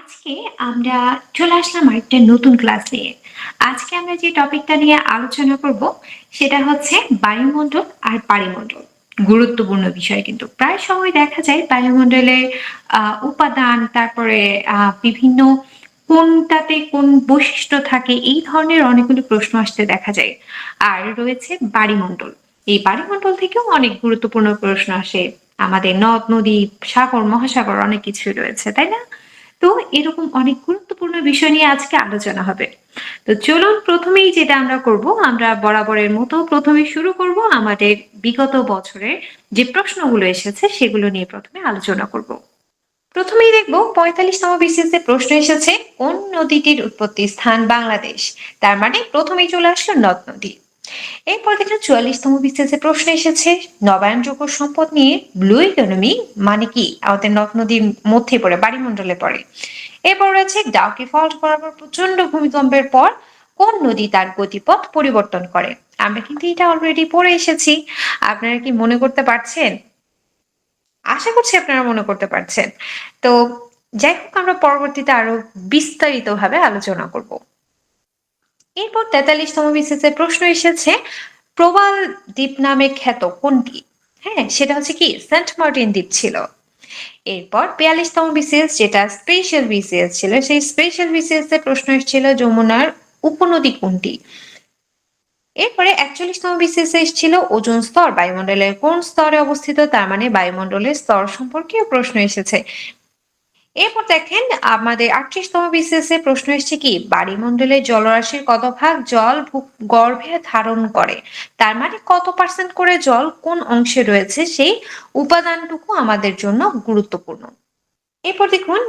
আজকে আমরা চলে আসলাম আরেকটা নতুন ক্লাস নিয়ে। আজকে আমরা যে টপিকটা নিয়ে আলোচনা করব সেটা হচ্ছে বায়ুমণ্ডল আর পানিমণ্ডল। গুরুত্বপূর্ণ বিষয়, কিন্তু প্রায় সময় দেখা যায় বায়ুমণ্ডলের উপাদান, তারপরে বিভিন্ন কোনটাতে কোন বৈশিষ্ট্য থাকে, এই ধরনের অনেকগুলো প্রশ্ন আসতে দেখা যায়। আর রয়েছে বায়ুমণ্ডল। এই বায়ুমণ্ডল থেকেও অনেক গুরুত্বপূর্ণ প্রশ্ন আসে। আমাদের নদ নদী, সাগর মহাসাগর অনেক কিছু রয়েছে, তাই না? তো এরকম অনেক গুরুত্বপূর্ণ বিষয় নিয়ে আজকে আলোচনা হবে। তো চলুন, প্রথমেই যেটা আমরা করব, আমরা বরাবরের মতো প্রথমে শুরু করব আমাদের বিগত বছরের যে প্রশ্নগুলো এসেছে সেগুলো নিয়ে প্রথমে আলোচনা করব। প্রথমেই দেখব 45তম বিসিএস এ প্রশ্ন এসেছে, কোন নদীটির উৎপত্তি স্থান বাংলাদেশ? তার মানে প্রথমেই চলে আসলো নদ নদী। এরপর দেখলাম 44তম বিসিএস এ প্রশ্ন এসেছে, নবায়নযোগ্য সম্পদ নিয়ে ব্লু ইকোনমি মানে কি? আমাদের নদ নদীর মধ্যে পড়ে, বায়ুমণ্ডলে পড়ে। এরপর রয়েছে ডাউকি ফল্ট বরাবর প্রচন্ড ভূমিকম্পের পর কোন নদী তার গতিপথ পরিবর্তন করে? আমরা কিন্তু এটা অলরেডি পড়ে এসেছি। আপনারা কি মনে করতে পারছেন? আশা করছি আপনারা মনে করতে পারছেন। তো যাই হোক, আমরা পরবর্তীতে আরো বিস্তারিত ভাবে আলোচনা করব। এরপর 43তম বিসিএস এর প্রশ্ন এসেছে, প্রবাল দ্বীপ নামে খ্যাত কোনটি? হ্যাঁ, সেটা হচ্ছে কি সেন্ট মার্টিন দ্বীপ ছিল। এরপর 42তম বিসিএস, যেটা স্পেশাল বিসিএস ছিল, সেই স্পেশাল বিসিএস এর প্রশ্ন এসেছিল যমুনার উপনদী কোনটি? এরপরে 41তম বিসিএস এসেছিল ওজোন স্তর বায়ুমণ্ডলের কোন স্তরে অবস্থিত? তার মানে বায়ুমণ্ডলের স্তর সম্পর্কেও প্রশ্ন এসেছে। এরপর দেখেন আমাদের 38তম বিসিএস এর প্রশ্ন এসেছে কি, বায়ুমণ্ডলের জলরাশির কত ভাগ জল ভূগর্ভে ধারণ করে? তার মানে কত পার্সেন্ট করে জল কোন অংশে রয়েছে, সেই উপাদানটুকু আমাদের জন্য গুরুত্বপূর্ণ। এরপর দেখুন,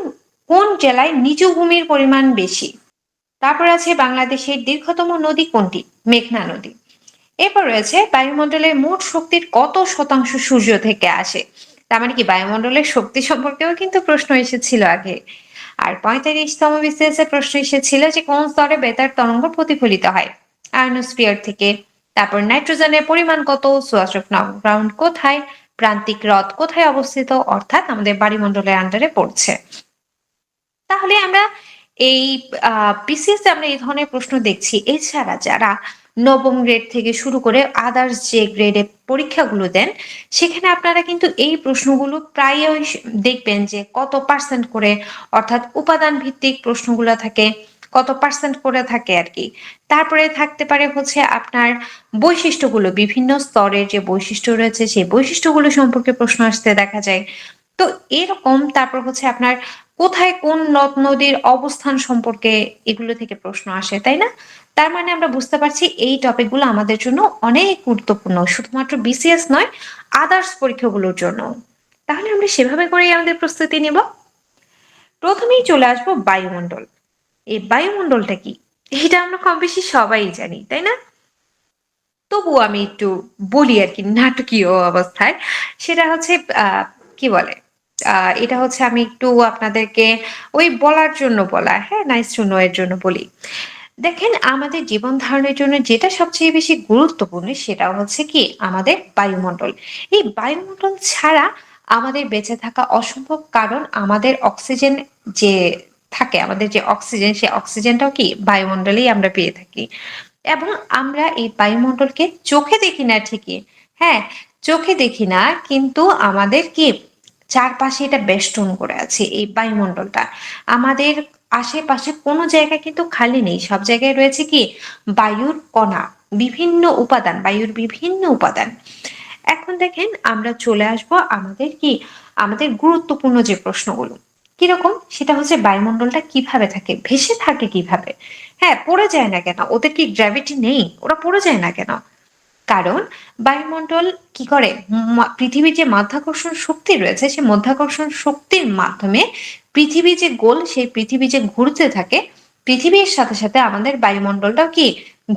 কোন জেলায় নিচু ভূমির পরিমাণ বেশি? তারপর আছে বাংলাদেশের দীর্ঘতম নদী কোনটি? মেঘনা নদী। এরপর রয়েছে বায়ুমণ্ডলের মোট শক্তির কত শতাংশ সূর্য থেকে আসে? তার মানে কি বায়ুমণ্ডলের শক্তি সম্পর্কেও কিন্তু প্রশ্ন এসেছিল আগে। আর 45তম বিসিএস এর প্রশ্ন এসেছিল যে কোন স্তরে বেতার তরঙ্গ প্রতিফলিত হয়? আয়নোস্ফিয়ার থেকে। তারপর নাইট্রোজেনের পরিমাণ কত? সোয়াচক গ্রাউন্ড কোথায়? প্রান্তিক হ্রদ কোথায় অবস্থিত? অর্থাৎ আমাদের বায়ুমণ্ডলের আন্ডারে পড়ছে। তাহলে আমরা এই বিসিএস আমরা এই ধরনের প্রশ্ন দেখছি। এছাড়া যারা নবম গ্রেড থেকে শুরু করে আদার্স যে গ্রেডে পরীক্ষাগুলো দেন, সেখানে আপনারা কিন্তু এই প্রশ্নগুলো প্রায়ই দেখবেন যে কত পার্সেন্ট করে, অর্থাৎ উপাদান ভিত্তিক প্রশ্নগুলো থাকে, কত পার্সেন্ট করে থাকে আর কি। তারপরে থাকতে পারে হচ্ছে আপনার বৈশিষ্ট্যগুলো, বিভিন্ন স্তরের যে বৈশিষ্ট্য রয়েছে সেই বৈশিষ্ট্যগুলো সম্পর্কে প্রশ্ন আসতে দেখা যায়। তো এরকম তারপর হচ্ছে আপনার কোথায় কোন নদ নদীর অবস্থান সম্পর্কে, এগুলো থেকে প্রশ্ন আসে, তাই না? তার মানে আমরা বুঝতে পারছি এই টপিকগুলো আমাদের জন্য অনেক গুরুত্বপূর্ণ, শুধুমাত্র বিসিএস নয়, আদার্স পরীক্ষাগুলোর জন্য। তাহলে আমরা সেভাবে করেই আমাদের প্রস্তুতি নিব। প্রথমেই চলে আসবো বায়ুমণ্ডল। এই বায়ুমণ্ডলটা কি? এটা আমরা কম বেশি সবাই জানি, তাই না? তবুও আমি একটু বলি আর কি, নাটকীয় অবস্থায়। সেটা হচ্ছে কি বলে, এটা হচ্ছে আমি একটু আপনাদেরকে ওই বলার জন্য বলা, হ্যাঁ, নাইস টু নো এর জন্য বলি। দেখেন, আমাদের জীবন ধারণের জন্য যেটা সবচেয়ে বেশি গুরুত্বপূর্ণ সেটা হচ্ছে কি আমাদের বায়ুমণ্ডল। এই বায়ুমণ্ডল ছাড়া আমাদের বেঁচে থাকা অসম্ভব, কারণ আমাদের অক্সিজেন যে থাকে, আমাদের যে অক্সিজেন, সেই অক্সিজেনটাও কি বায়ুমণ্ডলেই আমরা পেয়ে থাকি। এবং আমরা এই বায়ুমণ্ডলকে চোখে দেখি না ঠিকই, হ্যাঁ, চোখে দেখি না, কিন্তু আমাদের কি চারপাশে এটা বেষ্টন করে আছে এই বায়ুমণ্ডলটা। আমাদের আশেপাশে কোনো জায়গায় কিন্তু খালি নেই, সব জায়গায় রয়েছে কি বায়ুর কণা, বিভিন্ন উপাদান, বায়ুর বিভিন্ন উপাদান। এখন দেখেন, আমরা চলে আসব আমাদের কি আমাদের গুরুত্বপূর্ণ যে প্রশ্নগুলো, কিরকম, সেটা হচ্ছে বায়ুমণ্ডলটা কিভাবে থাকে, ভেসে থাকে কিভাবে? হ্যাঁ, পড়ে যায় না কেন? ওদের কি গ্র্যাভিটি নেই? ওরা পড়ে যায় না কেন? কারণ বায়ুমণ্ডল কি করে, পৃথিবীর যে মাধ্যাকর্ষণ শক্তি রয়েছে, সেই মাধ্যাকর্ষণ শক্তির মাধ্যমে পৃথিবী যে গোল, সেই পৃথিবী যে ঘুরতে থাকে, পৃথিবীর সাথে সাথে আমাদের বায়ুমণ্ডলটাও কি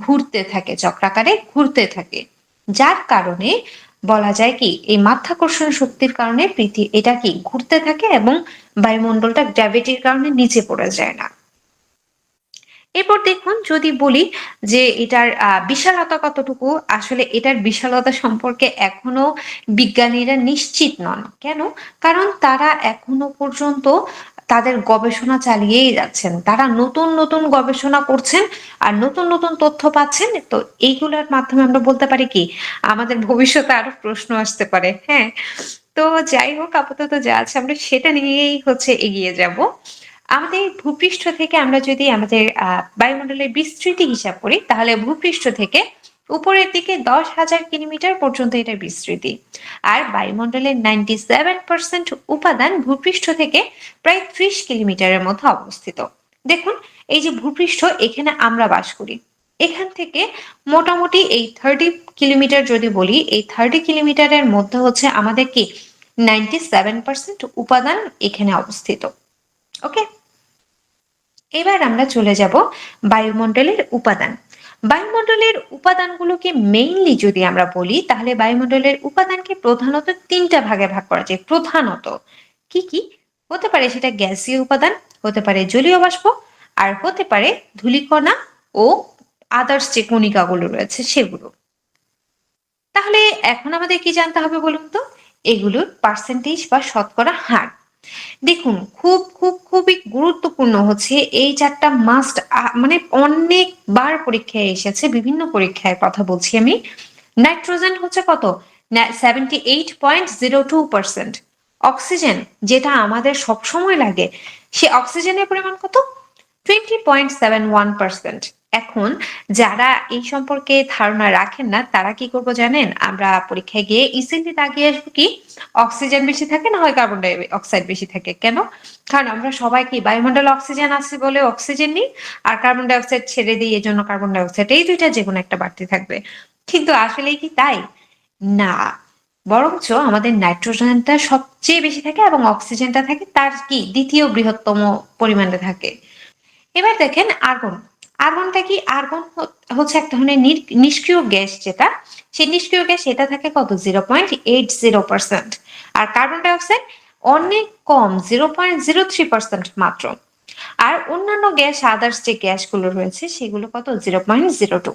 ঘুরতে থাকে, চক্রাকারে ঘুরতে থাকে। যার কারণে বলা যায় কি এই মাধ্যাকর্ষণ শক্তির কারণে পৃথিবী এটা কি ঘুরতে থাকে, এবং বায়ুমণ্ডলটা গ্র্যাভিটির কারণে নিচে পড়ে যায় না। এরপর দেখুন, যদি বলি যে এটার বিশালতা কতটুকু, আসলে এটার বিশালতা সম্পর্কে এখনো বিজ্ঞানীরা নিশ্চিত নন। কেন? কারণ তারা এখনো পর্যন্ত তাদের গবেষণা চালিয়েই যাচ্ছেন। তারা নতুন নতুন গবেষণা করছেন আর নতুন নতুন তথ্য পাচ্ছেন। তো এইগুলোর মাধ্যমে আমরা বলতে পারি কি আমাদের ভবিষ্যতে আরো প্রশ্ন আসতে পারে। হ্যাঁ? তো যাই হোক আপাতত যা আছে আমরা সেটা নিয়েই এগিয়ে যাব। আমাদের ভূপৃষ্ঠ থেকে আমরা যদি আমাদের বায়ুমণ্ডলের বিস্তৃতি হিসাব করি তাহলে ভূপৃষ্ঠ থেকে উপরের দিকে 10,000 কিলোমিটার পর্যন্ত এটার বিস্তৃতি। আর বায়ুমণ্ডলের 97% উপাদান ভূপৃষ্ঠ থেকে প্রায় 30 কিলোমিটারের মধ্যে অবস্থিত। দেখুন এই যে ভূপৃষ্ঠ এখানে আমরা বাস করি। এখান থেকে মোটামুটি এই 30 কিলোমিটার যদি বলি এই 30 কিলোমিটারের মধ্যে আমাদের কি 97% উপাদান এখানে অবস্থিত। ওকে, এবার আমরা চলে যাব বায়ুমণ্ডলের উপাদান। বায়ুমণ্ডলের উপাদানগুলোকে মেইনলি যদি আমরা বলি তাহলে বায়ুমণ্ডলের উপাদানকে প্রধানত তিনটা ভাগে ভাগ করা যায়। প্রধানত কি কি হতে পারে সেটা গ্যাসীয় উপাদান, হতে পারে জলীয় বাষ্প, আর হতে পারে ধূলিকণা ও আদার্স যে কণিকাগুলো রয়েছে সেগুলো। তাহলে এখন আমাদের কি জানতে হবে বলুন তো? এগুলোর পার্সেন্টেজ বা শতকরা হার। দেখুন খুবই গুরুত্বপূর্ণ এই চারটা মাস্ট, মানে অনেকবার পরীক্ষায় এসেছে, বিভিন্ন পরীক্ষায় কথা বলছি আমি। নাইট্রোজেন কত? 78.02%। অক্সিজেন যেটা আমাদের সবসময় লাগে সে অক্সিজেনের পরিমাণ কত? 20.71%। এখন যারা এই সম্পর্কে ধারণা রাখেন না তারা কি করবো জানেন? আমরা পরীক্ষায় গিয়ে ইজিলি তাকিয়ে আসবো কি অক্সিজেন বেশি থাকে না হয় কার্বন ডাই অক্সাইড বেশি থাকে। কেন? কারণ আমরা সবাই কি বায়ুমণ্ডলে অক্সিজেন আছে বলে অক্সিজেন নিই আর কার্বন ডাই অক্সাইড ছেড়ে দিই, এজন্য কার্বন ডাই অক্সাইড, এই দুইটা যে কোনো একটা বাড়তি থাকবে। কিন্তু আসলেই কি তাই? না, বরঞ্চ আমাদের নাইট্রোজেনটা সবচেয়ে বেশি থাকে এবং অক্সিজেনটা থাকে তার কি দ্বিতীয় বৃহত্তম পরিমাণে থাকে। এবার দেখেন আর্গন। আর্গনটা কি? আর্গন এক ধরনের নিষ্ক্রিয় গ্যাস, যেটা সেই নিষ্ক্রিয় গ্যাস এটা থাকে কত? 0.80%। আর কার্বন ডাই অক্সাইড অনেক কম, 0.03% মাত্র। আর অন্যান্য গ্যাস আদার্স যে গ্যাসগুলো রয়েছে সেগুলো কত? 0.02।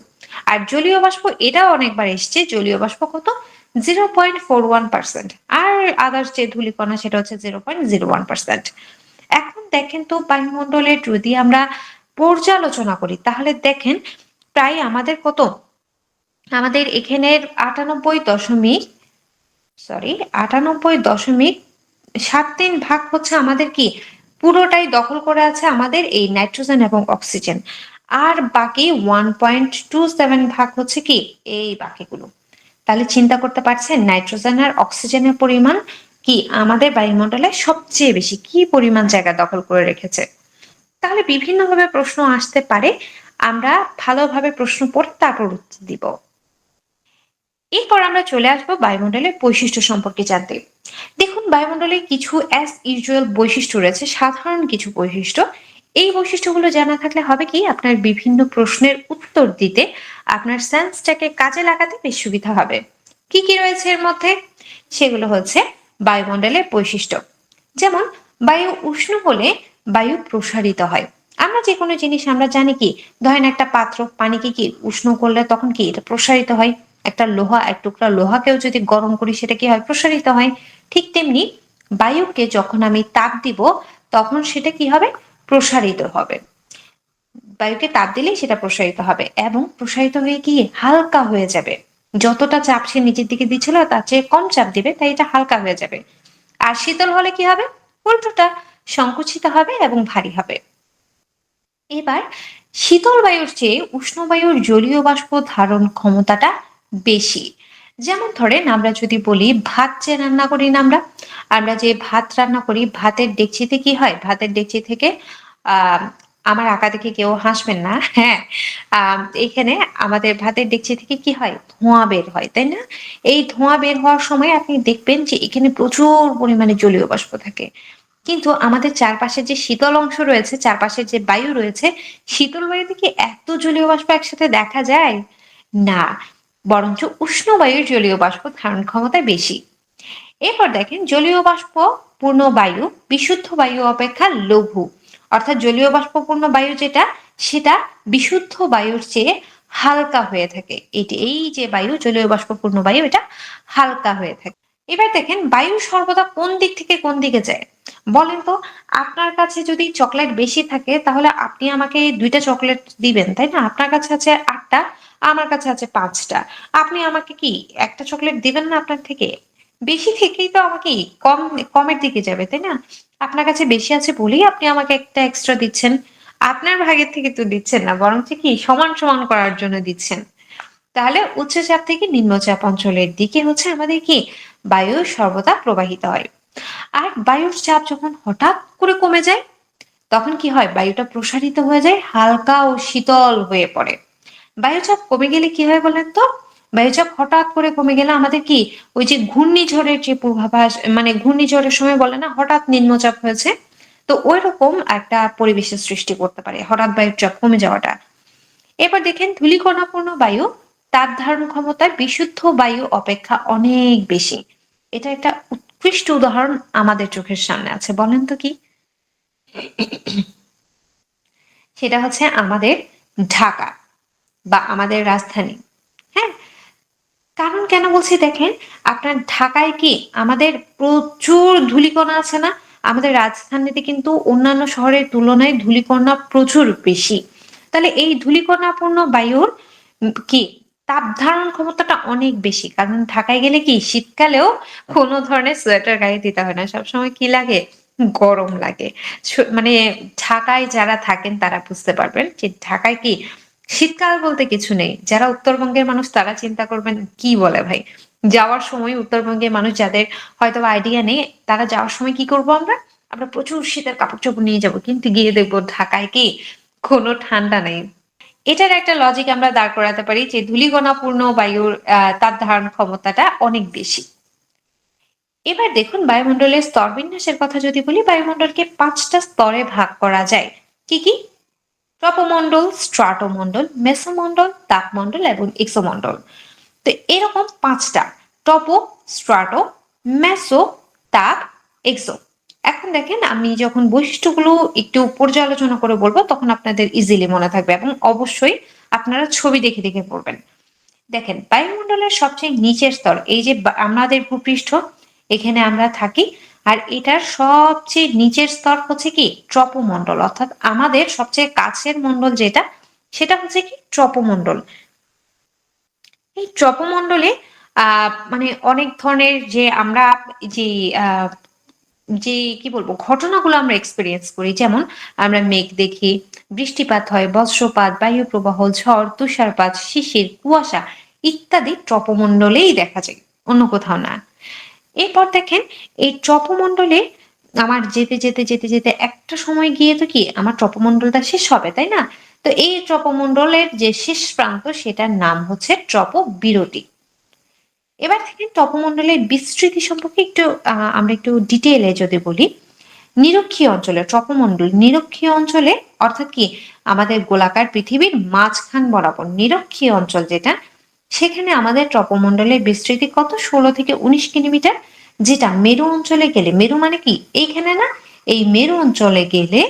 আর জলীয় বাষ্প এটাও অনেকবার এসছে, জলীয় বাষ্প কত? 0.41%। আর আদার্স যে ধূলিকণা সেটা 0.01%। এখন দেখেন তো বায়ুমণ্ডলের যদি আমরা পর্যালোচনা করি তাহলে দেখেন প্রায় আমাদের কত? আমাদের এখানের 98.73 ভাগ আমাদের কি পুরোটাই দখল করে আছে আমাদের এই নাইট্রোজেন এবং অক্সিজেন। আর বাকি 1.27 ভাগ কি এই বাকিগুলো। তাহলে চিন্তা করতে পারছেন নাইট্রোজেন আর অক্সিজেনের পরিমাণ কি আমাদের বায়ুমণ্ডলে সবচেয়ে বেশি, কি পরিমাণ জায়গা দখল করে রেখেছে। তাহলে বিভিন্নভাবে প্রশ্ন আসতে পারে, আমরা ভালোভাবে প্রশ্ন পড়ে তারপর উত্তর দিব। এরপর আমরা চলে আসবো বায়ুমণ্ডলের বৈশিষ্ট্য সম্পর্কে জানতে। দেখুন বায়ুমণ্ডলে কিছু অ্যাজ ইউজুয়াল বৈশিষ্ট্য রয়েছে, সাধারণ কিছু বৈশিষ্ট্য। এই বৈশিষ্ট্যগুলো জানা থাকলে হবে কি আপনার বিভিন্ন প্রশ্নের উত্তর দিতে আপনার সেন্সটাকে কাজে লাগাতে বেশ সুবিধা হবে। কি কি রয়েছে এর মধ্যে? সেগুলো বায়ুমণ্ডলের বৈশিষ্ট্য। যেমন বায়ু উষ্ণ হলে বায়ু প্রসারিত হয়। আমরা যে কোনো জিনিস আমরা জানি কি, ধরেন একটা পাত্র পানিকে কি উষ্ণ করলে তখন কি এটা প্রসারিত হয়। একটা এক টুকরা লোহাকেও যদি গরম করি সেটা কি হয়? প্রসারিত হয়। ঠিক তেমনি বায়ুকে যখন আমি তাপ দিব তখন সেটা কি হবে? প্রসারিত হবে। বায়ুকে তাপ দিলেই সেটা প্রসারিত হবে এবং প্রসারিত হয়ে গিয়ে হালকা হয়ে যাবে। যতটা চাপ সে নিচের দিকে দিচ্ছিল তার চেয়ে কম চাপ দিবে, তাই এটা হালকা হয়ে যাবে। আর শীতল হলে কি হবে? উল্টোটা, সংকুচিত হবে এবং ভারী হবে। এবার শীতল বায়ুর চেয়ে উষ্ণ বায়ুর জলীয় বাষ্প ধারণ ক্ষমতাটা বেশি। যেমন ধরেন আমরা যদি বলি ভাত যে রান্না করি না, আমরা যে ভাত রান্না করি, ভাতের ডেকচিতে কি হয়? ভাতের ডেকচি থেকে আহ আমার আঁকা দেখে কেউ হাসবেন না, হ্যাঁ, এখানে আমাদের ভাতের ডেকচি থেকে কি হয়? ধোঁয়া বের হয়, তাই না? এই ধোঁয়া বের হওয়ার সময় আপনি দেখবেন যে এখানে প্রচুর পরিমাণে জলীয় বাষ্প থাকে। কিন্তু আমাদের চারপাশে যে শীতল অংশ রয়েছে, চারপাশের যে বায়ু রয়েছে, শীতল বায়ুতে কি এত জলীয় বাষ্প একসাথে দেখা যায়? না, বরঞ্চ উষ্ণ বায়ুর জলীয় বাষ্প ধারণ ক্ষমতা বেশি। এরপর দেখেন জলীয় বাষ্প পূর্ণ বায়ু বিশুদ্ধ বায়ু অপেক্ষা লঘু। অর্থাৎ জলীয় বাষ্পপূর্ণ বায়ু যেটা, সেটা বিশুদ্ধ বায়ুর চেয়ে হালকা হয়ে থাকে। এই যে বায়ু জলীয় বাষ্পপূর্ণ বায়ু, এটা হালকা হয়ে থাকে। এবার দেখেন বায়ু সর্বদা কোন দিক থেকে কোন দিকে যায় বলেন তো। আপনার কাছে যদি চকলেট বেশি থাকে তাহলে আপনি আমাকে 2টা চকলেট দিবেন, তাই না? আপনার কাছে আছে 8টা, আমার কাছে আছে 5টা। আপনি আমাকে কি একটা চকলেট দিবেন না? আপনার থেকে বেশি থেকেই তো আমাকে কম, কমের দিকে যাবে, তাই না? আপনার কাছে বেশি আছে বলেই আপনি আমাকে একটা এক্সট্রা দিচ্ছেন। আপনার ভাগের থেকে তো দিচ্ছেন না, বরঞ্চ কি সমান সমান করার জন্য দিচ্ছেন। তাহলে উচ্চচাপ থেকে নিম্নচাপ অঞ্চলের দিকে হচ্ছে আমাদের কি বায়ু সর্বদা প্রবাহিত হয়। আর বায়ুর চাপ যখন হঠাৎ করে কমে যায় তখন কি হয়, বায়ুটা প্রসারিত হয়ে যায়, হালকা ও শীতল হয়ে পড়ে। বায়ুচাপ কমে গেলে কি হয় বলেন তো? বায়ুচাপ হঠাৎ করে কমে গেলে আমাদের কি ওই যে ঘূর্ণিঝড়ের যে পূর্বাভাস, মানে ঘূর্ণিঝড়ের সময় বলে না হঠাৎ নিম্নচাপ হয়েছে, তো ওই রকম একটা পরিবেশের সৃষ্টি করতে পারে হঠাৎ বায়ুর চাপ কমে যাওয়াটা। এবার দেখেন ধূলিকণাপূর্ণ বায়ু তাপ ধারণ ক্ষমতায় বিশুদ্ধ বায়ু অপেক্ষা অনেক বেশি। এটা একটা উৎকৃষ্ট উদাহরণ আমাদের চোখের সামনে আছে, বলেন তো কি? সেটা হচ্ছে আমাদের ঢাকা বা আমাদের রাজধানী। হ্যাঁ, কারণ কেন বলছি দেখেন, আপনার ঢাকায় কি আমাদের প্রচুর ধূলিকণা আছে না? আমাদের রাজধানীতে কিন্তু অন্যান্য শহরের তুলনায় ধূলিকণা প্রচুর বেশি। তাহলে এই ধূলিকণাপূর্ণ বায়ুর কি তাপ ধারণ ক্ষমতাটা অনেক বেশি। কারণ ঢাকায় গেলে কি শীতকালেও কোনো ধরনের সোয়েটার গায়ে দিতে হয় না, সবসময় কি লাগে, গরম লাগে। মানে ঢাকায় যারা থাকেন তারা বুঝতে পারবেন যে ঢাকায় কি শীতকাল বলতে কিছু নেই। যারা উত্তরবঙ্গের মানুষ তারা চিন্তা করবেন কি বলে ভাই, যাওয়ার সময় উত্তরবঙ্গের মানুষ যাদের হয়তো আইডিয়া নেই, তারা যাওয়ার সময় কি করব, আমরা আমরা প্রচুর শীতের কাপড় চোপড় নিয়ে যাব, কিন্তু গিয়ে দেখবো ঢাকায় কি কোনো ঠান্ডা নেই। এটার একটা লজিক আমরা দাঁড় করাতে পারি যে ধূলিকণাপূর্ণ বায়ুর তাপ ধারণ ক্ষমতাটা অনেক বেশি। এবার দেখুন বায়ুমণ্ডলের স্তর বিন্যাসের কথা যদি বলি, বায়ুমণ্ডলকে 5টা স্তরে ভাগ করা যায়। কি কি? ট্রপোমণ্ডল, স্ট্রাটোমণ্ডল, মেসোমণ্ডল, তাপমণ্ডল এবং এক্সোমণ্ডল। তো এরকম 5টা: টপো, স্ট্রাটো, মেসো, তাপ, এক্সো। এখন দেখেন আমি যখন বৈশিষ্ট্যগুলো একটু পর্যালোচনা করে বলবো তখন আপনাদের ইজিলি মনে থাকবে, এবং অবশ্যই আপনারা ছবি দেখে দেখে পড়বেন। দেখেন বায়ুমণ্ডলের সবচেয়ে নিচের স্তর, এই যে আমাদের ভূপৃষ্ঠ, এখানে আমরা থাকি, আর এটার সবচেয়ে নিচের স্তর হচ্ছে কি ট্রপোমণ্ডল, অর্থাৎ আমাদের সবচেয়ে কাছের মণ্ডল যেটা, সেটা হচ্ছে কি ট্রপোমণ্ডল। এই ট্রপোমণ্ডলে মানে অনেক ধরনের যে আমরা যে আহ যে কি বলবো ঘটনাগুলো আমরা এক্সপেরিয়েন্স করি, যেমন আমরা মেঘ দেখি, বৃষ্টিপাত হয়, বজ্রপাত, বায়ু প্রবাহ, ঝড়, তুষারপাত, শিশির, কুয়াশা ইত্যাদি ট্রপোমণ্ডলেই দেখা যায়, অন্য কোথাও না। এরপর দেখেন এই ট্রপোমণ্ডলে আমার যেতে যেতে যেতে যেতে একটা সময় গিয়ে তো কি আমার ট্রপোমণ্ডলটা শেষ হবে, তাই না? তো এই ট্রপোমণ্ডলের যে শেষ প্রান্ত সেটার নাম হচ্ছে ট্রপোবিরতি। এবার থেকে টপোমণ্ডলের বিস্তৃতি সম্পর্কে একটু আমরা একটু ডিটেইলে যদি বলি, নিরক্ষীয় অঞ্চলে ট্রপোমণ্ডল নিরক্ষীয় অঞ্চলে, অর্থাৎ কি আমাদের গোলাকার পৃথিবীর মাঝখান বরাবর নিরক্ষীয় অঞ্চল যেটা, সেখানে আমাদের ট্রপোমণ্ডলের বিস্তৃতি কত, 16 থেকে 19 কিলোমিটার। যেটা মেরু অঞ্চলে গেলে, মেরু মানে কি এইখানে না, এই মেরু অঞ্চলে গেলে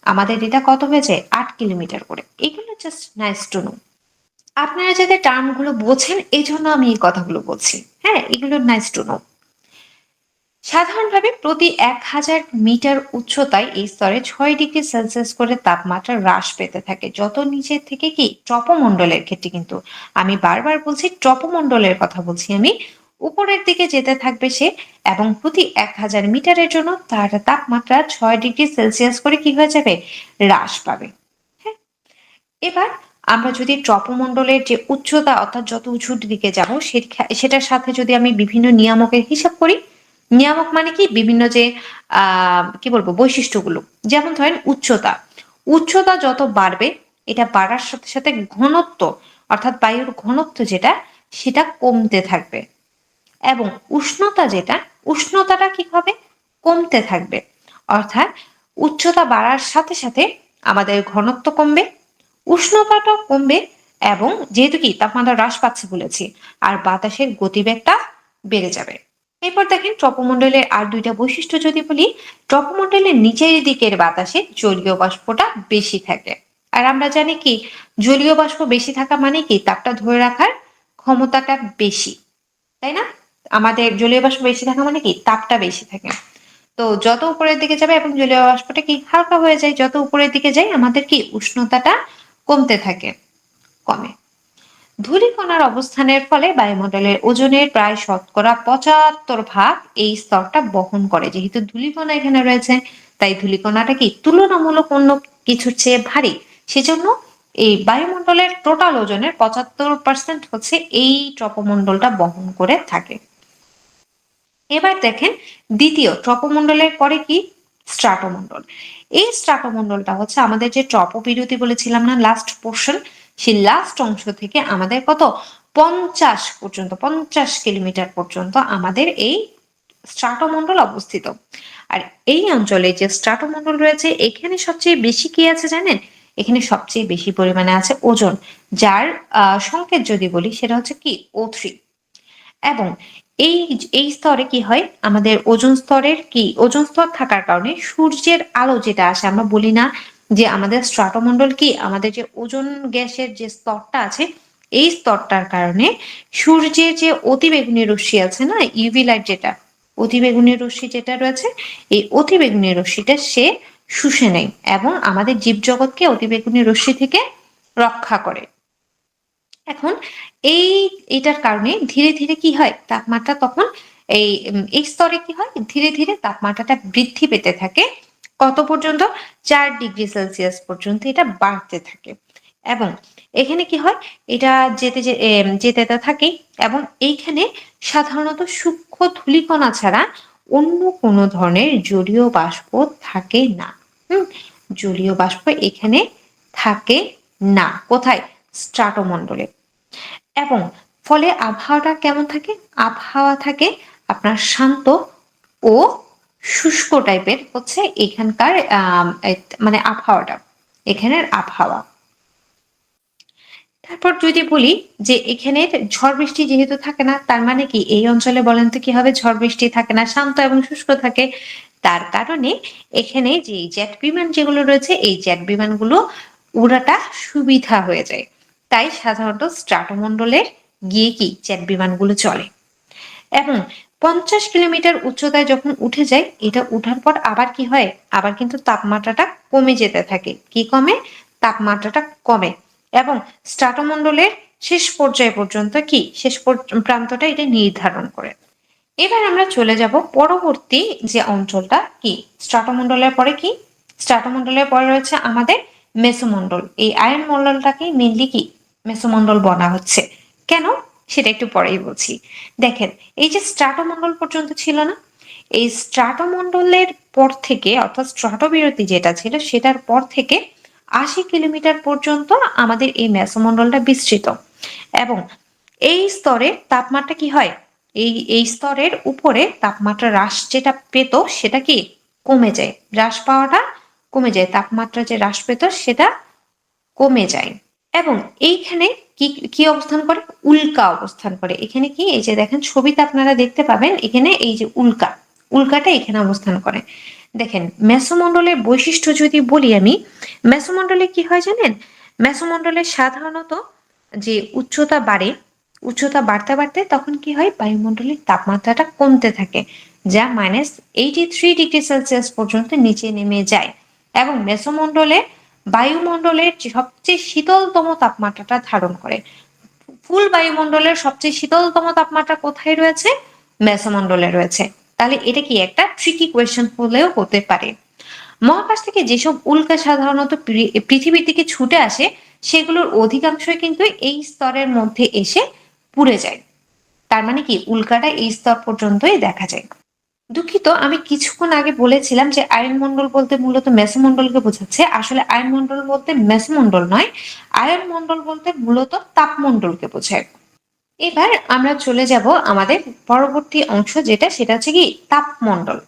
আমাদের এটা কত হয়ে যায়, 8 কিলোমিটার করে। এগুলো জাস্ট নাইস টু নো। আপনারা যাতে টার্মগুলো বোঝেন এই জন্য আমি এই কথাগুলো বলছি। হ্যাঁ, এগুলো নাইস টু নো। সাধারণভাবে প্রতি 1000 মিটার উচ্চতায় এই স্তরে 6 ডিগ্রি সেলসিয়াস করে তাপমাত্রা হ্রাস পেতে থাকে। যত নিচে থেকে কি ট্রপোমণ্ডলের ক্ষেত্রে, কিন্তু আমি বারবার বলছি ট্রপোমণ্ডলের কথা বলছি আমি, উপরের দিকে যেতে থাকবে সে, এবং প্রতি 1000 মিটারের জন্য তার তাপমাত্রা 6 ডিগ্রি সেলসিয়াস করে কি হয়ে যাবে, হ্রাস পাবে। হ্যাঁ, এবার আমরা যদি ট্রপোমণ্ডলের যে উচ্চতা, অর্থাৎ যত উঁচুর দিকে যাব সেটার সাথে যদি আমি বিভিন্ন নিয়ামকের হিসাব করি, নিয়ামক মানে কি বিভিন্ন যে কি বলবো বৈশিষ্ট্যগুলো, যেমন ধরেন উচ্চতা, উচ্চতা যত বাড়বে এটা বাড়ার সাথে সাথে ঘনত্ব, অর্থাৎ বায়ুর ঘনত্ব যেটা, সেটা কমতে থাকবে, এবং উষ্ণতা যেটা, উষ্ণতাটা কি হবে, কমতে থাকবে। অর্থাৎ উচ্চতা বাড়ার সাথে সাথে আমাদের ঘনত্ব কমবে, উষ্ণতাটা কমবে, এবং যেহেতু কি তাপমাত্রা হ্রাস পাচ্ছে বলেছি, আর বাতাসের গতিবেগটা বেড়ে যাবে। এরপর দেখেন ট্রপোমণ্ডলের আর 2টা বৈশিষ্ট্য যদি বলি, ট্রপোমণ্ডলের নিচের দিকের বাতাসে জলীয় বাষ্পটা বেশি থাকে। আর আমরা জানি কি জলীয় বাষ্প বেশি থাকা মানে কি তাপটা ধরে রাখার ক্ষমতাটা বেশি, তাই না? আমাদের জলীয় বাষ্প বেশি থাকা মানে কি তাপটা বেশি থাকে। তো যত উপরের দিকে যাবে এবং জলীয় বাষ্পটা কি হালকা হয়ে যায়, যত উপরের দিকে যায় আমাদের কি উষ্ণতাটা কমতে থাকে, কমে। ধূলিকণার অবস্থানের ফলে বায়ুমণ্ডলের ওজনের প্রায় 75% এই স্তরটা বহন করে। যেহেতু ধূলিকণা এখানে রয়েছে, তাই ধূলিকণাটা কি তুলনামূলক অন্য কিছুর চেয়ে ভারী, সেজন্য এই বায়ুমণ্ডলের টোটাল ওজনের 75% হচ্ছে এই ট্রপোমণ্ডলটা বহন করে থাকে। এবার দেখেন দ্বিতীয় ট্রপোমণ্ডলের পরে কি স্ট্রাটোমণ্ডল। এই স্ট্রাটোমণ্ডলটা হচ্ছে আমাদের যে ট্রপোবিরতি বলেছিলাম না লাস্ট পোর্শন, সেই লাস্ট অংশ থেকে আমাদের কত 50 কিলোমিটার পর্যন্ত আমাদের এই স্ট্রাটোমণ্ডল অবস্থিত। আর এই অঞ্চলে যে স্ট্রাটোমণ্ডল রয়েছে এখানে সবচেয়ে বেশি কি আছে জানেন? এখানে সবচেয়ে বেশি পরিমাণে আছে ওজোন, যার সংকেত যদি বলি সেটা হচ্ছে কি O3। এবং এই এই স্তরে কি হয়, আমাদের ওজোন স্তরের কি ওজোন স্তর থাকার কারণে সূর্যের আলো যেটা আসে, আমরা বলি না যে আমাদের স্ট্রাটোমণ্ডল কি আমাদের যে ওজোন গ্যাসের যে স্তরটা আছে এই স্তরটার কারণে সূর্যের যে অতিবেগুনি রশ্মি আছে না, ইউভি লাইট যেটা, অতিবেগুনি রশ্মি যেটা রয়েছে, এই অতিবেগুনি রশ্মিটা সে শুষে নেয় এবং আমাদের জীবজগৎকে অতিবেগুনি রশ্মি থেকে রক্ষা করে। এখন এটার কারণে ধীরে ধীরে কি হয়, তাপমাত্রা তখন এই স্তরে কি হয়, ধীরে ধীরে তাপমাত্রাটা বৃদ্ধি পেতে থাকে। কত পর্যন্ত? 4 ডিগ্রি সেলসিয়াস পর্যন্ত এটা বাড়তে থাকে। এবং এখানে কি হয়, এটা যেতে থাকে এবং এইখানে সাধারণত সূক্ষ্ম ধূলিকণা ছাড়া অন্য কোনো ধরনের জলীয় বাষ্প থাকে না। জলীয় বাষ্প এখানে থাকে না। কোথায়? স্ট্রাটোমণ্ডলে। এবং ফলে আবহাওয়াটা কেমন থাকে? আবহাওয়া থাকে আপনার শান্ত ও শুষ্ক টাইপের হচ্ছে এখানকার মানে আবহাওয়াটা, এখানের আবহাওয়া। তারপর যদি বলি যে এখানে ঝড় বৃষ্টি যেহেতু থাকে না, তার মানে কি এই অঞ্চলে বলেন তো কি হবে? ঝড় বৃষ্টি থাকে না, শান্ত এবং শুষ্ক থাকে। তার কারণে এখানে যে জেট বিমান যেগুলো রয়েছে এই জেট বিমানগুলো উড়াটা সুবিধা হয়ে যায়। তাই সাধারণত স্ট্রাটোমণ্ডলের গিয়ে কি জেট বিমানগুলো চলে। এবং 50 কিলোমিটার উচ্চতায় যখন উঠে যায়, এটা উঠার পর আবার কি হয়, আবার কিন্তু তাপমাত্রাটা কমে যেতে থাকে। কি কমে? তাপমাত্রাটা কমে। এবং স্ট্রাটোমণ্ডলের শেষ পর্যায় পর্যন্ত কি শেষ প্রান্তটা এটা নির্ধারণ করে। এবার আমরা চলে যাব পরবর্তী যে অঞ্চলটা কি স্ট্রাটোমণ্ডলের পরে কি, স্ট্রাটোমণ্ডলের পরে রয়েছে আমাদের মেসোমণ্ডল। এই আয়ন মণ্ডলটাকে মেনলি কি মেসোমণ্ডল বলা হচ্ছে। কেন সেটা একটু পরেই বলছি। দেখেন এই যে স্ট্রাটোমণ্ডল পর্যন্ত ছিল না, এই স্ট্রাটোমণ্ডলের পর থেকে অর্থাৎ স্ট্রাটোবিরতি যেটা ছিল সেটার পর থেকে 80 কিলোমিটার পর্যন্ত আমাদের এই মেসোমণ্ডলটা বিস্তৃত। এবং এই স্তরে তাপমাত্রা কি হয়, এই স্তরের উপরে তাপমাত্রা হ্রাস যেটা পেত সেটা কি কমে যায়, হ্রাস পাওয়াটা কমে যায়, তাপমাত্রা যে হ্রাস পেত সেটা কমে যায়। এবং এইখানে কি কি অবস্থান করে? উল্কা অবস্থান করে। এখানে কি এই যে দেখেন ছবিতে আপনারা দেখতে পাবেন, এখানে এই যে উল্কাটা এখানে অবস্থান করে। দেখেন মেসোমণ্ডলের বৈশিষ্ট্য যদি বলি আমি, মেসোমণ্ডলে কি হয় জানেন? মেসোমণ্ডলে সাধারণত যে উচ্চতা বাড়ে, উচ্চতা বাড়তে বাড়তে তখন কি হয়, বায়ুমণ্ডলের তাপমাত্রাটা কমতে থাকে, যা -83 ডিগ্রি সেলসিয়াস পর্যন্ত নিচে নেমে যায়। এবং মেসোমণ্ডলে বায়ুমণ্ডলের সবচেয়ে শীতলতম তাপমাত্রাটা ধারণ করে। ফুল বায়ুমণ্ডলের সবচেয়ে শীতলতম তাপমাত্রা কোথায় রয়েছে? মেসোমণ্ডলে রয়েছে। তাহলে এটা কি একটা ট্রিকি কোয়েশ্চেন হলেও হতে পারে। মহাকাশ থেকে যেসব উল্কা সাধারণত পৃথিবীর দিকে ছুটে আসে সেগুলোর অধিকাংশই কিন্তু এই স্তরের মধ্যে এসে পুড়ে যায়। তার মানে কি উল্কাটা এই স্তর পর্যন্তই দেখা যায়। দুঃখিত, আমি কিছুক্ষণ আগে বলেছিলাম যে আয়নমণ্ডল বলতে মূলত মেসোমণ্ডলকে বোঝাচ্ছে। আসলে আয়নমণ্ডল বলতে মেসোমণ্ডল নয়, আয়নমণ্ডল বলতে মূলত তাপমণ্ডলকে বোঝায়। এবার আমরা চলে যাব আমাদের পরবর্তী অংশ যেটা, সেটা হচ্ছে কি তাপমণ্ডল।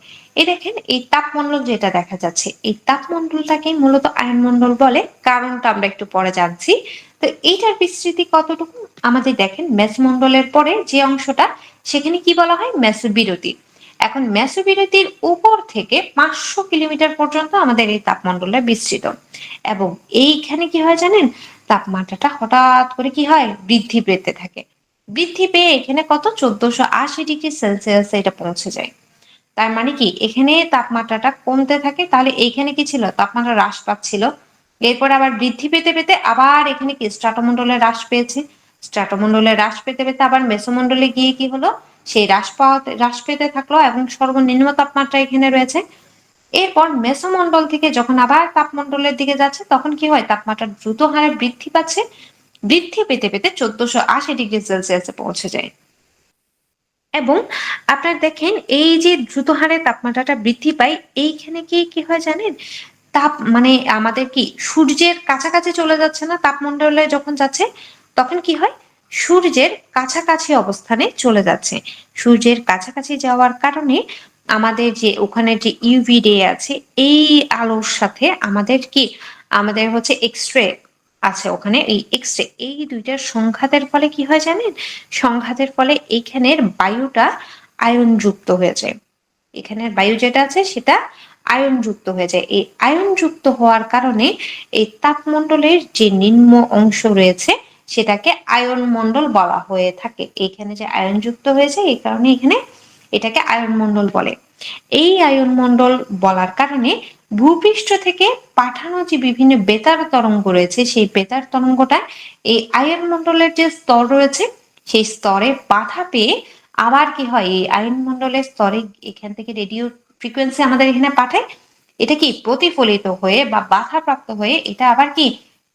এই দেখেন এই তাপমণ্ডল যেটা দেখা যাচ্ছে, এই তাপমণ্ডলটাকে মূলত আয়নমণ্ডল বলে, কারণটা আমরা একটু পরে জানছি। তো এইটার বিস্তৃতি কতটুকু? আমাদের দেখেন মেসোমণ্ডলের পরে যে অংশটা সেখানে কি বলা হয়? মেসোবিরতি। এখন মেসোবিরতির উপর থেকে 500 কিলোমিটার পর্যন্ত আমাদের এই তাপমণ্ডলটা বিস্তৃত। এবং এইখানে কি হয় জানেন? তাপমাত্রাটা হঠাৎ করে কি হয় বৃদ্ধি পেতে থাকে। বৃদ্ধি পেয়ে এখানে কত 1480 ডিগ্রি সেলসিয়াস এটা পৌঁছে যায়। তার মানে কি এখানে তাপমাত্রাটা কমতে থাকে, তাহলে এইখানে কি ছিল তাপমাত্রা হ্রাস পাচ্ছিল, এরপর আবার বৃদ্ধি পেতে পেতে আবার এখানে কি স্ট্রাটোমণ্ডলে হ্রাস পেয়েছে, স্ট্রাটোমণ্ডলে হ্রাস পেতে পেতে আবার মেসোমণ্ডলে গিয়ে কি হলো সেই হ্রাস পেতে থাকলো এবং সর্বনিম্ন তাপমাত্রা এখানে রয়েছে। এরপর মেসোমণ্ডল থেকে যখন আবার তাপমণ্ডলের দিকে যাচ্ছে তখন কি হয় তাপমাত্রা দ্রুত হারে বৃদ্ধি পাচ্ছে, বৃদ্ধি পেতে পেতে 1480 ডিগ্রি সেলসিয়াসে পৌঁছে যায়। এবং আপনার দেখেন এই যে দ্রুত হারে তাপমাত্রাটা বৃদ্ধি পায় এইখানে কি কি হয় জানেন, তাপ মানে আমাদের কি সূর্যের কাছাকাছি চলে যাচ্ছে না, তাপমণ্ডলে যখন যাচ্ছে তখন কি হয় সূর্যের কাছাকাছি অবস্থানে চলে যাচ্ছে। সূর্যের কাছাকাছি যাওয়ার কারণে আমাদের যে ওখানে যে ইউভি রে আছে এই আলোর সাথে আমাদের কি আমাদের হচ্ছে এক্স রে আছে ওখানে, এই এক্স রে এই দুইটার সংঘাতের ফলে কি হয় জানেন, সংঘাতের ফলে এইখানের বায়ুটা আয়ন যুক্ত হয়ে যায়। এখানের বায়ু যেটা আছে সেটা আয়ন যুক্ত হয়ে যায়। এই আয়ন যুক্ত হওয়ার কারণে এই তাপমণ্ডলের যে নিম্ন অংশ রয়েছে সেটাকে আয়ন মণ্ডল বলা হয়ে থাকে। এখানে যে আয়ন যুক্ত হয়েছে এই কারণে এখানে এটাকে আয়ন মণ্ডল বলে। এই আয়ন মণ্ডল বলার কারণে ভূপৃষ্ঠ থেকে পাঠানো যে বিভিন্ন বেতার তরঙ্গ রয়েছে সেই বেতার তরঙ্গটা এই আয়ন মণ্ডলের যে স্তর রয়েছে সেই স্তরে বাধা পেয়ে আবার কি হয় এই আয়ন মণ্ডলের স্তরে এখান থেকে রেডিও ফ্রিকোয়েন্সি আমাদের এখানে পাঠায়, এটা কি প্রতিফলিত হয়ে বা বাধাপ্রাপ্ত হয়ে এটা আবার কি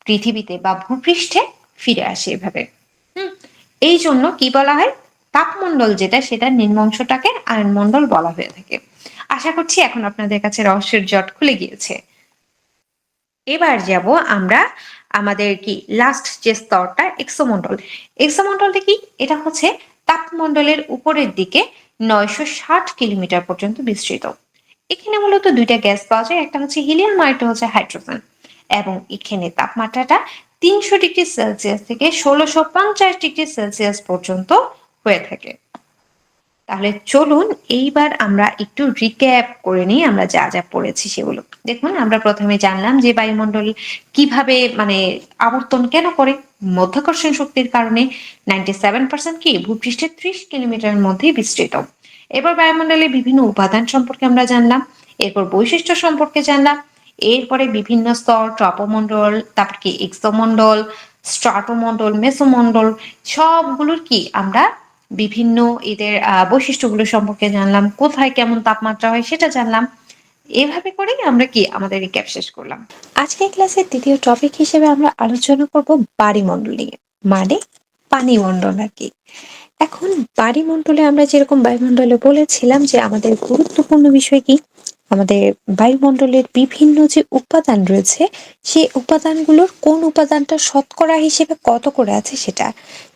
পৃথিবীতে বা ভূপৃষ্ঠে ফিরে আসে এভাবে। এই জন্য কি বলা হয় তাপমণ্ডল যেটা সেটা নিম্ন অংশটাকে আয়নমণ্ডল বলা হয়ে থাকে। আশা করছি এখন আপনাদের কাছে রহস্যের জট খুলে গিয়েছে। এবার যাব আমরা আমাদের কি লাস্ট যে স্তরটা এক্সোমন্ডল। এক্সোমন্ডলটা কি, এটা হচ্ছে তাপমণ্ডলের উপরের দিকে 960 কিলোমিটার পর্যন্ত বিস্তৃত। এখানে মূলত দুইটা গ্যাস পাওয়া যায়, একটা হচ্ছে হিলিয়াম আর একটা হচ্ছে হাইড্রোজেন। এবং এখানে তাপমাত্রাটা 300 ডিগ্রি সেলসিয়াস থেকে 1650 ডিগ্রি সেলসিয়াস পর্যন্ত হয়ে থাকে। তাহলে চলুন এইবার আমরা একটু রিক্যাপ করে নিই আমরা যা যা পড়েছি সেগুলো। দেখুন আমরা প্রথমে জানলাম যে বায়ুমণ্ডল কিভাবে মানে আবর্তন কেন করে, মাধ্যাকর্ষণ শক্তির কারণে। 97% কি ভূপৃষ্ঠের 30 কিলোমিটারের মধ্যেই বিস্তৃত। এবার বায়ুমণ্ডলের বিভিন্ন উপাদান সম্পর্কে আমরা জানলাম, এরপর বৈশিষ্ট্য সম্পর্কে জানলাম, এরপরে বিভিন্ন স্তর ট্রপোমণ্ডল, তারপর কি এক্সোমণ্ডল, স্ট্রাটোমণ্ডল, মেসোমণ্ডল সবগুলোর কি আমরা বিভিন্ন এদের বৈশিষ্ট্যগুলো সম্পর্কে জানলাম, কোথায় কেমন তাপমাত্রা হয় সেটা জানলাম। এভাবে করেই আমরা কি আমাদের রিক্যাপ শেষ করলাম। আজকের ক্লাসের দ্বিতীয় টপিক হিসেবে আমরা আলোচনা করব বায়ুমণ্ডল নিয়ে, মানে পানিমণ্ডল আর কি। এখন বায়ুমণ্ডলে আমরা যেরকম বায়ুমণ্ডলে বলেছিলাম যে আমাদের গুরুত্বপূর্ণ বিষয় কি, আমাদের বায়ুমণ্ডলের বিভিন্ন যে উপাদান রয়েছে সেই উপাদানগুলোর কোন উপাদানটা শতকরা হিসেবে কত করে আছে সেটা।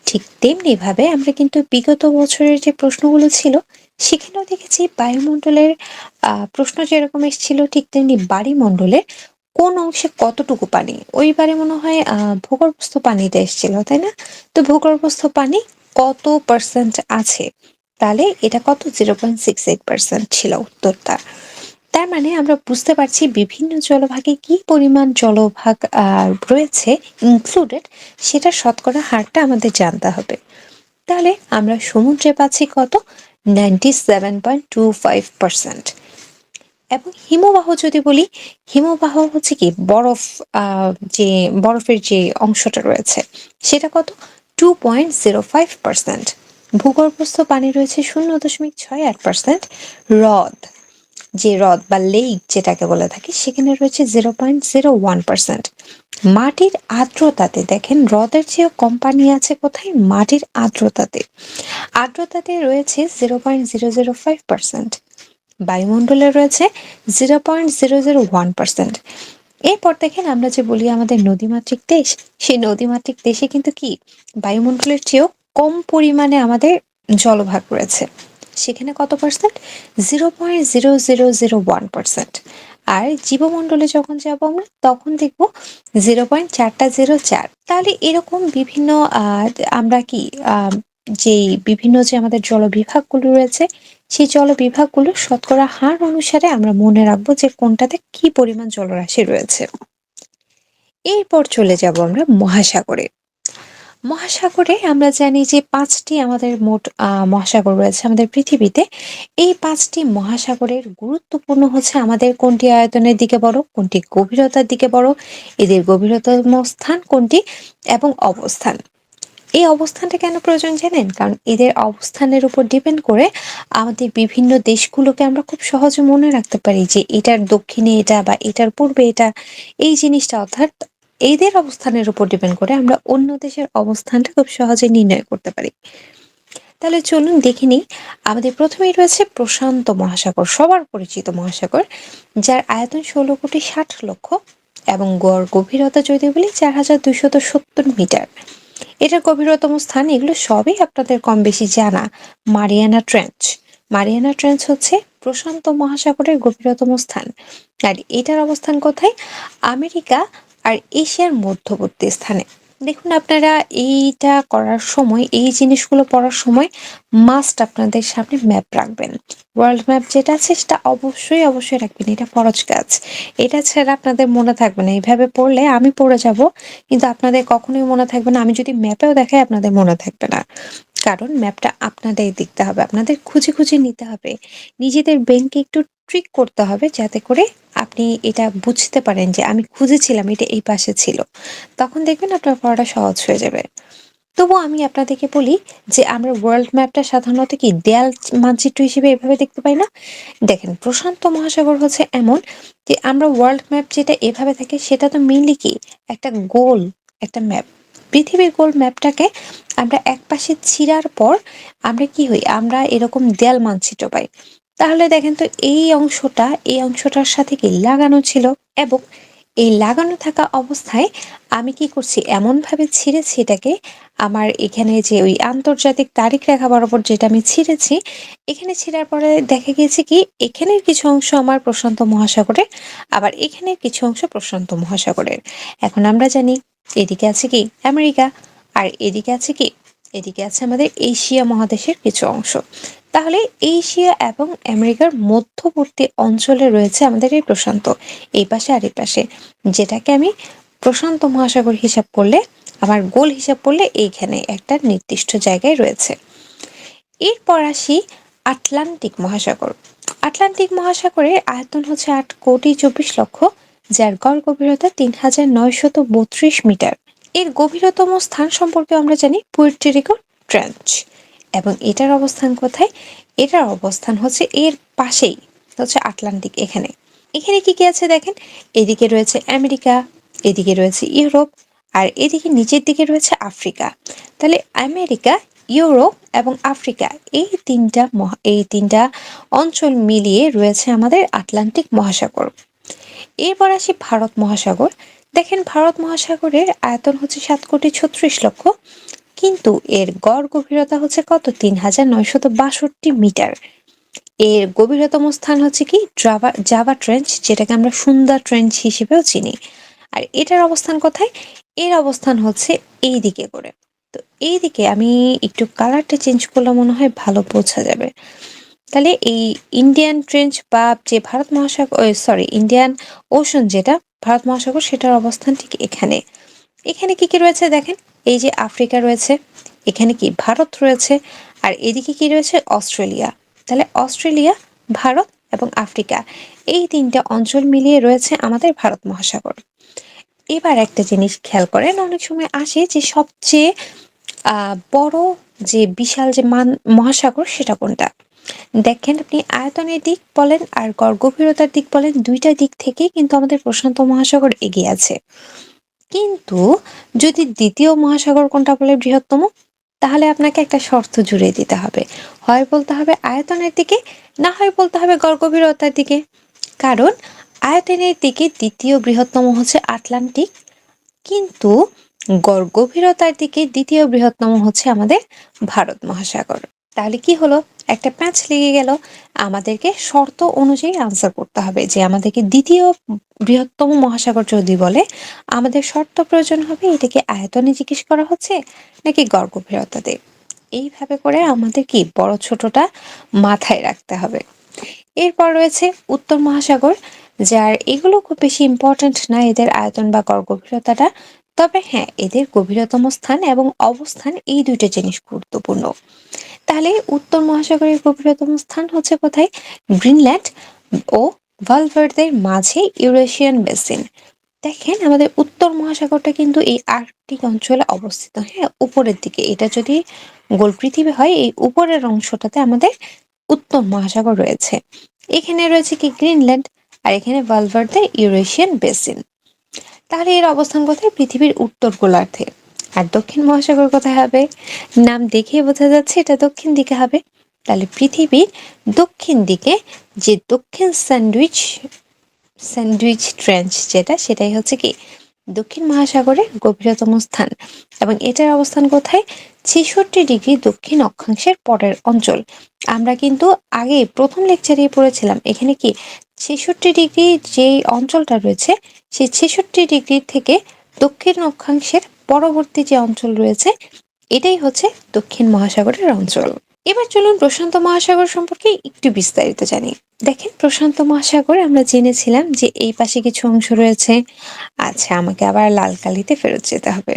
ঠিক তেমনি ভাবে আমরা কিন্তু বিগত বছরের যে প্রশ্নগুলো ছিল সেখানেও দেখেছি বায়ুমণ্ডলের প্রশ্ন যেরকম এসেছিল ঠিক তেমনি বায়ুমণ্ডলের কোন অংশে কতটুকু পানি, ওইবারে মনে হয় ভূগর্ভস্থ পানিতে এসেছিল তাই না? তো ভূগর্ভস্থ পানি কত পার্সেন্ট আছে, তাহলে এটা কত 0.68% ছিল উত্তরটা। তার মানে আমরা বুঝতে পারছি বিভিন্ন জলভাগে কি পরিমাণ জলভাগ রয়েছে ইনক্লুডেড, সেটা শতকরা হারটা আমাদের জানতে হবে। তাহলে আমরা সমুদ্রে পাচ্ছি কত 97.25%। এবং হিমবাহ যদি বলি, হিমবাহ হচ্ছে কি বরফ, যে বরফের যে অংশটা রয়েছে সেটা কত 2.05%। ভূগর্ভস্থ পানি রয়েছে 0.68%। হ্রদ, যে হ্রদ বা লেক যেটাকে বলে থাকি সেখানে রয়েছে 0.01%। মাটির আর্দ্রতাতে দেখেন হ্রদের চেয়েও কম পানি আছে কোথায়, মাটির আর্দ্রতাতে। আর্দ্রতাতে রয়েছে 0.005%। বায়ুমণ্ডলে রয়েছে 0.001%। এরপর দেখেন আমরা যে বলি আমাদের নদীমাতৃক দেশ, সেই নদীমাতৃক দেশে কিন্তু কি বায়ুমণ্ডলের চেয়েও কম পরিমাণে আমাদের জলভাগ রয়েছে, সেখানে কত পার্সেন্ট 0.0001%। আর জীবমণ্ডলে যখন যাব আমরা তখন দেখব 0.404। তাহলে এরকম বিভিন্ন আমরা কি যে বিভিন্ন যে আমাদের জলবিভাগগুলো রয়েছে সেই জলবিভাগগুলো শতকরা হার অনুসারে আমরা মনে রাখবো যে কোনটাতে কি পরিমাণ জলরাশি রয়েছে। এরপর চলে যাব আমরা মহাসাগরে। মহাসাগরে আমরা জানি যে ৫টি আমাদের মোট মহাসাগর রয়েছে আমাদের পৃথিবীতে। এই ৫টি মহাসাগরের গুরুত্বপূর্ণ হচ্ছে আমাদের কোনটি আয়তনের দিকে বড়, কোনটি গভীরতার দিকে বড়, এদের গভীরতম স্থান কোনটি এবং অবস্থান। এই অবস্থানটা কেন প্রয়োজন জানেন? কারণ এদের অবস্থানের উপর ডিপেন্ড করে আমাদের বিভিন্ন দেশগুলোকে আমরা খুব সহজে মনে রাখতে পারি যে এটার দক্ষিণে এটা বা এটার পূর্বে এটা, এই জিনিসটা অর্থাৎ এদের অবস্থানের উপর ডিপেন্ড করে আমরা অন্য দেশের অবস্থানটা খুব সহজে নির্ণয় করতে পারি। তাহলে চলুন দেখে নিই। আমাদের প্রথমেই রয়েছে প্রশান্ত মহাসাগর, সবার পরিচিত মহাসাগর, যার আয়তন ১৬,৬০,০০,০০০ এবং গড় গভীরতা যদি বলি ৪,২৭০ মিটার। এটার গভীরতম স্থান এগুলো সবই আপনাদের কম বেশি জানা। Mariana trench. মারিয়ানা ট্রেঞ্চ হচ্ছে প্রশান্ত মহাসাগরের গভীরতম স্থান। আর এটার অবস্থান কোথায়? আমেরিকা আর এশিয়ার মধ্যবর্তী স্থানে। দেখুন আপনারা এইটা করার সময়, এই জিনিসগুলো পড়ার সময় মাস্ট আপনাদের সামনে ম্যাপ রাখবেন। ওয়ার্ল্ড ম্যাপ যেটা আছে সেটা অবশ্যই রাখবেন। এটা ফরজ কাজ। এটা ছাড়া আপনাদের মনে থাকবে না। এইভাবে পড়লে আমি পড়ে যাব, কিন্তু আপনাদের কখনোই মনে থাকবে না। আমি যদি ম্যাপেও দেখাই আপনাদের মনে থাকবে না। কারণ ম্যাপটা আপনাদের দেখতে হবে, আপনাদের খুঁজে নিতে হবে। নিজেদের ব্রেনকে একটু ট্রিক করতে হবে যাতে করে আপনি এটা বুঝতে পারেন যে আমি খুঁজেছিলাম এটা এই পাশে ছিল। তখন দেখবেন আপনার পড়াটা সহজ হয়ে যাবে। তবুও আমি আপনাদেরকে বলি যে আমরা ওয়ার্ল্ড ম্যাপটা সাধারণত কি দেয়াল মানচিত্র হিসেবে এভাবে দেখতে পাই না? দেখেন প্রশান্ত মহাসাগর হচ্ছে এমন যে আমরা ওয়ার্ল্ড ম্যাপ যেটা এভাবে থাকে সেটা তো মেইনলি কি একটা গোল একটা ম্যাপ। পৃথিবীর গোল ম্যাপটাকে আমরা একপাশে ছিঁড়ার পর আমরা কি হই? আমরা এরকম দেয়াল মানচিত্র পাই। তাহলে দেখেন তো এই অংশটার সাথে কি লাগানো ছিল, এবং এই লাগানো থাকা অবস্থায় আমি কি করছি এমনভাবে ছিঁড়েছি এটাকে, আমার এখানে যে ওই আন্তর্জাতিক তারিখ রেখা বরাবর যেটা আমি ছিঁড়েছি, এখানে ছিঁড়ার পরে দেখা গিয়েছে কি এখানের কিছু অংশ আমার প্রশান্ত মহাসাগরের, আবার এখানের কিছু অংশ প্রশান্ত মহাসাগরের। এখন আমরা জানি এদিকে আছে কি আমেরিকা, আর এদিকে আছে কি, এদিকে আছে আমাদের এশিয়া মহাদেশের কিছু অংশ। তাহলে এশিয়া এবং আমেরিকার মধ্যবর্তী অঞ্চলে রয়েছে আমাদের এই প্রশান্ত, এই পাশে আর এই পাশে, যেটাকে আমি প্রশান্ত মহাসাগর হিসাব করলে, আমার গোল হিসাব করলে এইখানে একটা নির্দিষ্ট জায়গায় রয়েছে। এরপর আসি আটলান্টিক মহাসাগর। আটলান্টিক মহাসাগরের আয়তন হচ্ছে ৮,২৪,০০,০০০, যার গড় গভীরতা ৩,৯৩২ মিটার। এর গভীরতম স্থান সম্পর্কে আমরা জানি পুয়ের্টো ট্রেঞ্চ। এবং এটার অবস্থান কোথায়? এটার অবস্থান হচ্ছে এর পাশেই, হচ্ছে আটলান্টিক। এখানে এখানে কি কি আছে দেখেন, এদিকে রয়েছে আমেরিকা, এদিকে রয়েছে ইউরোপ, আর এদিকে নিচের দিকে রয়েছে আফ্রিকা। তাহলে আমেরিকা, ইউরোপ এবং আফ্রিকা, এই তিনটা অঞ্চল মিলিয়ে রয়েছে আমাদের আটলান্টিক মহাসাগর। এরপর আসি ভারত মহাসাগর। দেখেন ভারত মহাসাগরের আয়তন হচ্ছে ৭,৩৬,০০,০০০, কিন্তু এর গড় গভীরতা হচ্ছে কত? ৩,৯৬২ মিটার। এর গভীরতম স্থান হচ্ছে কি জাভা ট্রেঞ্চ, যেটাকে আমরা সুন্দর ট্রেঞ্চ হিসেবেও চিনি। আর এটার অবস্থান কোথায়? এর অবস্থান হচ্ছে এই দিকে করে। তো এই দিকে আমি একটু কালারটা চেঞ্জ করলে মনে হয় ভালো বোঝা যাবে। তাহলে এই ইন্ডিয়ান ট্রেঞ্চ বা যে ভারত মহাসাগর, সরি ইন্ডিয়ান ওশন যেটা ভারত মহাসাগর, সেটার অবস্থান ঠিক এখানে। এখানে কি কি রয়েছে দেখেন, এই যে আফ্রিকা রয়েছে, এখানে কি ভারত রয়েছে, আর এদিকে কি রয়েছে? অস্ট্রেলিয়া। তাহলে অস্ট্রেলিয়া, ভারত এবং আফ্রিকা, এই তিনটা অঞ্চল মিলিয়ে রয়েছে আমাদের ভারত মহাসাগর। এবার একটা জিনিস খেয়াল করেন, অনেক সময় আসে যে সবচেয়ে বড় যে বিশাল যে মহাসাগর সেটা কোনটা? দেখেন আপনি আয়তনের দিক বলেন আর গড় গভীরতার দিক বলেন, দুইটা দিক থেকেই কিন্তু আমাদের প্রশান্ত মহাসাগর এগিয়ে আছে। কিন্তু যদি দ্বিতীয় মহাসাগর কোনটা বলে বৃহত্তম, তাহলে আপনাকে একটা শর্ত জুড়ে দিতে হবে। হয় বলতে হবে আয়তনের দিকে, না হয় বলতে হবে গড় গভীরতার দিকে। কারণ আয়তনের দিকে দ্বিতীয় বৃহত্তম হচ্ছে আটলান্টিক, কিন্তু গড় গভীরতার দিকে দ্বিতীয় বৃহত্তম হচ্ছে আমাদের ভারত মহাসাগর। তাহলে কি হলো? একটা প্যাঁচ লেগে গেল। আমাদেরকে শর্ত অনুযায়ী আনসার করতে হবে যে আমাদেরকে দ্বিতীয় বৃহত্তম মহাসাগর যদি বলে, আমাদের শর্ত প্রয়োজন হবে এটাকে আয়তনে জিজ্ঞেস করা হচ্ছে নাকি গড় গভীরতাতে। এইভাবে করে আমাদের কি বড় ছোটটা মাথায় রাখতে হবে। এরপর রয়েছে উত্তর মহাসাগর, যার এগুলো খুব বেশি ইম্পর্টেন্ট না, এদের আয়তন বা গড় গভীরতাটা। তবে হ্যাঁ, এদের গভীরতম স্থান এবং অবস্থান এই দুইটা জিনিস গুরুত্বপূর্ণ। তাহলে উত্তর মহাসাগরের গভীরতম স্থান হচ্ছে কোথায়? গ্রিনল্যান্ড ও ভালভার্দের মাঝে ইউরেশিয়ান বেসিন। দেখেন আমাদের উত্তর মহাসাগরটা কিন্তু এই আর্কটিক অঞ্চলে অবস্থিত, হ্যাঁ, উপরের দিকে। এটা যদি গোল পৃথিবী হয়, এই উপরের অংশটাতে আমাদের উত্তর মহাসাগর রয়েছে। এখানে রয়েছে কি? গ্রিনল্যান্ড। আর এখানে ভালভার্দে ইউরেশিয়ান বেসিন। তাহলে এর অবস্থান কোথায়? পৃথিবীর উত্তর গোলার্ধে। আর দক্ষিণ মহাসাগর কোথায় হবে? নাম দেখে বোঝা যাচ্ছে এটা দক্ষিণ দিকে হবে। তাহলে পৃথিবীর দক্ষিণ দিকে যে দক্ষিণ স্যান্ডউইচ স্যান্ডউইচ ট্রেঞ্চ যেটা, সেটাই হচ্ছে কি দক্ষিণ মহাসাগরের গভীরতম স্থান। এবং এটার অবস্থান কোথায়? 66 ডিগ্রি দক্ষিণ অক্ষাংশের পরের অঞ্চল। আমরা কিন্তু আগে প্রথম লেকচারে পড়েছিলাম এখানে কি 66 ডিগ্রি যে অঞ্চলটা রয়েছে, সেই 66 ডিগ্রি থেকে দক্ষিণ অক্ষাংশের পরবর্তী যে অঞ্চল রয়েছে, এটাই হচ্ছে দক্ষিণ মহাসাগরের অঞ্চল। এবার চলুন প্রশান্ত মহাসাগর সম্পর্কে একটু বিস্তারিত জানি। দেখেন, প্রশান্ত মহাসাগরে আমরা জেনেছিলাম যে এই পাশে কিছু অংশ রয়েছে। আচ্ছা, আমাকে আবার লাল কালিতে ফেরত যেতে হবে।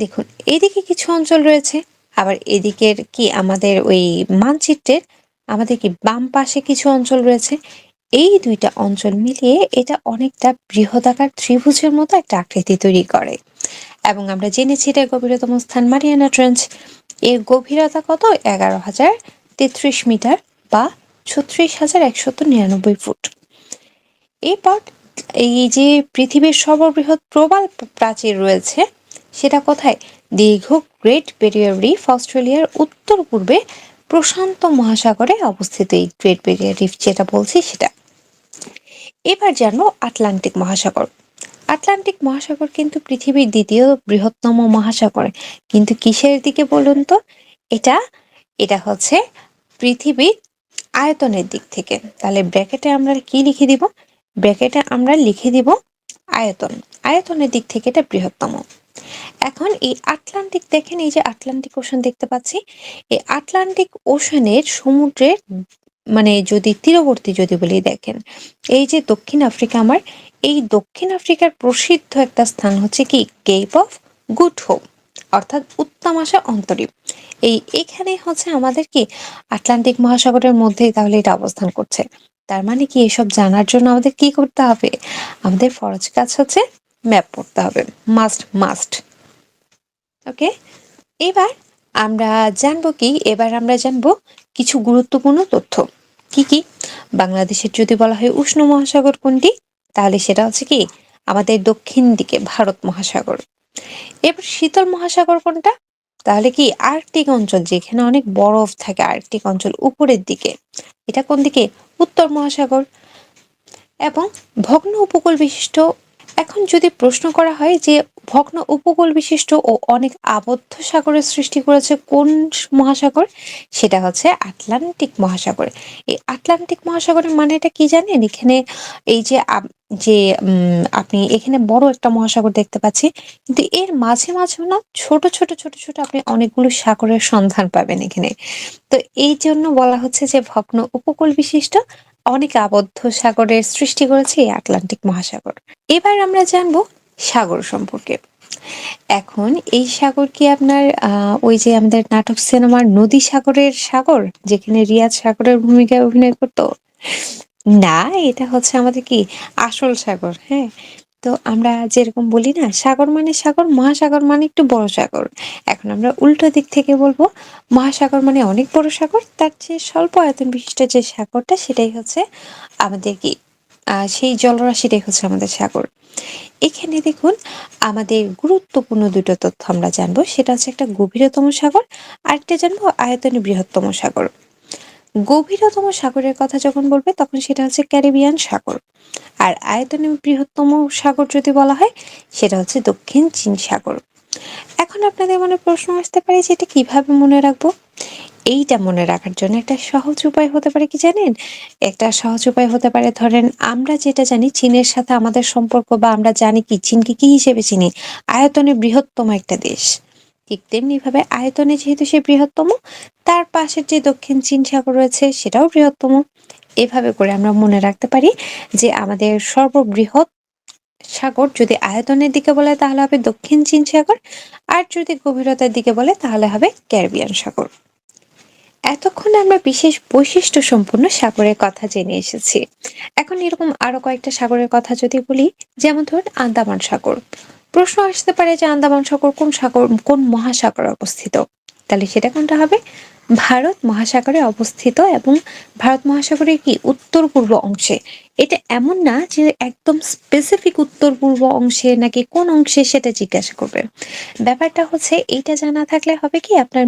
দেখুন, এদিকে কিছু অঞ্চল রয়েছে, আবার এদিকের কি আমাদের ওই মানচিত্রের আমাদের কি বাম পাশে কিছু অঞ্চল রয়েছে। এই দুইটা অঞ্চল মিলিয়ে এটা অনেকটা বৃহদাকার ত্রিভুজের মতো একটা আকৃতি তৈরি করে। এবং আমরা জেনেছি এটার গভীরতম স্থান মারিয়ানা ট্রেঞ্চ। এর গভীরতা কত? 11,033 মিটার বা 36,199 ফুট। এরপর এই যে পৃথিবীর সর্ববৃহৎ প্রবাল প্রাচীর রয়েছে, সেটা কোথায়? দীর্ঘ গ্রেট ব্যারিয়ার রিফ অস্ট্রেলিয়ার উত্তর পূর্বে প্রশান্ত মহাসাগরে অবস্থিত। এই গ্রেট ব্যারিয়ার রিফ যেটা বলছি সেটা। এবার জানবো আটলান্টিক মহাসাগর। আটলান্টিক মহাসাগর কিন্তু পৃথিবীর দ্বিতীয় বৃহত্তম মহাসাগর। কিন্তু কিসের দিকে বলুন তো? এটা এটা হচ্ছে পৃথিবীর আয়তনের দিক থেকে। তাহলে ব্র্যাকেটে আমরা কি লিখে দিব? ব্র্যাকেটে আমরা লিখে দিব আয়তন। আয়তনের দিক থেকে এটা বৃহত্তম। এখন এই আটলান্টিক, দেখেন এই যে আটলান্টিক ওশান দেখতে পাচ্ছি, এই আটলান্টিক ওশানের সমুদ্রের মানে যদি তীরবর্তী যদি বলি, দেখেন এই যে দক্ষিণ আফ্রিকা আমার, এই দক্ষিণ আফ্রিকার প্রসিদ্ধ একটা স্থান হচ্ছে কি কেপ অফ গুড হোপ, অর্থাৎ উত্তম আশা অন্তরীপ। এখানে হচ্ছে আমাদের কি আটলান্টিক মহাসাগরের মধ্যেই তাহলে এটা অবস্থান করছে। তার মানে কি এসব জানার জন্য আমাদের কি করতে হবে? আমাদের ফরজ কাজ হচ্ছে ম্যাপ পড়তে হবে। Must must. ওকে, এবার আমরা জানবো কি? এবার আমরা জানবো কিছু গুরুত্বপূর্ণ তথ্য। কি কি? বাংলাদেশের যদি বলা হয় উষ্ণ মহাসাগর কোনটি, তাহলে সেটা হচ্ছে কি আমাদের দক্ষিণ দিকে ভারত মহাসাগর। এবার শীতল মহাসাগর কোনটা? তাহলে কি আর্কটিক অঞ্চল, যেখানে অনেক বরফ থাকে, আর্কটিক অঞ্চল উপরের দিকে, এটা কোন দিকে? উত্তর মহাসাগর। এবং ভগ্ন উপকূল বিশিষ্ট, এখন যদি প্রশ্ন করা হয় যে ভগ্ন উপকূল বিশিষ্ট ও অনেক আবদ্ধ সাগরের সৃষ্টি করেছে কোন মহাসাগর, সেটা হচ্ছে আটলান্টিক মহাসাগর। এই আটলান্টিক মহাসাগরের মানেটা কি জানেন? এখানে এই যে আপনি এখানে বড় একটা মহাসাগর দেখতে পাচ্ছি, কিন্তু এর মাঝে মাঝেও না ছোট ছোট ছোট ছোট আপনি অনেকগুলো সাগরের সন্ধান পাবেন এখানে। তো এই জন্য বলা হচ্ছে যে ভগ্ন উপকূল বিশিষ্ট অনেক আবদ্ধ সাগরের সৃষ্টি করেছে এই আটলান্টিক মহাসাগর। এবার আমরা জানবো সাগর সম্পর্কে। এখন এই সাগর কি আপনার ওই যে আমাদের নাটক সিনেমার নদী সাগরের সাগর, যেখানে রিয়াজ সাগরের ভূমিকায় অভিনয় করতো? না, এটা হচ্ছে আমাদের কি আসল সাগর। হ্যাঁ, তো আমরা যেরকম বলি না সাগর মানে সাগর, মহাসাগর মানে একটু বড় সাগর। এখন আমরা উল্টো দিক থেকে বলবো মহাসাগর মানে অনেক বড় সাগর, তার চেয়ে স্বল্প আয়তন বিশিষ্ট যে সাগরটা সেটাই হচ্ছে আমাদের কি সেই জলরাশিটাই হচ্ছে আমাদের সাগর। এখানে দেখুন আমাদের গুরুত্বপূর্ণ দুটো তথ্য আমরা জানবো, সেটা হচ্ছে একটা গভীরতম সাগর, আরেকটা জানবো আয়তনে বৃহত্তম সাগর। গভীরতম সাগরের কথা যখন বলবে তখন সেটা হচ্ছে ক্যারিবিয়ান সাগর। আর আয়তনে বৃহত্তম সাগর যদি বলা হয় সেটা হচ্ছে দক্ষিণ চীন সাগর। এখন আপনাদের মনে প্রশ্ন আসতে পারে যে এটা কিভাবে মনে রাখবো? এইটা মনে রাখার জন্য একটা সহজ উপায় হতে পারে কি জানেন? একটা সহজ উপায় হতে পারে, ধরেন আমরা যেটা জানি চীনের সাথে আমাদের সম্পর্ক, বা আমরা জানি কি চীনকে কি হিসেবে চিনি? আয়তনে বৃহত্তম একটা দেশ। ঠিক তেমনি ভাবে আয়তনে যেহেতু সে বৃহত্তম, তার পাশের যে দক্ষিণ চীন সাগর রয়েছে সেটাও বৃহত্তম। এভাবে করে আমরা মনে রাখতে পারি যে আমাদের সর্ববৃহৎ সাগর যদি আয়তনের দিকে বলে তাহলে হবে দক্ষিণ চীন সাগর, আর যদি গভীরতার দিকে বলে তাহলে হবে ক্যারিবিয়ান সাগর। এতক্ষণ আমরা বিশেষ বৈশিষ্ট্য সম্পন্ন সাগরের কথা জেনে এসেছি। এখন এরকম আরো কয়েকটা সাগরের কথা যদি বলি, যেমন ধরুন আন্দামান সাগর। প্রশ্ন আসতে পারে যে আন্দামান সাগর কোন মহাসাগরে অবস্থিত, তাহলে সেটা কোনটা হবে? ভারত মহাসাগরে অবস্থিত, এবং ভারত মহাসাগরের কি উত্তর পূর্ব অংশে। এটা এমন না যে একদম স্পেসিফিক উত্তর পূর্ব অংশে নাকি কোন অংশে সেটা জিজ্ঞাসা করবে। ব্যাপারটা হচ্ছে এইটা জানা থাকলে হবে কি আপনার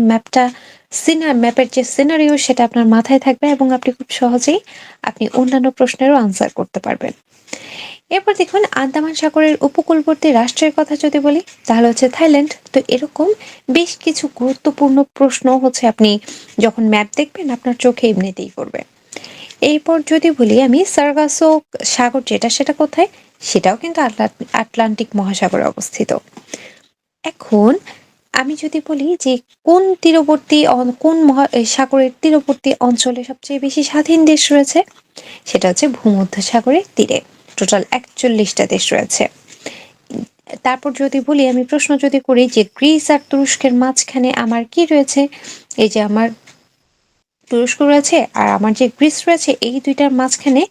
ম্যাপের যে সিনারিও সেটা আপনার মাথায় থাকবে, এবং আপনি খুব সহজেই আপনি অন্যান্য প্রশ্নেরও আনসার করতে পারবেন। এরপর দেখুন আন্দামান সাগরের উপকূলবর্তী রাষ্ট্রের কথা যদি বলি তাহলে হচ্ছে থাইল্যান্ড। তো এরকম বেশ কিছু গুরুত্বপূর্ণ প্রশ্ন হচ্ছে আপনি যখন ম্যাপ দেখবেন আপনার চোখে এমনিতেই পড়বে। এরপর যদি বলি আমি সার্গাসো সাগর যেটা সেটা কোথায়, সেটাও কিন্তু আটলান্টিক মহাসাগরে অবস্থিত। এখন আমি যদি বলি যে কোন সাগরের তীরবর্তী অঞ্চলে সবচেয়ে বেশি স্বাধীন দেশ রয়েছে, সেটা হচ্ছে ভূমধ্য সাগরের তীরে। টোটাল 41টা দেশ রয়েছে। তারপর যদি বলি আমি প্রশ্ন যদি করি যে গ্রিস আর তুরস্কের মাঝখানে আমার কি রয়েছে, এই যে আমার তুরস্ক রয়েছে আর আমার যে গ্রিস রয়েছে, এই দুইটার মাঝখানে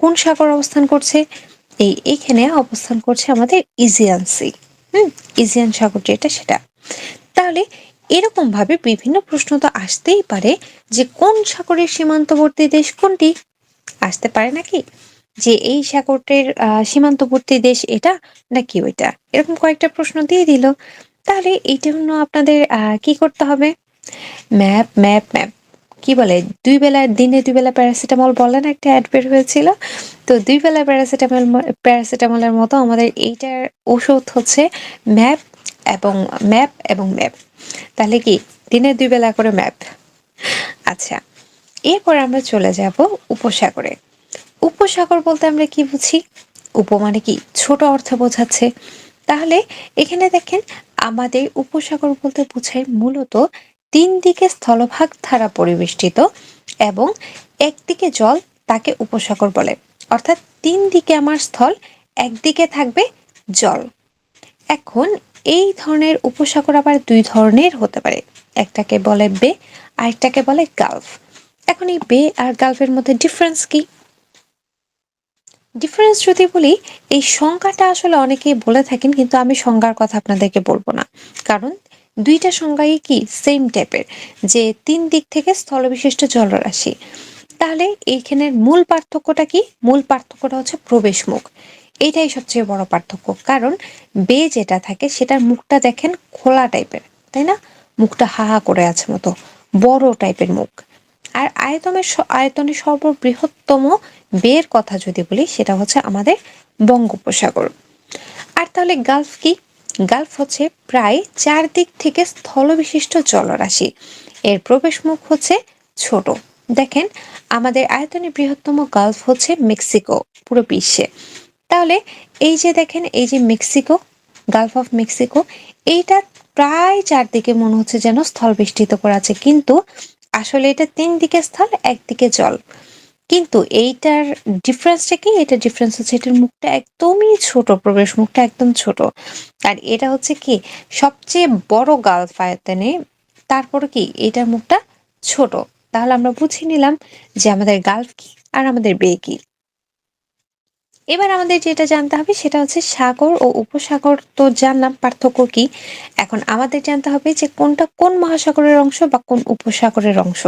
কোন সাগর অবস্থান করছে? এইখানে অবস্থান করছে আমাদের ইজিয়ান সি। ইজিয়ান সাগর যেটা সেটা। তাহলে এরকম ভাবে বিভিন্ন প্রশ্ন তো আসতেই পারে যে কোন সাগরের সীমান্তবর্তী দেশ কোনটি। আসতে পারে নাকি যে এই সাগরটির সীমান্তবর্তী দেশ এটা নাকি ওইটা, এরকম কয়েকটা প্রশ্ন দিয়ে দিল। তাহলে এইটার জন্য আপনাদের কি করতে হবে? ম্যাপ ম্যাপ ম্যাপ কি বলে, দিনে 2 বেলা প্যারাসিটামল বলেন একটা অ্যাড বের হয়েছিল। তো 2 বেলা প্যারাসিটামলের মতো আমাদের এইটার ওষুধ হচ্ছে ম্যাপ এবং ম্যাপ। তাহলে কি দিনে 2 বেলা করে ম্যাপ। আচ্ছা, এরপর আমরা চলে যাব উপসাগরে। উপসাগর বলতে আমরা কি বুঝি? মানে কি ছোট অর্থে বোঝাচ্ছে। তাহলে এখানে দেখেন আমাদের উপসাগর বলতে বোঝায় মূলত 3 দিকে স্থলভাগ দ্বারা পরিবেষ্টিত এবং একদিকে জল, তাকে উপসাগর বলে। অর্থাৎ 3 দিকে আমার স্থল, একদিকে থাকবে জল। এখন এই ধরনের উপসাগর আবার 2 ধরনের হতে পারে, একটাকে বলে বে, আরেকটাকে বলে গালফ। এখন এই বে আর গালফের মধ্যে ডিফারেন্স কি? ডিফারেন্স যদি বলি, এই সংজ্ঞাটা আসলে অনেকেই বলে থাকেন, কিন্তু আমি সংজ্ঞার কথা আপনাদেরকে বলবো না, কারণ দুইটা সংজ্ঞাই কি সেম টাইপের, যে 3 দিক থেকে স্থলবিশিষ্ট জলরাশি। তাহলে এইখানের মূল পার্থক্যটা কি? মূল পার্থক্যটা হচ্ছে প্রবেশ মুখ। এটাই সবচেয়ে বড় পার্থক্য, কারণ বে যেটা থাকে সেটার মুখটা দেখেন খোলা টাইপের, তাই না? মুখটা হা হা করে আছে মতো, বড় টাইপের মুখ। আর আয়তনে সর্ববৃহত্তম বের কথা যদি বলি সেটা হচ্ছে আমাদের বঙ্গোপসাগর। আর তাহলে গালফ কি? গালফ হচ্ছে প্রায় 4 দিক থেকে স্থলবিশিষ্ট জলরাশি। এর প্রবেশ মুখ হচ্ছে ছোট। দেখেন আমাদের আয়তনে বৃহত্তম গালফ হচ্ছে মেক্সিকো পুরো বিশ্বে। তাহলে এই যে দেখেন এই যে মেক্সিকো, গালফ অফ মেক্সিকো, এইটা প্রায় 4 দিকে মনে হচ্ছে যেন স্থল বেষ্টিত করা আছে, কিন্তু আসলে এটা 3 দিকে স্থল, একদিকে জল। কিন্তু এইটার ডিফারেন্সটা কি? এটার ডিফারেন্স হচ্ছে এটার মুখটা একদমই ছোট, প্রবেশ মুখটা একদম ছোট। আর এটা হচ্ছে কি সবচেয়ে বড় গালফ আয়তনে, তারপরে কি এটার মুখটা ছোট। তাহলে আমরা বুঝে নিলাম যে আমাদের গালফ কি আর আমাদের বে কি। এবার আমাদের যেটা জানতে হবে সেটা হচ্ছে সাগর ও উপসাগর তো জানলাম পার্থক্য কি। এখন আমাদের জানতে হবে যে কোনটা কোন মহাসাগরের অংশ বা কোন উপসাগরের অংশ,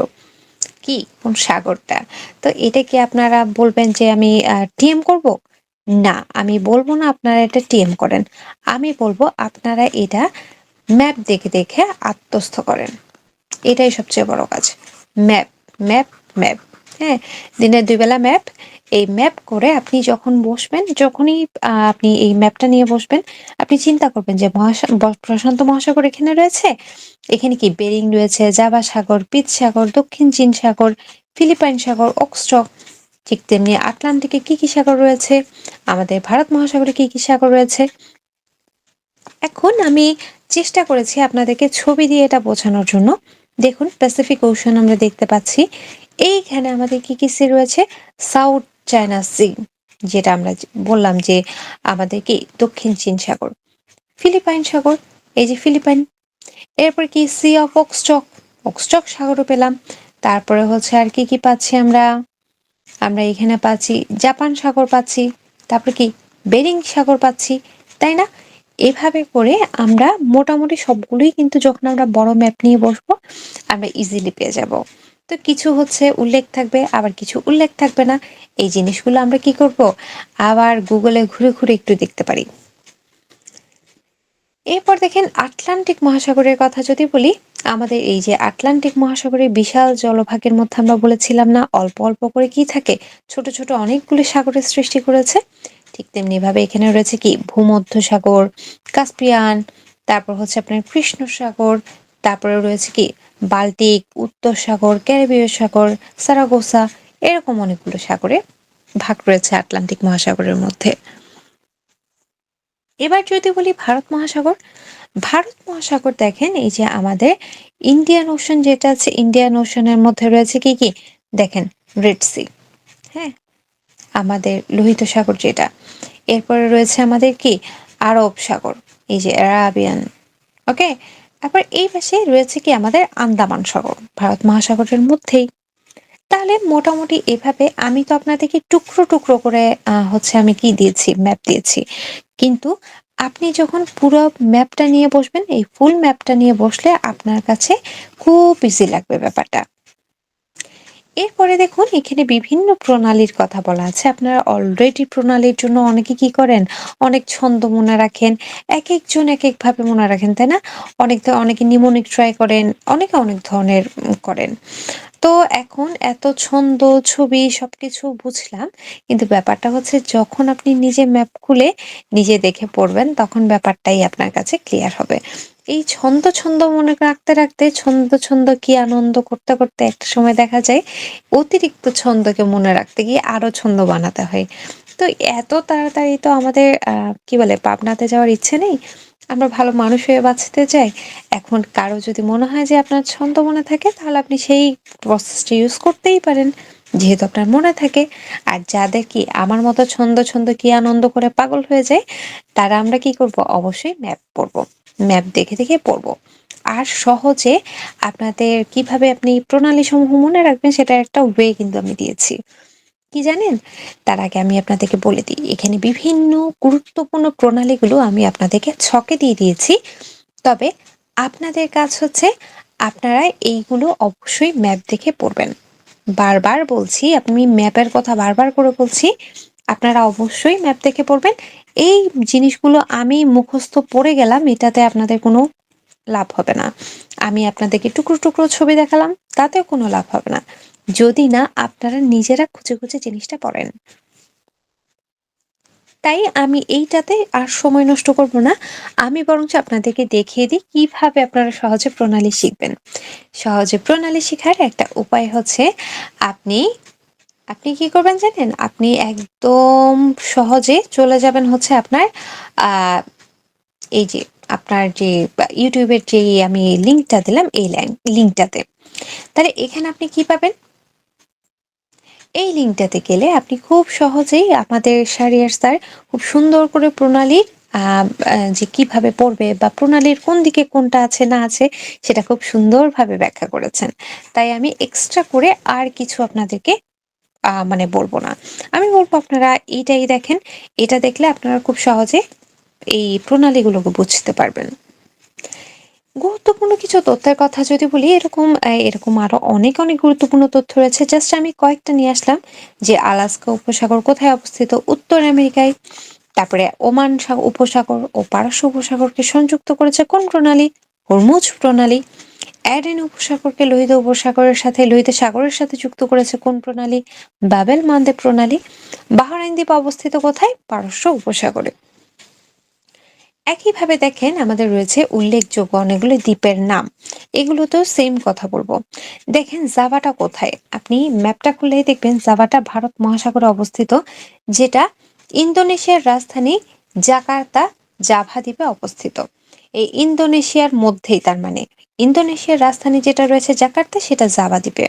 কি কোন সাগরটা। তো এটা কি আপনারা বলবেন যে আমি টিএম করব? না, আমি বলবো না আপনারা এটা টিএম করেন। আমি বলবো আপনারা এটা ম্যাপ দেখে দেখে আত্মস্থ করেন। এটাই সবচেয়ে বড় কাজ। Map map map. হ্যাঁ, দিনে 2 বেলা ম্যাপ। এই ম্যাপ করে আপনি যখন বসবেন, যখনই আপনি এই ম্যাপটা নিয়ে বসবেন, আপনি চিন্তা করবেন যে প্রশান্ত মহাসাগর এখানে রয়েছে, এখানে কি বেরিং রয়েছে, জাভা সাগর, পিচ সাগর, দক্ষিণ চীন সাগর, ফিলিপাইন সাগর, অক্সটক। ঠিক তেমনি আটলান্টিকে কি কি সাগর রয়েছে, আমাদের ভারত মহাসাগরে কি কি সাগর রয়েছে। এখন আমি চেষ্টা করেছি আপনাদেরকে ছবি দিয়ে এটা বোঝানোর জন্য। দেখুন প্যাসিফিক ওশান আমরা দেখতে পাচ্ছি, এইখানে আমাদের কি কি সি রয়েছে? South China Sea. যেটা আমরা বললাম যে আমাদের কি দক্ষিণ চীন সাগর, ফিলিপাইন সাগর, এই যে ফিলিপাইন। এরপর কি সি অফ অক্সটক, অক্সটক সাগরও পেলাম। তারপরে হচ্ছে আর কি কি পাচ্ছি আমরা, আমরা এখানে পাচ্ছি জাপান সাগর পাচ্ছি, তারপর কি বেরিং সাগর পাচ্ছি, তাই না? এভাবে করে আমরা মোটামুটি সবগুলোই কিন্তু যখন আমরা বড় ম্যাপ নিয়ে বসবো আমরা ইজিলি পেয়ে যাব। তো কিছু হচ্ছে উল্লেখ থাকবে, আবার কিছু উল্লেখ থাকবে না। এই জিনিসগুলো আমরা কি করব, আবার গুগলে ঘুরে ঘুরে একটু দেখতে পারি। এরপর দেখেন আটলান্টিক মহাসাগরের কথা যদি বলি, আমাদের এই যে আটলান্টিক মহাসাগরের বিশাল জলভাগের মধ্যে আমরা বলেছিলাম না অল্প অল্প করে কি থাকে, ছোট ছোট অনেকগুলো সাগরের সৃষ্টি করেছে। ঠিক তেমনি ভাবে এখানে রয়েছে কি ভূমধ্য সাগর, কাস্পিয়ান, তারপর হচ্ছে আপনার কৃষ্ণ সাগর, তারপরে রয়েছে কি বাল্টিক, উত্তর সাগর, ক্যারিবীয় সাগর, সারাগোসা, এরকম অনেকগুলো সাগরে ভাগ রয়েছে আটলান্টিক মহাসাগরের মধ্যে। এবার যদি বলি ভারত মহাসাগর, ভারত মহাসাগর দেখেন এই যে আমাদের ইন্ডিয়ান ওশান যেটা আছে, ইন্ডিয়ান ওশানের মধ্যে রয়েছে কি কি দেখেন, রেড সি, হ্যাঁ, আমাদের লোহিত সাগর যেটা। এরপরে রয়েছে আমাদের কি আরব সাগর, এই যে অ্যারাবিয়ান, ওকে। তারপর এই পাশে রয়েছে কি আমাদের আন্দামান সাগর, ভারত মহাসাগরের মধ্যেই। তাহলে মোটামুটি এভাবে আমি তো আপনাদেরকে টুকরো টুকরো করে হচ্ছে আমি কি দিয়েছি, ম্যাপ দিয়েছি। কিন্তু আপনি যখন পুরো ম্যাপটা নিয়ে বসবেন, এই ফুল ম্যাপটা নিয়ে বসলে আপনার কাছে খুব ইজি লাগবে ব্যাপারটা। এরপরে দেখুন এখানে বিভিন্ন প্রণালীর কথা বলা আছে। আপনারা অলরেডি প্রণালীর জন্য অনেকে কি করেন, অনেক ছন্দ মনে রাখেন, এক একজন এক একভাবে মনে রাখেন, তাই না? অনেকে নিমোনিক ট্রাই করেন, অনেকে অনেক ধরনের করেন। তো এখন এত ছন্দ, ছবি সবকিছু বুঝলাম। কিন্তু ব্যাপারটা হচ্ছে যখন আপনি নিজে ম্যাপ খুলে নিজে দেখে পড়বেন তখন ব্যাপারটাই আপনার কাছে ক্লিয়ার হবে। এই ছন্দ ছন্দ মনে রাখতে রাখতে ছন্দ ছন্দ কি আনন্দ করতে করতে একটা সময় দেখা যায় অতিরিক্ত ছন্দকে মনে রাখতে গিয়ে আরো ছন্দ বানাতে হয়। তো এত তাড়াতাড়ি তো আমাদের কি বলে পাবনাতে যাওয়ার ইচ্ছে নেই। আমরা ভালো মানুষ হয়ে বাঁচতে চাই। এখন কারো যদি মনে হয় যে আপনার ছন্দ মনে থাকে তাহলে আপনি সেই প্রসেসটা ইউজ করতেই পারেন, যেহেতু আপনার মনে থাকে। আর যাদের কি আমার মতো ছন্দ ছন্দ কি আনন্দ করে পাগল হয়ে যায়, তারা আমরা কি করব, অবশ্যই ম্যাপ পড়বো, ম্যাপ দেখে দেখে পড়বো। আর সহজে আপনাদের কিভাবে আপনি প্রণালী সমূহ মনে রাখবেন সেটার একটা ওয়ে কিন্তু আমি দিয়েছি, কি জানেন? তার আগে আমি আপনাদেরকে বলে দিই, এখানে বিভিন্ন গুরুত্বপূর্ণ প্রণালীগুলো আমি আপনাদেরকে ছকে দিয়ে দিয়েছি। তবে আপনাদের কাজ হচ্ছে আপনারা এইগুলো অবশ্যই ম্যাপ দেখে পড়বেন। বারবার বলছি, আপনি ম্যাপের কথা বারবার করে বলছি, আপনারা অবশ্যই ম্যাপ দেখে পড়বেন। এই জিনিসগুলো আমি মুখস্থ পড়ে গেলাম এটাতে আপনাদের কোনো লাভ হবে না। আমি আপনাদেরকে টুকরো টুকরো ছবি দেখালাম, তাতেও কোনো লাভ হবে না যদি না আপনারা নিজেরা খুঁজে খুঁজে জিনিসটা পড়েন। তাই আমি এইটাতে আর সময় নষ্ট করব না। আমি বরঞ্চ আপনাদেরকে দেখিয়ে দিই কিভাবে আপনারা সহজে প্রণালী শিখবেন। সহজে প্রণালী শেখার একটা উপায় হচ্ছে আপনি আপনি কি করবেন জানেন? আপনি একদম সহজে চলে যাবেন হচ্ছে আপনার আ এই যে আপনার যে ইউটিউবের যে আমি লিংকটা দিলাম এই লিংকটাতে। তাহলে এখানে আপনি কি পাবেন? এই লিঙ্কটাতে গেলে আপনি খুব সহজেই আমাদের শাহরিয়ার স্যার খুব সুন্দর করে প্রণালীর যে কিভাবে পড়বে বা প্রণালীর কোন দিকে কোনটা আছে না আছে সেটা খুব সুন্দরভাবে ব্যাখ্যা করেছেন। তাই আমি এক্সট্রা করে আর কিছু আপনাদেরকে মানে বলবো না। আমি বলবো আপনারা এইটাই দেখেন। এটা দেখলে আপনারা খুব সহজে এই প্রণালীগুলোকে বুঝতে পারবেন। গুরুত্বপূর্ণ কিছু তথ্যের কথা যদি বলি, এরকম আরো অনেক অনেক গুরুত্বপূর্ণ তথ্য রয়েছে। জাস্ট আমি কয়েকটা নিয়ে আসলাম। যে আলাস্কা উপসাগর কোথায় অবস্থিত? উত্তর আমেরিকায়। তারপরে ওমান উপসাগর ও পারস্য উপসাগরকে সংযুক্ত করেছে কোন প্রণালী? হরমুজ প্রণালী। অ্যাডেন উপসাগরকে লোহিত উপসাগরের সাথে লোহিত সাগরের সাথে যুক্ত করেছে কোন প্রণালী? বাবেল মানদেব প্রণালী। বাহরাইন দ্বীপ অবস্থিত কোথায়? পারস্য উপসাগরে। একইভাবে দেখেন আমাদের রয়েছে উল্লেখযোগ্য অনেকগুলো দ্বীপের নাম, এগুলোতেও সেম কথা বলবো। দেখেন জাভাটা কোথায়, আপনি ম্যাপটা খুললেই দেখবেন জাভাটা ভারত মহাসাগরে অবস্থিত, যেটা ইন্দোনেশিয়ার রাজধানী জাকার্তা জাভা দ্বীপে অবস্থিত। এই ইন্দোনেশিয়ার মধ্যেই, তার মানে ইন্দোনেশিয়ার রাজধানী যেটা রয়েছে জাকার্তা সেটা জাভা দ্বীপে।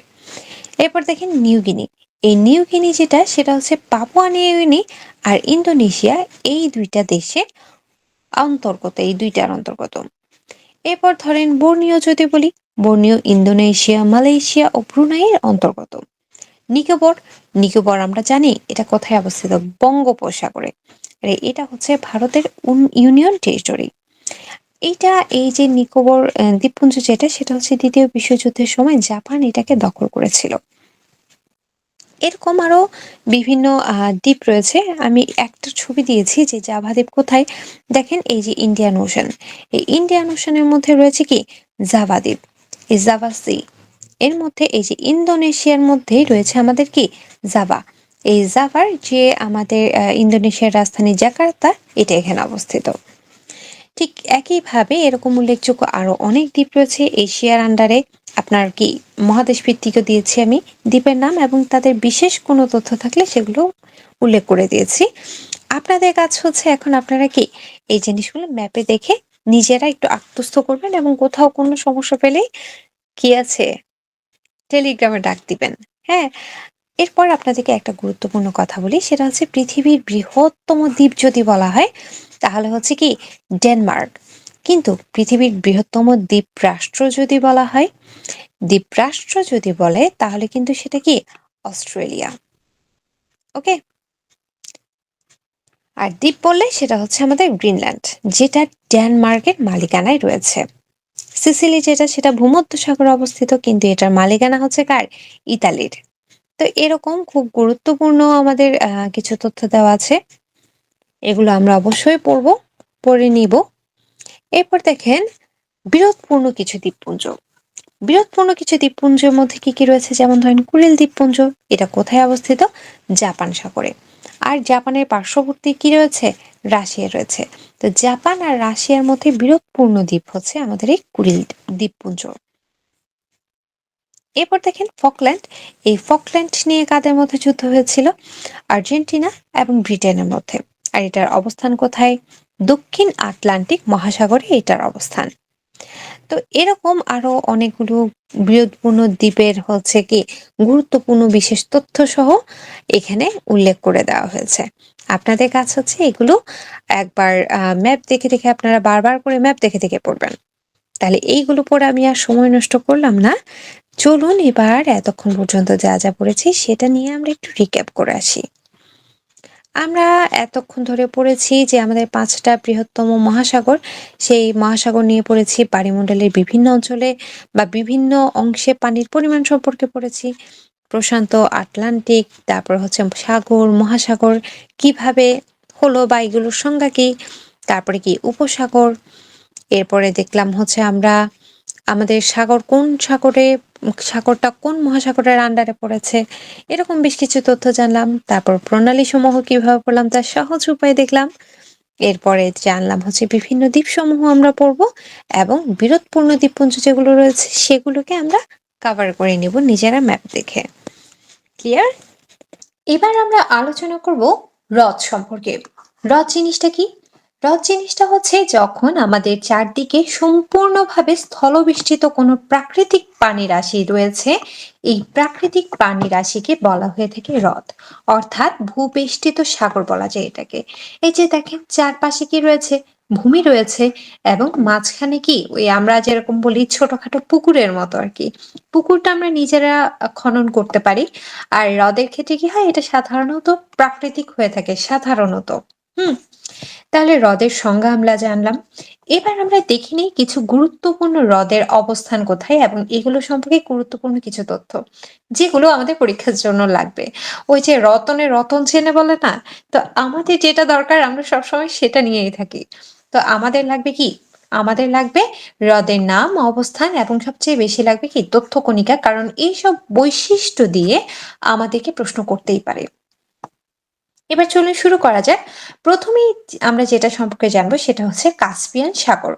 এরপর দেখেন নিউগিনি, এই নিউ গিনি যেটা সেটা হচ্ছে পাপুয়া নিউ গিনি আর ইন্দোনেশিয়া, এই দুইটা দেশে অন্তর্গত, এই দুইটার অন্তর্গত। এরপর ধরেন বর্নিও যদি বলি, বর্নিও ইন্দোনেশিয়া, মালয়েশিয়া ও ব্রুনাইয়ের অন্তর্গত। নিকোবর, নিকোবর আমরা জানি এটা কোথায় অবস্থিত, বঙ্গোপসাগরে। আর এটা হচ্ছে ভারতের ইউনিয়ন টেরিটরি। এইটা, এই যে নিকোবর দ্বীপপুঞ্জ যেটা, সেটা হচ্ছে দ্বিতীয় বিশ্বযুদ্ধের সময় জাপান এটাকে দখল করেছিল। এরকম আরো বিভিন্ন দ্বীপ রয়েছে। আমি একটা ছবি দিয়েছি যে জাভা দ্বীপ কোথায়। দেখেন এই যে ইন্ডিয়ান ওশান, এই ইন্ডিয়ান ওশানের মধ্যে রয়েছে কি জাভা দ্বীপ, এই জাভা সি। এর মধ্যে এই যে ইন্দোনেশিয়ার মধ্যেই রয়েছে আমাদের কি জাভা। এই জাভার যে আমাদের ইন্দোনেশিয়ার রাজধানী জাকার্তা, এটা এখানে অবস্থিত। ঠিক একইভাবে এরকম উল্লেখযোগ্য আরো অনেক দ্বীপ রয়েছে এশিয়ার আন্ডারে। আপনার কি মহাদেশ ভিত্তিকও দিয়েছি আমি দ্বীপের নাম, এবং তাদের বিশেষ কোনো তথ্য থাকলে সেগুলো উল্লেখ করে দিয়েছি। আপনাদের কাজ হচ্ছে এখন আপনারা কি এই জিনিসগুলো ম্যাপে দেখে নিজেরা একটু আত্মস্থ করবেন, এবং কোথাও কোনো সমস্যা পেলেই কি আছে, টেলিগ্রামে ডাক দিবেন। হ্যাঁ, এরপর আপনাদেরকে একটা গুরুত্বপূর্ণ কথা বলি, সেটা হচ্ছে পৃথিবীর বৃহত্তম দ্বীপ যদি বলা হয় তাহলে হচ্ছে কি ডেনমার্ক। কিন্তু পৃথিবীর বৃহত্তম দ্বীপ রাষ্ট্র যদি বলা হয়, দ্বীপ রাষ্ট্র যদি বলে তাহলে কিন্তু সেটা কি অস্ট্রেলিয়া। ওকে, আর দ্বীপ বললে সেটা হচ্ছে আমাদের গ্রিনল্যান্ড, যেটা ডেনমার্কের মালিকানায় রয়েছে। সিসিলি যেটা, সেটা ভূমধ্যসাগরে অবস্থিত, কিন্তু এটার মালিকানা হচ্ছে কার, ইতালির। তো এরকম খুব গুরুত্বপূর্ণ আমাদের কিছু তথ্য দেওয়া আছে, এগুলো আমরা অবশ্যই পড়ে নিব। এরপর দেখেন বিরোধপূর্ণ কিছু দ্বীপপুঞ্জ। বিরোধপূর্ণ কিছু দ্বীপপুঞ্জের মধ্যে কি কি রয়েছে, যেমন ধরেন কুরিল দ্বীপপুঞ্জ। এটা কোথায় অবস্থিত, জাপান সাগরে। আর জাপানের পার্শ্ববর্তী কি রয়েছে, রাশিয়া রয়েছে। তো জাপান আর রাশিয়ার মধ্যে বিরোধপূর্ণ দ্বীপ হচ্ছে আমাদের এই কুরিল দ্বীপপুঞ্জ। এরপর দেখেন ফকল্যান্ড। এই ফকল্যান্ড নিয়ে কাদের মধ্যে যুদ্ধ হয়েছিল, আর্জেন্টিনা এবং ব্রিটেনের মধ্যে। আর এটার অবস্থান কোথায়, দক্ষিণ আটলান্টিক মহাসাগরে এটার অবস্থান। তো এরকম আরো অনেকগুলো বৃহৎপূর্ণ দ্বীপের হচ্ছে কি গুরুত্বপূর্ণ বিশেষ তথ্য সহ এখানে উল্লেখ করে দেওয়া হয়েছে। আপনাদের কাজ হচ্ছে এগুলো একবার ম্যাপ দেখে দেখে, আপনারা বারবার করে ম্যাপ দেখে দেখে পড়বেন। তাহলে এইগুলো পড়ে আমি আর সময় নষ্ট করলাম না। চলুন এবার এতক্ষণ পর্যন্ত যা যা পড়েছি সেটা নিয়ে আমরা একটু রিক্যাপ করে আসি। আমরা এতক্ষণ ধরে পড়েছি যে আমাদের ৫টা বৃহত্তম মহাসাগর, সেই মহাসাগর নিয়ে পড়েছি, বায়ুমণ্ডলের বিভিন্ন অঞ্চলে বা বিভিন্ন অংশে পানির পরিমাণ সম্পর্কে পড়েছি। প্রশান্ত, আটলান্টিক, তারপর হচ্ছে সাগর, মহাসাগর কিভাবে হলো বা এগুলোর সংজ্ঞা কি, তারপরে কি উপসাগর। এরপরে দেখলাম হচ্ছে আমরা আমাদের সাগর কোন সাগরে, সাগরটা কোন মহাসাগরের আন্ডারে পড়েছে, এরকম বেশ কিছু তথ্য জানলাম। তারপর প্রণালী সমূহ কিভাবে পড়লাম তার সহজ উপায় দেখলাম। এরপরে জানলাম হচ্ছে বিভিন্ন দ্বীপসমূহ আমরা পড়ব, এবং বিরোধপূর্ণ দ্বীপপুঞ্জ যেগুলো রয়েছে সেগুলোকে আমরা কভার করে নিব নিজেরা ম্যাপ দেখে। ক্লিয়ার? এবার আমরা আলোচনা করব হ্রদ সম্পর্কে। হ্রদ জিনিসটা কি? হ্রদ জিনিসটা হচ্ছে যখন আমাদের চারদিকে সম্পূর্ণভাবে স্থলবেষ্টিত কোনো প্রাকৃতিক পানি রাশি রয়েছে, এই প্রাকৃতিক পানি রাশিকে বলা হয়ে থাকে হ্রদ, অর্থাৎ ভূবেষ্টিত সাগর বলা যায় এটাকে। এই যে দেখেন চারপাশে কি রয়েছে, ভূমি রয়েছে, এবং মাঝখানে কি ওই আমরা যেরকম বলি ছোটখাটো পুকুরের মতো আর কি, পুকুরটা আমরা নিজেরা খনন করতে পারি। আর হ্রদের ক্ষেত্রে কি হয়, এটা সাধারণত প্রাকৃতিক হয়ে থাকে সাধারণত। হুম, তাহলে হ্রদের সংজ্ঞা আমরা জানলাম। এবার আমরা দেখি নিই কিছু গুরুত্বপূর্ণ হ্রদের অবস্থান কোথায়, এবং এগুলো সম্পর্কে গুরুত্বপূর্ণ কিছু তথ্য যেগুলো আমাদের পরীক্ষার জন্য লাগবে। ওই যে রতনে রতন চেনে বলে না, তো আমাদের যেটা দরকার আমরা সবসময় সেটা নিয়েই থাকি। তো আমাদের লাগবে কি, আমাদের লাগবে হ্রদের নাম, অবস্থান, এবং সবচেয়ে বেশি লাগবে কি তথ্য কণিকা, কারণ এইসব বৈশিষ্ট্য দিয়ে আমাদেরকে প্রশ্ন করতেই পারে। এবার চলুন শুরু করা যাক। প্রথমেই আমরা যেটা সম্পর্কে জানবো সেটা হচ্ছে কাস্পিয়ান সাগর।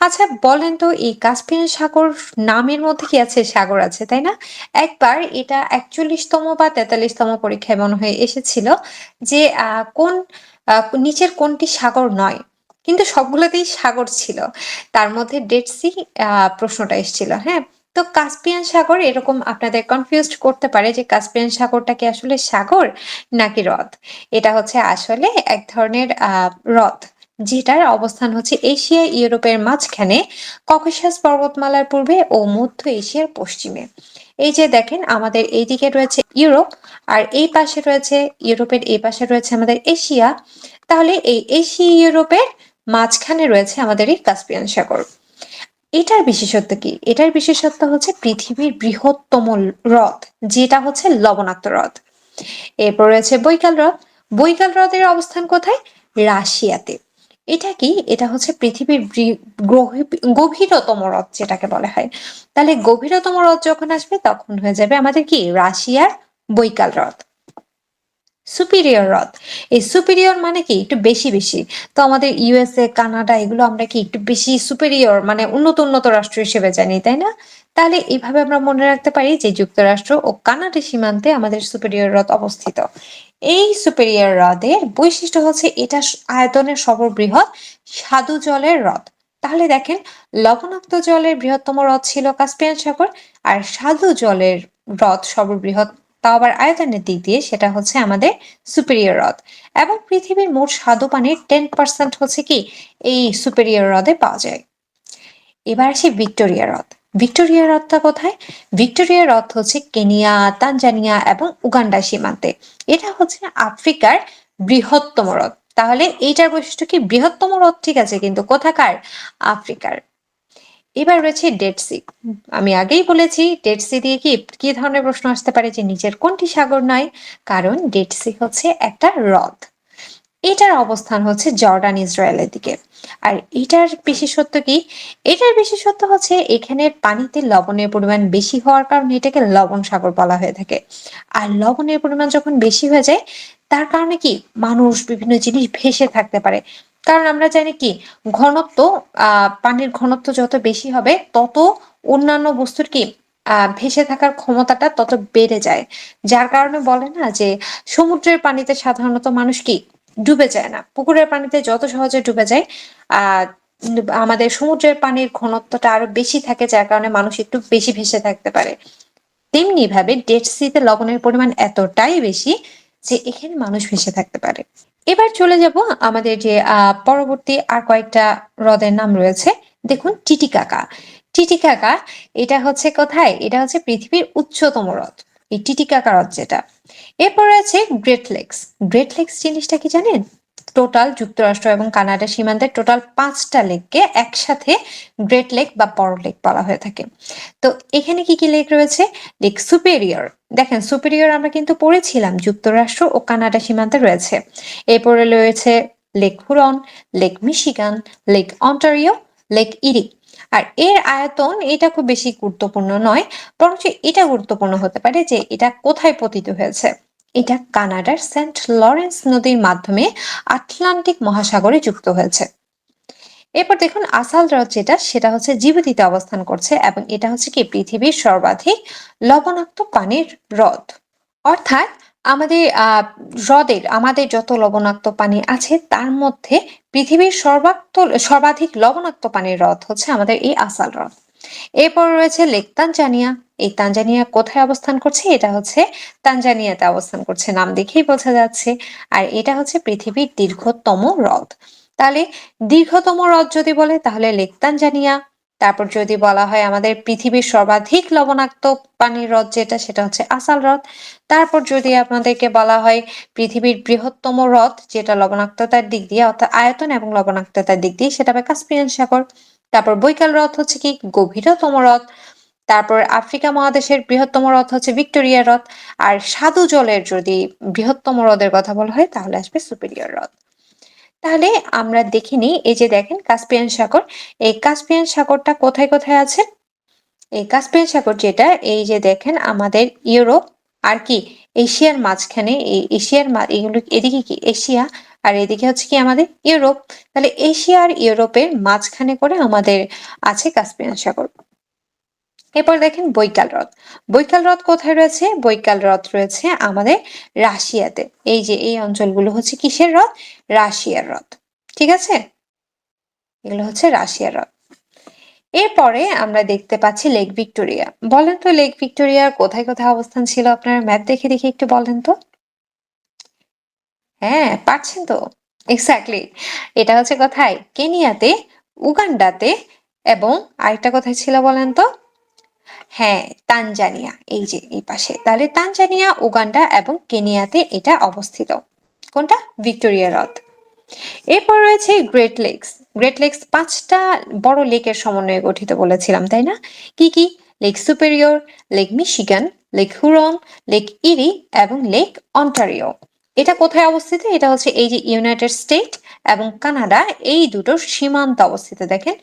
আচ্ছা বলেন তো, এই কাস্পিয়ান সাগর নামের মধ্যে কি আছে, সাগর আছে তাই না? একবার এটা ৪১তম বা ৪৩তম পরীক্ষায় মনে হয় এসেছিল যে কোন নিচের কোনটি সাগর নয়, কিন্তু সবগুলোতেই সাগর ছিল। তার মধ্যে ডেড সি প্রশ্নটা এসেছিল। হ্যাঁ, তো কাস্পিয়ান সাগর এরকম আপনাদের কনফিউজড করতে পারে যে কাস্পিয়ান সাগরটা কি আসলে সাগর নাকি হ্রদ। এটা হচ্ছে আসলে এক ধরনের হ্রদ, যেটার অবস্থান হচ্ছে এশিয়া ইউরোপের মাঝখানে, ককেশাস পর্বতমালার পূর্বে ও মধ্য এশিয়ার পশ্চিমে। এই যে দেখেন আমাদের এইদিকে রয়েছে ইউরোপ, আর এই পাশে রয়েছে ইউরোপের এই পাশে রয়েছে আমাদের এশিয়া। তাহলে এই এশিয়া ইউরোপের মাঝখানে রয়েছে আমাদের এই কাস্পিয়ান সাগর। এটার বিশেষত্ব কি? এটার বিশেষত্ব হচ্ছে পৃথিবীর বৃহত্তম হ্রদ, যেটা হচ্ছে লবণাক্ত হ্রদ। এরপর রয়েছে বৈকাল হ্রদ। বৈকাল হ্রদের অবস্থান কোথায়? রাশিয়াতে। এটা কি? এটা হচ্ছে পৃথিবীর গভীরতম হ্রদ যেটাকে বলা হয়। তাহলে গভীরতম হ্রদ যখন আসবে তখন হয়ে যাবে আমাদের কি? রাশিয়ার বৈকাল হ্রদ। সুপিরিয়র হ্রদ, এই সুপিরিয়র মানে কি? একটু বেশি বেশি। তো আমাদের ইউএসএ, কানাডা এগুলো আমরা কি একটু বেশি সুপিরিয়র মানে উন্নত রাষ্ট্র হিসেবে জানি, তাই না? তাহলে এইভাবে আমরা মনে রাখতে পারি যে যুক্তরাষ্ট্র ও কানাডা সীমান্তে আমাদের সুপিরিয়র হ্রদ অবস্থিত। এই সুপিরিয়র হ্রদের বৈশিষ্ট্য হচ্ছে এটা আয়তনের সর্ববৃহৎ স্বাদু জলের হ্রদ। তাহলে দেখেন, লবণাক্ত জলের বৃহত্তম হ্রদ ছিল কাস্পিয়ান সাগর, আর স্বাদু জলের হ্রদ সর্ববৃহৎ, তাও আবার আয়তনের দিক দিয়ে, সেটা হচ্ছে আমাদের সুপিরিয়র হ্রদ। এবং পৃথিবীর মোট স্বাদু পানির 10% হচ্ছে কি এই সুপিরিয়র হ্রদে পাওয়া যায়। এবার আসি ভিক্টোরিয়া হ্রদ। ভিক্টোরিয়া হ্রদটা কোথায়? ভিক্টোরিয়া হ্রদ হচ্ছে কেনিয়া, তানজানিয়া এবং উগান্ডা সীমান্তে। এটা হচ্ছে আফ্রিকার বৃহত্তম হ্রদ। তাহলে এইটার বৈশিষ্ট্য কি? বৃহত্তম হ্রদ, ঠিক আছে, কিন্তু কোথাকার? আফ্রিকার। এবার রয়েছে ডেড সি। আমি আগেই বলেছি ডেড সি দিয়ে কি কি ধরনের প্রশ্ন আসতে পারে, যে নিচের কোনটি সাগর নয়? কারণ ডেড সি হচ্ছে একটা হ্রদ। এটার অবস্থান হচ্ছে জর্ডান ইসরায়েলের দিকে। আর এটার বিশেষত্ব কি? এটার বিশেষত্ব হচ্ছে এখানের পানিতে লবণের পরিমাণ বেশি হওয়ার কারণে এটাকে লবণ সাগর বলা হয়ে থাকে। আর লবণের পরিমাণ যখন বেশি হয়ে যায়, তার কারণে কি মানুষ বিভিন্ন জিনিস ভেসে থাকতে পারে। কারণ আমরা জানি কি, ঘনত্ব, পানির ঘনত্ব যত বেশি হবে তত অন্যান্য বস্তুর কি ভেসে থাকার ক্ষমতাটা তত বেড়ে যায়। যার কারণে বলে না যে সমুদ্রের পানিতে সাধারণত মানুষ কি ডুবে যায় না, পুকুরের পানিতে যত সহজে ডুবে যায়। আহ আমাদের সমুদ্রের পানির ঘনত্বটা আরো বেশি থাকে, যার কারণে মানুষ একটু বেশি ভেসে থাকতে পারে। তেমনি ভাবে ডেড সিতে লবণের পরিমাণ এতটাই বেশি যে এখানে মানুষ ভেসে থাকতে পারে। এবার চলে যাব আমাদের যে পরবর্তী আর কয়েকটা হ্রদের নাম রয়েছে। দেখুন টিটিকাকা। টিটিকাকা এটা হচ্ছে কোথায়? এটা হচ্ছে পৃথিবীর উচ্চতম হ্রদ, এই টিটিকাকা হ্রদ যেটা। এরপর রয়েছে গ্রেট লেকস। গ্রেট লেকস জিনিসটা কি জানেন? টোটাল যুক্তরাষ্ট্র এবং কানাডা সীমান্তের টোটাল 5টা লেককে একসাথে গ্রেট লেক বা বড় লেক বলা হয়ে থাকে। তো এখানে কি কি লেক রয়েছে? Lake superior. দেখেন সুপেরিয়র আমরা কিন্তু পড়েছিলাম যুক্তরাষ্ট্র ও কানাডা সীমান্তে রয়েছে। এরপরে রয়েছে lake হুরন, lake Michigan, lake Ontario, lake ইরি। আর এর আয়তন এটা খুব বেশি গুরুত্বপূর্ণ নয়, বরঞ্চ এটা গুরুত্বপূর্ণ হতে পারে যে এটা কোথায় পতিত হয়েছে। এটা কানাডার সেন্ট লরেন্স নদীর মাধ্যমে আটলান্টিক মহাসাগরে যুক্ত হয়েছে। এরপর দেখুন আসাল হ্রদ যেটা, সেটা হচ্ছে জিবুতিতে অবস্থান করছে এবং এটা হচ্ছে কি পৃথিবীর সর্বাধিক লবণাক্ত পানির হ্রদ। অর্থাৎ আমাদের আমাদের যত লবণাক্ত পানি আছে তার মধ্যে পৃথিবীর সর্বাধিক লবণাক্ত পানির হ্রদ হচ্ছে আমাদের এই আসাল হ্রদ। এরপর রয়েছে লেক তানজানিয়া। এই তানজানিয়া কোথায় অবস্থান করছে? এটা হচ্ছে তানজানিয়াতে অবস্থান করছে, নাম দেখেই বোঝা যাচ্ছে। আর এটা হচ্ছে পৃথিবীর দীর্ঘতম হ্রদ। তাহলে দীর্ঘতম হ্রদ যদি বলে তাহলে লেক তানজানিয়া। তারপর যদি বলা হয় আমাদের পৃথিবীর সর্বাধিক লবণাক্ত পানির হ্রদ যেটা, সেটা হচ্ছে আসাল হ্রদ। তারপর যদি আপনাদেরকে বলা হয় পৃথিবীর বৃহত্তম হ্রদ যেটা লবণাক্ততার দিক দিয়ে, অর্থাৎ আয়তন এবং লবণাক্ততার দিক দিয়ে, সেটা হবে কাস্পিয়ান সাগর। তারপর বৈকাল হ্রদ হচ্ছে কি গভীরতম হ্রদ। তারপর আফ্রিকা মহাদেশের বৃহত্তম হ্রদ হচ্ছে ভিক্টোরিয়া হ্রদ। আর স্বাদু জলের যদি বৃহত্তম হ্রদের কথা বলা হয় তাহলে আসবে সুপিরিয়র হ্রদ। তাহলে আমরা দেখে নিই, এই যে দেখেন কাস্পিয়ান সাগর, এই কাস্পিয়ান সাগরটা কোথায় কোথায় আছে? এই কাস্পিয়ান সাগর যেটা, এই যে দেখেন আমাদের ইউরোপ আর কি এশিয়ার মাঝখানে, এই এশিয়ার এগুলো এদিকে কি এশিয়া, আর এদিকে হচ্ছে কি আমাদের ইউরোপ। তাহলে এশিয়া আর ইউরোপের মাঝখানে করে আমাদের আছে কাস্পিয়ান সাগর। এরপর দেখেন বৈকাল হ্রদ। বৈকাল হ্রদ কোথায় রয়েছে? বৈকাল হ্রদ রয়েছে আমাদের রাশিয়াতে। এই যে এই অঞ্চলগুলো হচ্ছে কিসের হ্রদ? রাশিয়ার হ্রদ। ঠিক আছে, এগুলো হচ্ছে রাশিয়ার হ্রদ। এরপরে আমরা দেখতে পাচ্ছি লেক ভিক্টোরিয়া। বলেন তো লেক ভিক্টোরিয়ার কোথায় কোথায় অবস্থান ছিল? আপনারা ম্যাপ দেখে দেখে একটু বলেন তো। হ্যাঁ, পারছেন তো। এক্স্যাক্টলি। এটা হচ্ছে কোথায়? কেনিয়াতে, উগান্ডাতে এবং আরেকটা কোথায় ছিল বলেন তো? হ্যাঁ, তানজানিয়া। এই যে এই পাশে। তাহলে তানজানিয়া, উগান্ডা এবং কেনিয়াতে এটা অবস্থিত। কোনটা? ভিক্টোরিয়া হ্রদ। এরপর রয়েছে গ্রেট লেকস। গ্রেট লেকস ৫টা বড় লেকের সমন্বয়ে গঠিত বলেছিলাম, তাই না? কি কি? Lake superior, lake Michigan, lake হুরন, lake ইরি এবং লেক অন্টারিও। এটা কোথায় অবস্থিত? এটা হচ্ছে এই যে ইউনাইটেড স্টেট এবং কানাডা, এই দুটোর সীমান্তে অবস্থিত। দেখেন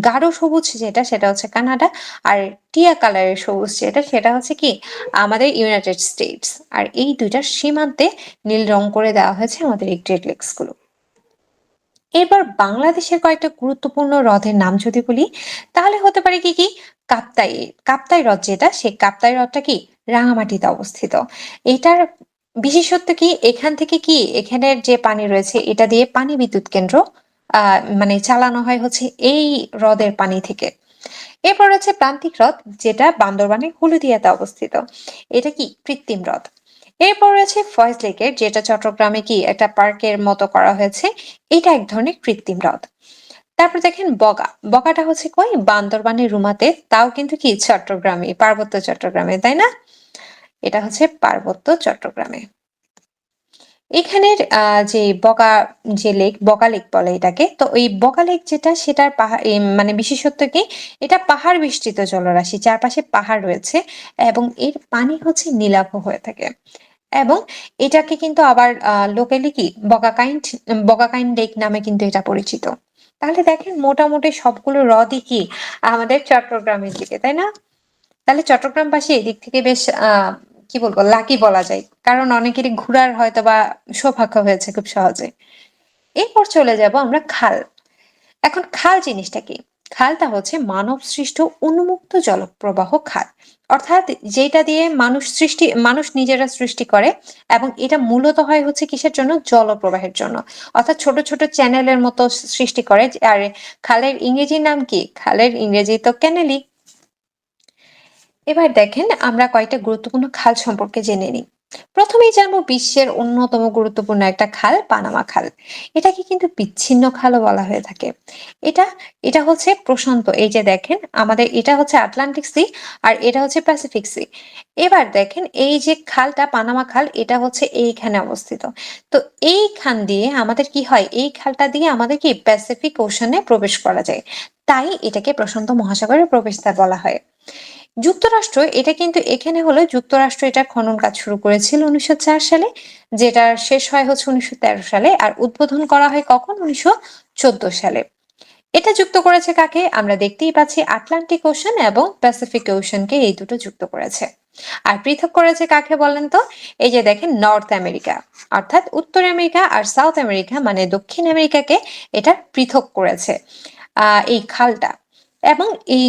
গাঢ় সবুজ যেটা সেটা হচ্ছে কানাডা, আর টিয়া কালারের সবুজ যেটা সেটা হচ্ছে কি আমাদের ইউনাইটেড স্টেটস। আর এই দুইটার সীমান্তে নীল রং করে দেওয়া হয়েছে আমাদের এই গ্রেট লেকস গুলো। এবার বাংলাদেশের কয়েকটা গুরুত্বপূর্ণ হ্রদের নাম যদি বলি, তাহলে হতে পারে কি কি? কাপ্তাই। কাপ্তাই হ্রদ যেটা, সেই কাপ্তাই হ্রদটা কি রাঙামাটিতে অবস্থিত। এটার বিশেষত্ব কি? এখান থেকে কি এখানের যে পানি রয়েছে এটা দিয়ে পানি বিদ্যুৎ কেন্দ্র মানে চালানো হয় হচ্ছে এই হ্রদের পানি থেকে। এরপর হচ্ছে প্রান্তিক হ্রদ, যেটা বান্দরবানের হলুদিয়াতে অবস্থিত। এটা কি কৃত্রিম হ্রদ। এরপর রয়েছে ফয়েজ লেকের, যেটা চট্টগ্রামে কি একটা পার্কের মতো করা হয়েছে। এটা এক ধরনের কৃত্রিম হ্রদ। তারপর দেখেন বগা। বগাটা হচ্ছে কই? বান্দরবানের রুমাতে, তাও কিন্তু কি চট্টগ্রামে, পার্বত্য চট্টগ্রামে, তাই না? এটা হচ্ছে পার্বত্য চট্টগ্রামে। এখানের যে বগা, যে লেক, বগা লেক বলে এটাকে। তো ওই বগা লেক যেটা, সেটার পাহাড় মানে বিশেষত্ব কি? এটা পাহাড় বেষ্টিত জলরাশি, চারপাশে পাহাড় রয়েছে এবং এর পানি হচ্ছে নীলাভ হয়ে থাকে। এবং এটাকে কিন্তু আবার লোকালি কি বগাকাইন্ড লেক নামে কিন্তু এটা পরিচিত। তাহলে দেখেন মোটামুটি সবগুলো হ্রদই কি আমাদের চট্টগ্রামের দিকে, তাই না? তাহলে চট্টগ্রামবাসী এদিক থেকে বেশ কি বলবো, লাকি বলা যায়, কারণ অনেকেরই ঘোরার হয়তো বা সৌভাগ্য হয়েছে খুব সহজে। এরপর চলে যাব আমরা খাল। এখন খাল জিনিসটা কি? খালটা হচ্ছে মানব সৃষ্ট উন্মুক্ত জলপ্রবাহ খাল, অর্থাৎ যেটা দিয়ে মানুষ নিজেরা সৃষ্টি করে, এবং এটা মূলত হয় হচ্ছে কিসের জন্য? জলপ্রবাহের জন্য। অর্থাৎ ছোট ছোট চ্যানেলের মতো সৃষ্টি করে। আর খালের ইংরেজি নাম কি? খালের ইংরেজি তো ক্যানেলি। এবার দেখেন আমরা কয়েকটা গুরুত্বপূর্ণ খাল সম্পর্কে জেনে নিই। প্রথমেই জানবো বিশ্বের অন্যতম গুরুত্বপূর্ণ একটা খাল, পানামা খাল। এটাকে কিন্তু বিচ্ছিন্ন খালও বলা হয়ে থাকে। এটা এটা হচ্ছে প্রশান্ত, এই যে দেখেন আমাদের এটা হচ্ছে আটলান্টিক সি, আর এটা হচ্ছে প্যাসিফিক সি। এবার দেখেন এই যে খালটা, পানামা খাল, এটা হচ্ছে এইখানে অবস্থিত। তো এইখান দিয়ে আমাদের কি হয়? এই খালটা দিয়ে আমাদের কি প্যাসিফিক ওশনে প্রবেশ করা যায়। তাই এটাকে প্রশান্ত মহাসাগরের প্রবেশদ্বার বলা হয়। যুক্তরাষ্ট্র, এটা কিন্তু এখানে হলো যুক্তরাষ্ট্র এটা খনন কাজ শুরু করেছিল 1904 সালে, যেটা শেষ হয় হচ্ছে 1913 সালে, আর উদ্বোধন করা হয় কখন? 1914 সালে। এটা যুক্ত করেছে কাকে? আমরা দেখতেই পাচ্ছি আটলান্টিক ওশান এবং প্যাসিফিক ওশানকে, এই দুটো যুক্ত করেছে। আর পৃথক করেছে কাকে বলেন তো? এই যে দেখেন নর্থ আমেরিকা, অর্থাৎ উত্তর আমেরিকা আর সাউথ আমেরিকা মানে দক্ষিণ আমেরিকাকে এটা পৃথক করেছে এই খালটা। এবং এই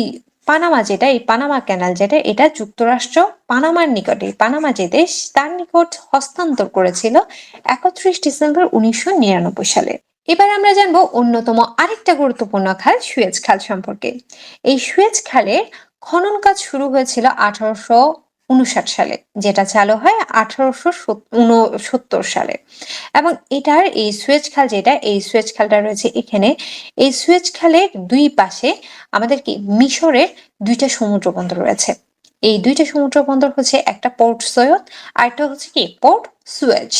পানামা যেটা, এই পানামা ক্যানাল যেটা, এটা যুক্তরাষ্ট্র পানামার নিকটে, পানামা যে দেশ তার নিকট হস্তান্তর করেছিল 31 ডিসেম্বর 1999 সালে। এবার আমরা জানবো অন্যতম আরেকটা গুরুত্বপূর্ণ খাল, সুয়েজ খাল সম্পর্কে। এই সুয়েজ খালের খনন কাজ শুরু হয়েছিল 1859 সালে, যেটা চালু হয় 1869 সালে। এবং এটার এই সুয়েজ খাল যেটা, এই সুয়েজ খালটা রয়েছে এখানে। এই সুয়েজ খালের দুই পাশে আমাদের কি মিশরের দুইটা সমুদ্র বন্দর রয়েছে। এই দুইটা সমুদ্র বন্দর হচ্ছে একটা পোর্ট সৈয়দ, আর একটা হচ্ছে কি পোর্ট সুয়েজ।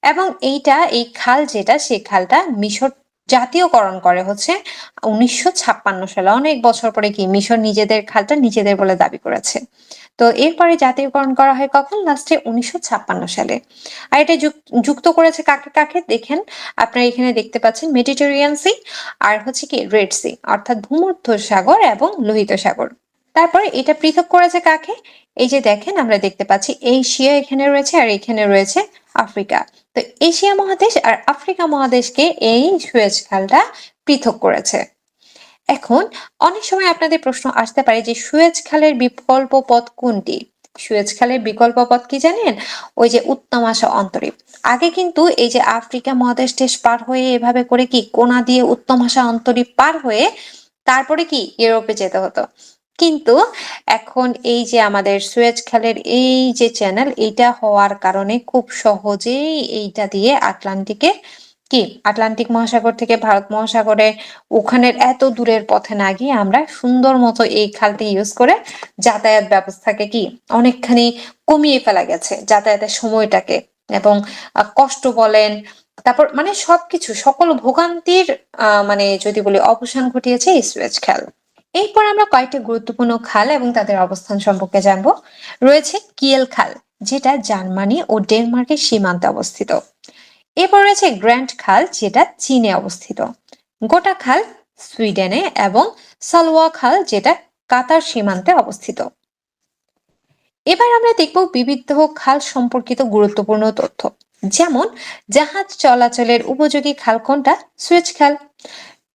এবং এই খাল যেটা, সেই খালটা মিশর জাতীয়করণ করে হচ্ছে 1956 সালে। অনেক বছর পরে কি মিশর নিজেদের খালটা নিজেদের বলে দাবি করেছে। তো এরপরে জাতীয়করণ করা হয় কখন? লাস্টে 1956 সালে। আর এটা যুক্ত করেছে কাকে কাকে? দেখেন আপনারা এখানে দেখতে পাচ্ছেন মেডিটেরিয়ান সি, আর হচ্ছে কি রেড সি, অর্থাৎ ভূমধ্য সাগর এবং লোহিত সাগর। তারপরে এটা পৃথক করেছে কাকে? এই যে দেখেন আমরা দেখতে পাচ্ছি এশিয়া এখানে রয়েছে, আর এখানে রয়েছে আফ্রিকা। তো এশিয়া মহাদেশ আর আফ্রিকা মহাদেশকে এই সুয়েজ খালটা পৃথক করেছে। এখন অনেক সময় আপনাদের প্রশ্ন আসতে পারে যে সুয়েজ খালের বিকল্প পথ কোনটি? সুয়েজ খালের বিকল্প পথ কি জানেন? ওই যে উত্তমাশা অন্তরীপ। আগে কিন্তু এই যে আফ্রিকা মহাদেশ দেশ পার হয়ে এভাবে করে কি কোনা দিয়ে উত্তমাশা অন্তরীপ পার হয়ে তারপরে কি ইউরোপে যেতে হতো। কিন্তু এখন এই যে আমাদের সুয়েজ খালের এই যে চ্যানেল, এইটা হওয়ার কারণে খুব সহজেই এইটা দিয়ে আটলান্টিক মহাসাগর থেকে ভারত মহাসাগরে ওখানের এত দূরের পথে না গিয়ে আমরা সুন্দর মতো এই খালটি ইউজ করে যাতায়াত ব্যবস্থাকে অনেকখানি কমিয়ে ফেলা গেছে, যাতায়াতের সময়টাকে। এবং কষ্ট বলেন, তারপর মানে সবকিছু সকল ভোগান্তির মানে যদি বলি অবসান ঘটিয়েছে এই সুয়েজ খাল। এরপর আমরা কয়েকটি গুরুত্বপূর্ণ খাল এবং তাদের অবস্থান সম্পর্কে জানবো। রয়েছে কিয়েল খাল, যেটা জার্মানি ও ডেনমার্কের সীমান্তে অবস্থিত। এরপর রয়েছে গ্র্যান্ড খাল, যেটা চীনে অবস্থিত। গোটা খাল সুইডেনে, এবং সালওয়া খাল, যেটা কাতার সীমান্তে অবস্থিত। এবার আমরা দেখব বিবিধ খাল সম্পর্কিত গুরুত্বপূর্ণ তথ্য। যেমন জাহাজ চলাচলের উপযোগী খাল কোনটা? সুয়েজ খাল।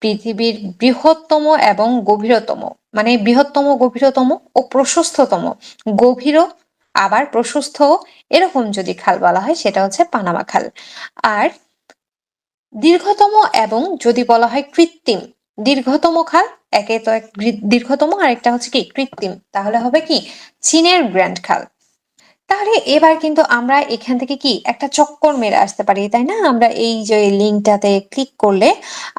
পৃথিবীর বৃহত্তম এবং গভীরতম, মানে বৃহত্তম, গভীরতম ও প্রশস্ততম, গভীরও আবার প্রশস্ত, এরকম যদি খাল বলা হয় সেটা হচ্ছে পানামা খাল। আর দীর্ঘতম এবং যদি বলা হয় কৃত্রিম, দীর্ঘতম খাল, একে তো এক দীর্ঘতম আর একটা হচ্ছে কি কৃত্রিম, তাহলে হবে কি চীনের গ্র্যান্ড খাল। তাহলে এবার কিন্তু আমরা এখান থেকে একটা চক্কর মেরে আসতে পারি, তাই না? আমরা এই যে লিঙ্কটাতে ক্লিক করলে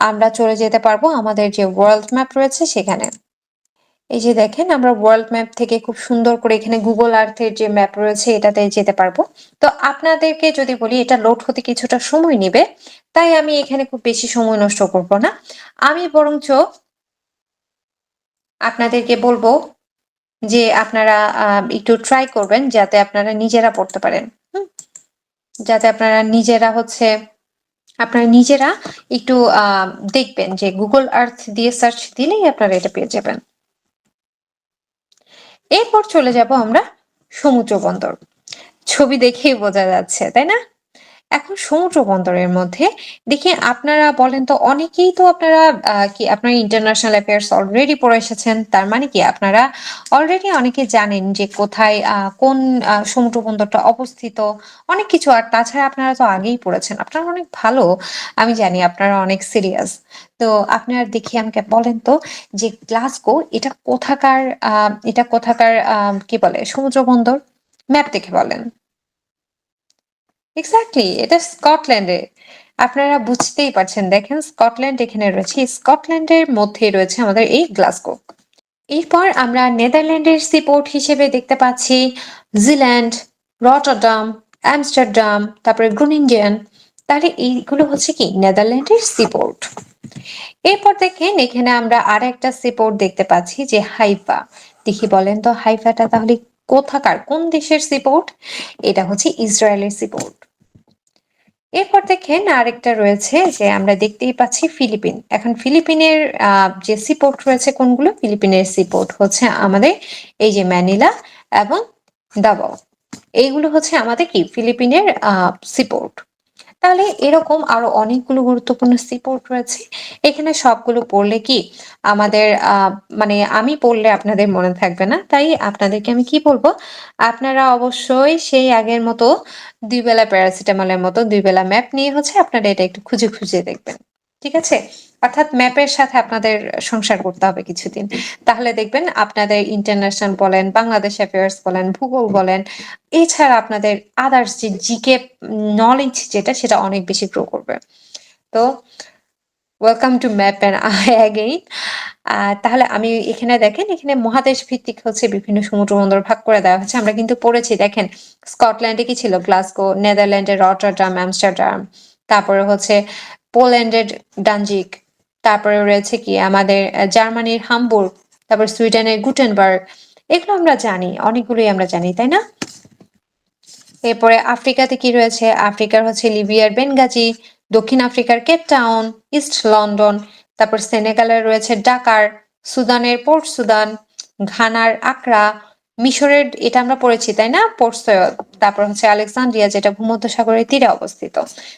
আমরা চলে যেতে পারবো আমাদের যে ওয়ার্ল্ড ম্যাপ রয়েছে সেখানে। এই যে দেখেন, আমরা ওয়ার্ল্ড ম্যাপ থেকে খুব সুন্দর করে এখানে গুগল আর্থের যে ম্যাপ রয়েছে এটাতে যেতে পারবো। তো আপনাদেরকে যদি বলি, এটা লোড হতে কিছুটা সময় নেবে, তাই আমি এখানে খুব বেশি সময় নষ্ট করব না। আমি বরঞ্চ আপনাদেরকে বলবো যে আপনারা একটু ট্রাই করবেন যাতে আপনারা নিজেরা পড়তে পারেন। যাতে আপনারা নিজেরা একটু দেখবেন যে গুগল আর্থ দিয়ে সার্চ দিলেই আপনারা এটা পেয়ে যাবেন। এরপর চলে যাব আমরা সমুদ্র বন্দর। ছবি দেখেই বোঝা যাচ্ছে, তাই না? এখন সমুদ্র বন্দরের মধ্যে দেখি, আপনারা বলেন তো, অনেকেই তো আপনারা আপনারা ইন্টারন্যাশনাল অ্যাফেয়ার্স অলরেডি পড়ে এসেছেন, তার মানে কি আপনারা অলরেডি অনেকে জানেন যে কোথায় কোন সমুদ্র বন্দরটা অবস্থিত, অনেক কিছু। আর তাছাড়া আপনারা তো আগেই পড়েছেন, আপনারা অনেক ভালো, আমি জানি আপনারা অনেক সিরিয়াস। তো আপনারা দেখি আমাকে বলেন তো যে গ্লাসগো এটা কোথাকার কি বলে সমুদ্র বন্দর? ম্যাপ দেখে বলেন। এক্স্যাক্টলি, এটা স্কটল্যান্ডে। আপনারা বুঝতেই পারছেন, দেখেন স্কটল্যান্ড এখানে রয়েছে, স্কটল্যান্ডের মধ্যেই রয়েছে আমাদের এই গ্লাসগো। এরপর আমরা নেদারল্যান্ডের সিপোর্ট হিসেবে দেখতে পাচ্ছি জিল্যান্ড, রটারডাম, আমস্টারডাম, তারপরে গ্রুনিঙ্গেন। তাহলে এইগুলো হচ্ছে কি নেদারল্যান্ডের সিপোর্ট। এরপর দেখেন, এখানে আমরা আর একটা সিপোর্ট দেখতে পাচ্ছি যে হাইফা। দেখি বলেন তো, হাইফাটা তাহলে কোথাকার, কোন দেশের সিপোর্ট? এটা হচ্ছে ইসরায়েলের সিপোর্ট। এরপর দেখেন আরেকটা রয়েছে যে আমরা দেখতেই পাচ্ছি ফিলিপিন। এখন ফিলিপিনের যে সিপোর্ট রয়েছে কোনগুলো? ফিলিপিনের সিপোর্ট হচ্ছে আমাদের এই যে ম্যানিলা এবং দাবাও। এইগুলো হচ্ছে আমাদের কি ফিলিপিনের সিপোর্ট। তাহলে এরকম আরো অনেকগুলো গুরুত্বপূর্ণ সিপোর্ট রয়েছে। এখানে সবগুলো পড়লে আমাদের মানে আমি পড়লে আপনাদের মনে থাকবে না, তাই আপনাদেরকে আমি কি বলবো, আপনারা অবশ্যই সেই আগের মতো 2 বেলা প্যারাসিটামলের মতো 2 বেলা ম্যাপ নিয়ে হচ্ছে আপনারা এটা একটু খুঁজে খুঁজে দেখবেন। ঠিক আছে? অর্থাৎ ম্যাপের সাথে আপনাদের সংসার করতে হবে কিছুদিন। তাহলে দেখবেন আপনাদের ইন্টারন্যাশনাল বলেন, বাংলাদেশ অ্যাফেয়ার্স বলেন, ভূগোল বলেন, এছাড়া আপনাদের আদার্স যে জিকে নলেজ সেটা অনেক বেশি গ্রো করবে। তো welcome to map and again. তাহলে আমি এখানে দেখেন, এখানে মহাদেশ ভিত্তিক হচ্ছে বিভিন্ন সমুদ্র বন্দর ভাগ করে দেওয়া হচ্ছে। আমরা কিন্তু পড়েছি, দেখেন স্কটল্যান্ডে কি ছিল? গ্লাসগো, নেদারল্যান্ডের রটারডাম, আমস্টারডাম, তারপরে হচ্ছে পোল্যান্ডের ডানজিক, তারপরে রয়েছে কি আমাদের জার্মানির হামবুর্গ, তারপর সুইডেনের গুটেনবার্গ। এগুলো আমরা জানি, অনেকগুলোই আমরা জানি, তাই না? এরপরে আফ্রিকাতে কি রয়েছে? আফ্রিকার হচ্ছে লিবিয়ার বেনগাজি, দক্ষিণ আফ্রিকার কেপ টাউন, ইস্ট লন্ডন, তারপর সেনেগালের রয়েছে ডাকার, সুদানের পোর্ট সুদান, ঘানার আকরা, মিশরের এটা আমরা পড়েছি, তাই না, পোর্ট সৈয়দ, তারপর হচ্ছে আলেকজান্দ্রিয়া, যেটা ভূমধ্যসাগরের তীরে অবস্থিত।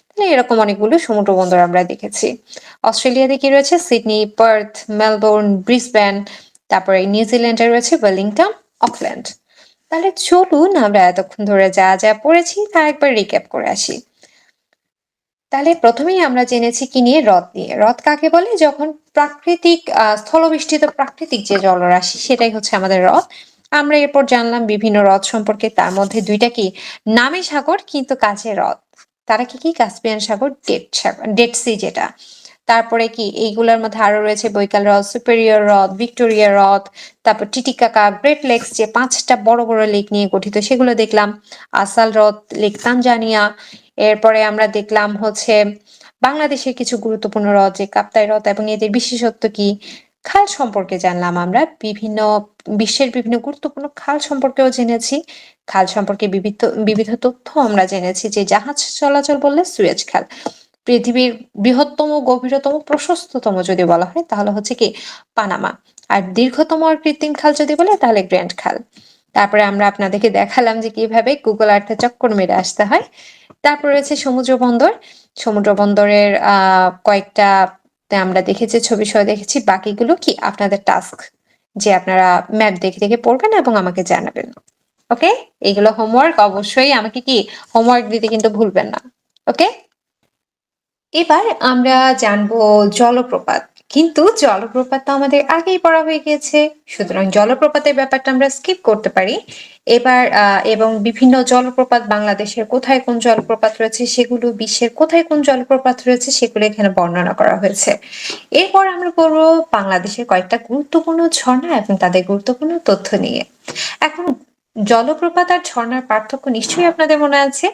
তাহলে এরকম অনেকগুলো সমুদ্র বন্দর আমরা দেখেছি। অস্ট্রেলিয়াতে কি রয়েছে? সিডনি, পার্থ, মেলবোর্ন, ব্রিসবেন, তারপরে নিউজিল্যান্ডে রয়েছে ওয়েলিংটন, অকল্যান্ড। তাহলে চলুন আমরা এতক্ষণ ধরে যা যা পড়েছি তা একবার রিক্যাপ করে আসি। তাহলে প্রথমেই আমরা জেনেছি কি নিয়ে, হ্রদ নিয়ে। হ্রদ কাকে বলে? যখন প্রাকৃতিক স্থলবেষ্টিত প্রাকৃতিক যে জলরাশি সেটাই হচ্ছে আমাদের হ্রদ। আমরা এরপর জানলাম বিভিন্ন হ্রদ সম্পর্কে, তার মধ্যে দুইটা কি নামে সাগর কিন্তু কাছে হ্রদ। তারা কি কি? কাস্পিয়ান সাগর, ডেড সি যেটা। তারপরে কি এইগুলোর মধ্যে আরো রয়েছে বৈকাল হ্রদ, সুপেরিয়র হ্রদ, ভিক্টোরিয়া হ্রদ, তারপর টিটিকাকা, গ্রেট লেকস, যে 5টা বড় বড় লেক নিয়ে গঠিত সেগুলো দেখলাম। আসাল হ্রদ, লেক তানজানিয়া। এরপরে আমরা দেখলাম হচ্ছে বাংলাদেশের কিছু গুরুত্বপূর্ণ হ্রদ, যে কাপ্তাই হ্রদ এবং এদের বিশেষত্ব কি। খাল সম্পর্কে জানলাম আমরা, বিশ্বের বিভিন্ন গুরুত্বপূর্ণ খাল সম্পর্কেও জেনেছি। খাল সম্পর্কে বিবিধ বিবিধ তথ্য আমরা জেনেছি, যে জাহাজ চলাচল বললে সুয়েজ খাল। পৃথিবীর বৃহত্তম, গভীরতম, প্রশস্ততম যদি বলা হয় তাহলে হচ্ছে কি পানামা। আর দীর্ঘতম আর কৃত্রিম খাল যদি বলে তাহলে গ্র্যান্ড খাল। তারপরে আমরা আপনাদেরকে দেখালাম যে কিভাবে গুগল আর্থে চক্কর মেরে আসতে হয়। তারপর রয়েছে সমুদ্র বন্দর। সমুদ্র বন্দরের কয়েকটা আমরা দেখেছি, ছবি সহ দেখেছি। বাকিগুলো কি আপনাদের টাস্ক, যে আপনারা ম্যাপ দেখে দেখে পড়বেন এবং আমাকে জানাবেন। ওকে, এগুলো হোমওয়ার্ক, অবশ্যই আমাকে কি হোমওয়ার্ক দিতে কিন্তু ভুলবেন না। ওকে, এবার আমরা জানবো জলপ্রপাত। কিন্তু জলপ্রপাত তো আমাদের আগেই পড়া হয়ে গিয়েছে, সুতরাং জলপ্রপাতের ব্যাপারটা আমরা স্কিপ করতে পারি। এবার এবং বিভিন্ন জলপ্রপাত, বাংলাদেশের কোথায় কোন জলপ্রপাত রয়েছে সেগুলো, বিশ্বের কোথায় কোন জলপ্রপাত রয়েছে সেগুলো এখানে বর্ণনা করা হয়েছে। এরপর আমরা পড়বো বাংলাদেশের কয়েকটা গুরুত্বপূর্ণ ঝর্ণা এবং তাদের গুরুত্বপূর্ণ তথ্য নিয়ে। এখন জলপ্রপাত আর ঝর্ণার পার্থক্য নিশ্চয়ই আপনাদের মনে আছে।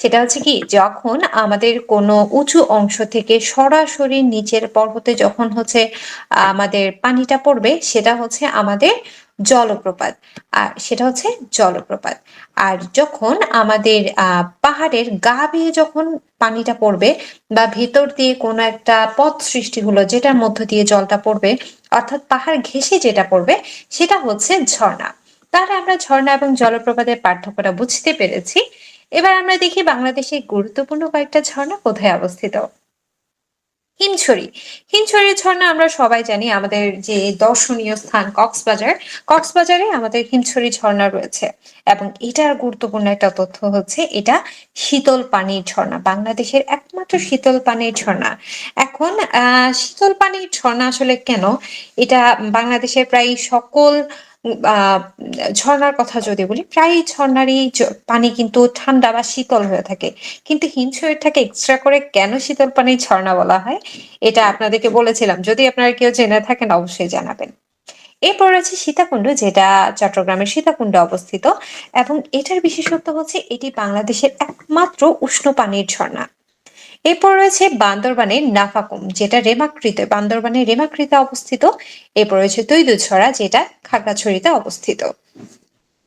সেটা হচ্ছে কি, যখন আমাদের কোনো উঁচু অংশ থেকে সরাসরি নিচের পর্বতে যখন হচ্ছে আমাদের পানিটা পড়বে সেটা হচ্ছে আমাদের জলপ্রপাত। আর সেটা হচ্ছে জলপ্রপাত। আর যখন আমাদের পাহাড়ের গা বেয়ে যখন পানিটা পড়বে, বা ভেতর দিয়ে কোনো একটা পথ সৃষ্টি হলো যেটার মধ্য দিয়ে জলটা পড়বে, অর্থাৎ পাহাড় ঘেঁষে যেটা পড়বে, সেটা হচ্ছে ঝর্ণা। তাহলে আমরা ঝর্ণা এবং জলপ্রপাতের পার্থক্যটা বুঝতে পেরেছি। এবার আমরা দেখি বাংলাদেশের গুরুত্বপূর্ণ কয়েকটা ঝর্ণা কোথায় অবস্থিত। হিমছড়ি। হিমছড়ির ঝর্ণা আমরা সবাই জানি, আমাদের যে দর্শনীয় স্থান কক্সবাজার, কক্সবাজারে আমাদের হিমছড়ি ঝর্ণা রয়েছে। এবং এটার গুরুত্বপূর্ণ একটা তথ্য হচ্ছে এটা শীতল পানির ঝর্ণা, বাংলাদেশের একমাত্র শীতল পানির ঝর্ণা। এখন শীতল পানির ঝর্ণা আসলে কেন? এটা বাংলাদেশের প্রায় সকল আহ ঝর্ণার কথা যদি বলি, প্রায় ঝর্ণারই পানি কিন্তু ঠান্ডা বা শীতল হয়ে থাকে। কিন্তু হিমছড়িটাকে এক্সট্রা করে কেন শীতল পানির ঝর্ণা বলা হয়, এটা আপনাদেরকে বলেছিলাম। যদি আপনারা কেউ জেনে থাকেন অবশ্যই জানাবেন। এরপর আছে সীতাকুণ্ড, যেটা চট্টগ্রামের সীতাকুণ্ডে অবস্থিত। এবং এটার বিশেষত্ব হচ্ছে এটি বাংলাদেশের একমাত্র উষ্ণ পানির ঝর্ণা। এরপর রয়েছে বান্দরবানের নাফাকুম, যেটা বান্দরবানের রেমাকৃতে অবস্থিত। এরপর রয়েছে তৈদুছড়া, যেটা খাগড়াছড়িতে অবস্থিত।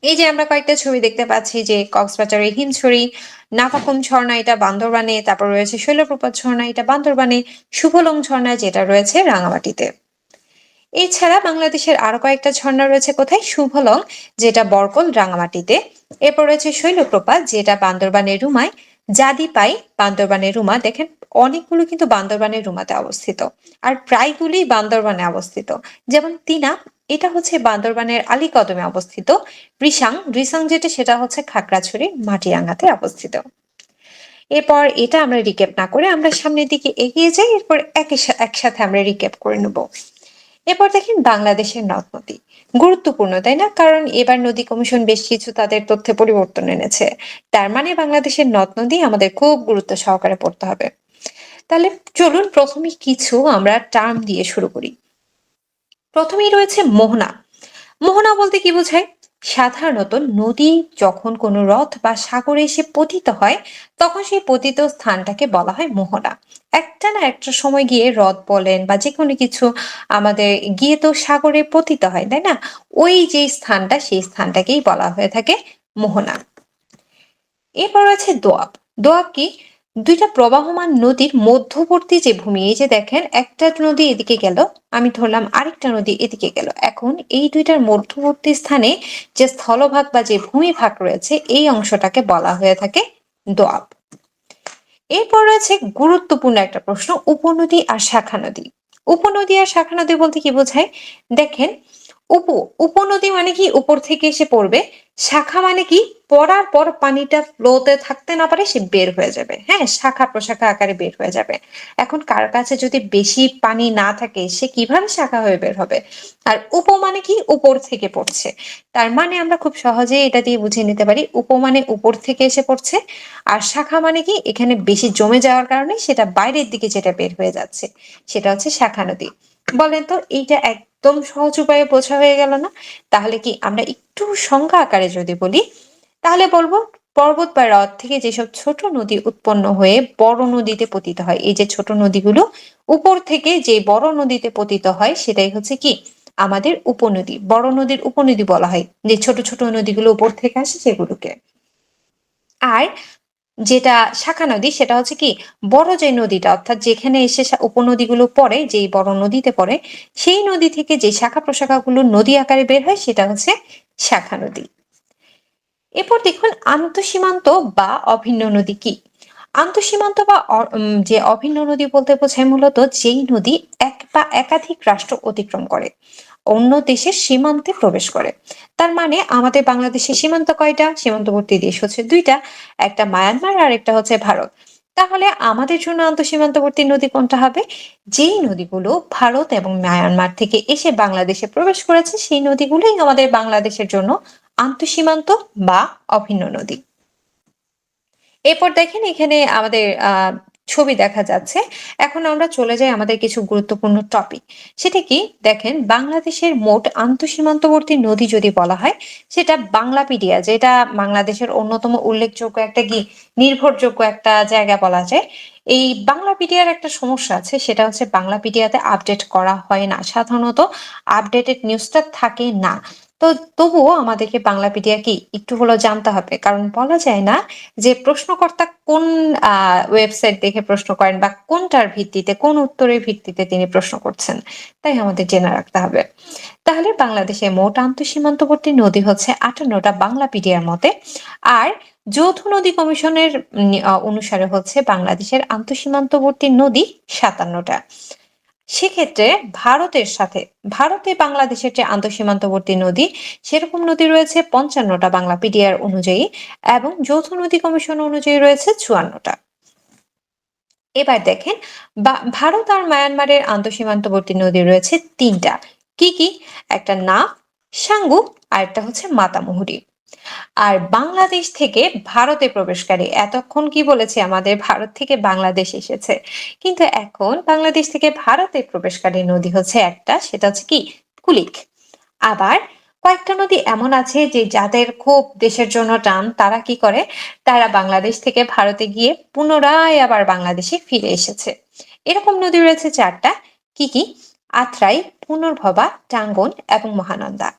এই যে আমরা কয়েকটা ছবি দেখতে পাচ্ছি, যে কক্সবাজারের হিমছড়ি, নাফাকুম ঝর্ণা এটা বান্দরবানে, তারপর রয়েছে শৈলপ্রপাত ঝর্ণা এটা বান্দরবানে, শুভলং ঝর্ণা যেটা রয়েছে রাঙামাটিতে। এছাড়া বাংলাদেশের আরো কয়েকটা ঝর্ণা রয়েছে কোথায়? শুভলং, যেটা বরকল রাঙামাটিতে। এরপর রয়েছে শৈলপ্রপাত, যেটা বান্দরবানের রুমায়। জাদিপাই বান্দরবানের রুমা, দেখেন অনেকগুলো কিন্তু বান্দরবানের রুমাতে অবস্থিত, আর প্রায়গুলি বান্দরবানে অবস্থিত। যেমন তিনা, এটা হচ্ছে বান্দরবানের আলীকদমে অবস্থিত। রিসাং যেটা, সেটা হচ্ছে খাগড়াছড়ির মাটিরাঙ্গাতে অবস্থিত। এরপর এটা আমরা রিক্যাপ না করে আমরা সামনের দিকে এগিয়ে যাই, এরপর একসাথে আমরা রিক্যাপ করে নেব। এরপর দেখেন বাংলাদেশের নদ নদী, গুরুত্বপূর্ণ তাই না? কারণ এবার নদী কমিশন বেশ কিছু তাদের তথ্যে পরিবর্তন এনেছে। তার মানে বাংলাদেশের নদ নদী আমাদের খুব গুরুত্ব সহকারে পড়তে হবে। তাহলে চলুন প্রথমে কিছু আমরা টার্ম দিয়ে শুরু করি। প্রথমেই রয়েছে মোহনা। মোহনা বলতে কি বোঝায়? সাধারণত নদী যখন কোনো হ্রদ বা সাগরে এসে পতিত হয়, তখন সেই পতিত স্থানটাকে বলা হয় মোহনা। একটা না একটা সময় গিয়ে হ্রদ বলেন বা যে কোনো কিছু আমাদের গিয়ে তো সাগরে পতিত হয় তাই না, ওই যে স্থানটা, সেই স্থানটাকেই বলা হয়ে থাকে মোহনা। এরপর আছে দোয়াব। দোয়াব কি? দুইটা প্রবাহমান নদীর মধ্যবর্তী যে ভূমি, এই যে দেখেন একটা নদী এদিকে গেল, আমি ধরলাম আরেকটা নদী এদিকে গেল, এখন এই দুইটার মধ্যবর্তী স্থানে যে স্থলভাগ বা যে ভূমিভাগ রয়েছে, এই অংশটাকে বলা হয়ে থাকে দোয়াব। এরপর রয়েছে গুরুত্বপূর্ণ একটা প্রশ্ন, উপনদী আর শাখা নদী। উপনদী আর শাখা নদী বলতে কি বোঝায়? দেখেন উপনদী মানে কি উপর থেকে এসে পড়বে, শাখা মানে কি পড়ার পর পানিটা ফ্লোতে থাকতে না পারে সে বের হয়ে যাবে, হ্যাঁ, শাখা প্রশাখা আকারে বের হয়ে যাবে। এখন কার কাছে যদি বেশি পানি না থাকে সে কিভাবে শাখা হয়ে বের হবে? আর মানে কি উপর থেকে পড়ছে, তার মানে আমরা খুব সহজেই এটা দিয়ে বুঝে নিতে পারি মানে উপর থেকে এসে পড়ছে, আর শাখা মানে কি এখানে বেশি জমে যাওয়ার কারণে সেটা বাইরের দিকে যেটা বের হয়ে যাচ্ছে সেটা হচ্ছে শাখা নদী। বলেন তো এইটা একদম সহজ উপায়ে বোঝা হয়ে গেল না? তাহলে কি আমরা একটু সংজ্ঞা আকারে যদি বলি তাহলে বলবো পর্বত বা হ্রদ থেকে যেসব ছোট নদী উৎপন্ন হয়ে বড় নদীতে পতিত হয়, এই যে ছোট নদীগুলো উপর থেকে যে বড় নদীতে পতিত হয় সেটাই হচ্ছে কি আমাদের উপনদী। বড় নদীর উপনদী বলা হয় যে ছোট ছোট নদীগুলো উপর থেকে আসে সেগুলোকে। আর যেটা শাখা নদী সেটা হচ্ছে কি বড় যে নদীটা অর্থাৎ যেখানে এসে উপনদীগুলো পড়ে, যেই বড় নদীতে পড়ে সেই নদী থেকে যে শাখা প্রশাখাগুলো নদী আকারে বের হয় সেটা হচ্ছে শাখা নদী। এরপর দেখুন আন্তঃসীমান্ত বা অভিন্ন নদী কি? আন্তঃসীমান্ত বা যে অভিন্ন নদী বলতে বোঝায় মূলত যেই নদী এক বা একাধিক রাষ্ট্র অতিক্রম করে, অন্য দেশের সীমান্তে প্রবেশ করে। তার মানে আমাদের বাংলাদেশের সীমান্ত কয়টা? সীমান্তবর্তী দেশ হচ্ছে দুইটা, একটা মায়ানমার আর একটা হচ্ছে ভারত। তাহলে আমাদের জন্য আন্তঃসীমান্তবর্তী নদী কোনটা হবে? যেই নদীগুলো ভারত এবং মায়ানমার থেকে এসে বাংলাদেশে প্রবেশ করেছে সেই নদীগুলোই আমাদের বাংলাদেশের জন্য আন্তঃসীমান্ত বা অভিন্ন নদী। এরপর দেখেন এখানে আমাদের ছবি দেখা যাচ্ছে। এখন আমরা চলে যাই আমাদের কিছু গুরুত্বপূর্ণ টপিক। সেটা কি? দেখেন বাংলাদেশের মোট আন্তঃসীমান্তবর্তী নদী যদি বলা হয় সেটা বাংলাপিডিয়া, যেটা বাংলাদেশের অন্যতম উল্লেখযোগ্য একটা কি নির্ভরযোগ্য একটা জায়গা বলা যায়। এই বাংলাপিডিয়ার একটা সমস্যা আছে, সেটা হচ্ছে বাংলাপিডিয়াতে আপডেট করা হয় না, সাধারণত আপডেটেড নিউজটা থাকে না। তো তবুও আমাদেরকে বাংলাপিডিয়া কি একটু হলেও জানতে হবে, কারণ বলা যায় না যে প্রশ্নকর্তা কোন ওয়েবসাইট দেখে প্রশ্ন করেন বা কোনটার ভিত্তিতে কোন উত্তরের ভিত্তিতে তিনি প্রশ্ন করছেন, তাই আমাদের জেনে রাখতে হবে। তাহলে বাংলাদেশে মোট আন্তঃসীমান্তবর্তী নদী হচ্ছে 58টা বাংলাপিডিয়ার মতে। আর যৌথ নদী কমিশনের অনুসারে হচ্ছে বাংলাদেশের আন্তঃসীমান্তবর্তী নদী 57টা। সেক্ষেত্রে ভারতে বাংলাদেশের যে আন্তঃসীমান্তবর্তী নদী সেরকম নদী রয়েছে 55টা বাংলাপিডিয়ার অনুযায়ী, এবং যৌথ নদী কমিশন অনুযায়ী রয়েছে 54টা। এবার দেখেন ভারত আর মায়ানমারের আন্তঃসীমান্তবর্তী নদী রয়েছে 3টা। কি কি? একটা নাম, সাঙ্গু, আর একটা হচ্ছে মাতামুহুরী। আর বাংলাদেশ থেকে ভারতে প্রবেশকারী, এতক্ষণ কি বলেছি আমাদের ভারত থেকে বাংলাদেশ এসেছে, কিন্তু এখন বাংলাদেশ থেকে ভারতে প্রবেশকারী নদী হচ্ছে একটা, সেটা হচ্ছে কি কুলিক। আবার কয়েকটা নদী এমন আছে যে যাদের খুব দেশের জন্য টান, তারা কি করে, তারা বাংলাদেশ থেকে ভারতে গিয়ে পুনরায় আবার বাংলাদেশে ফিরে এসেছে। এরকম নদী রয়েছে 4টা। কি কি? আত্রাই, পুনর্ভবা, টাঙ্গন এবং মহানন্দা।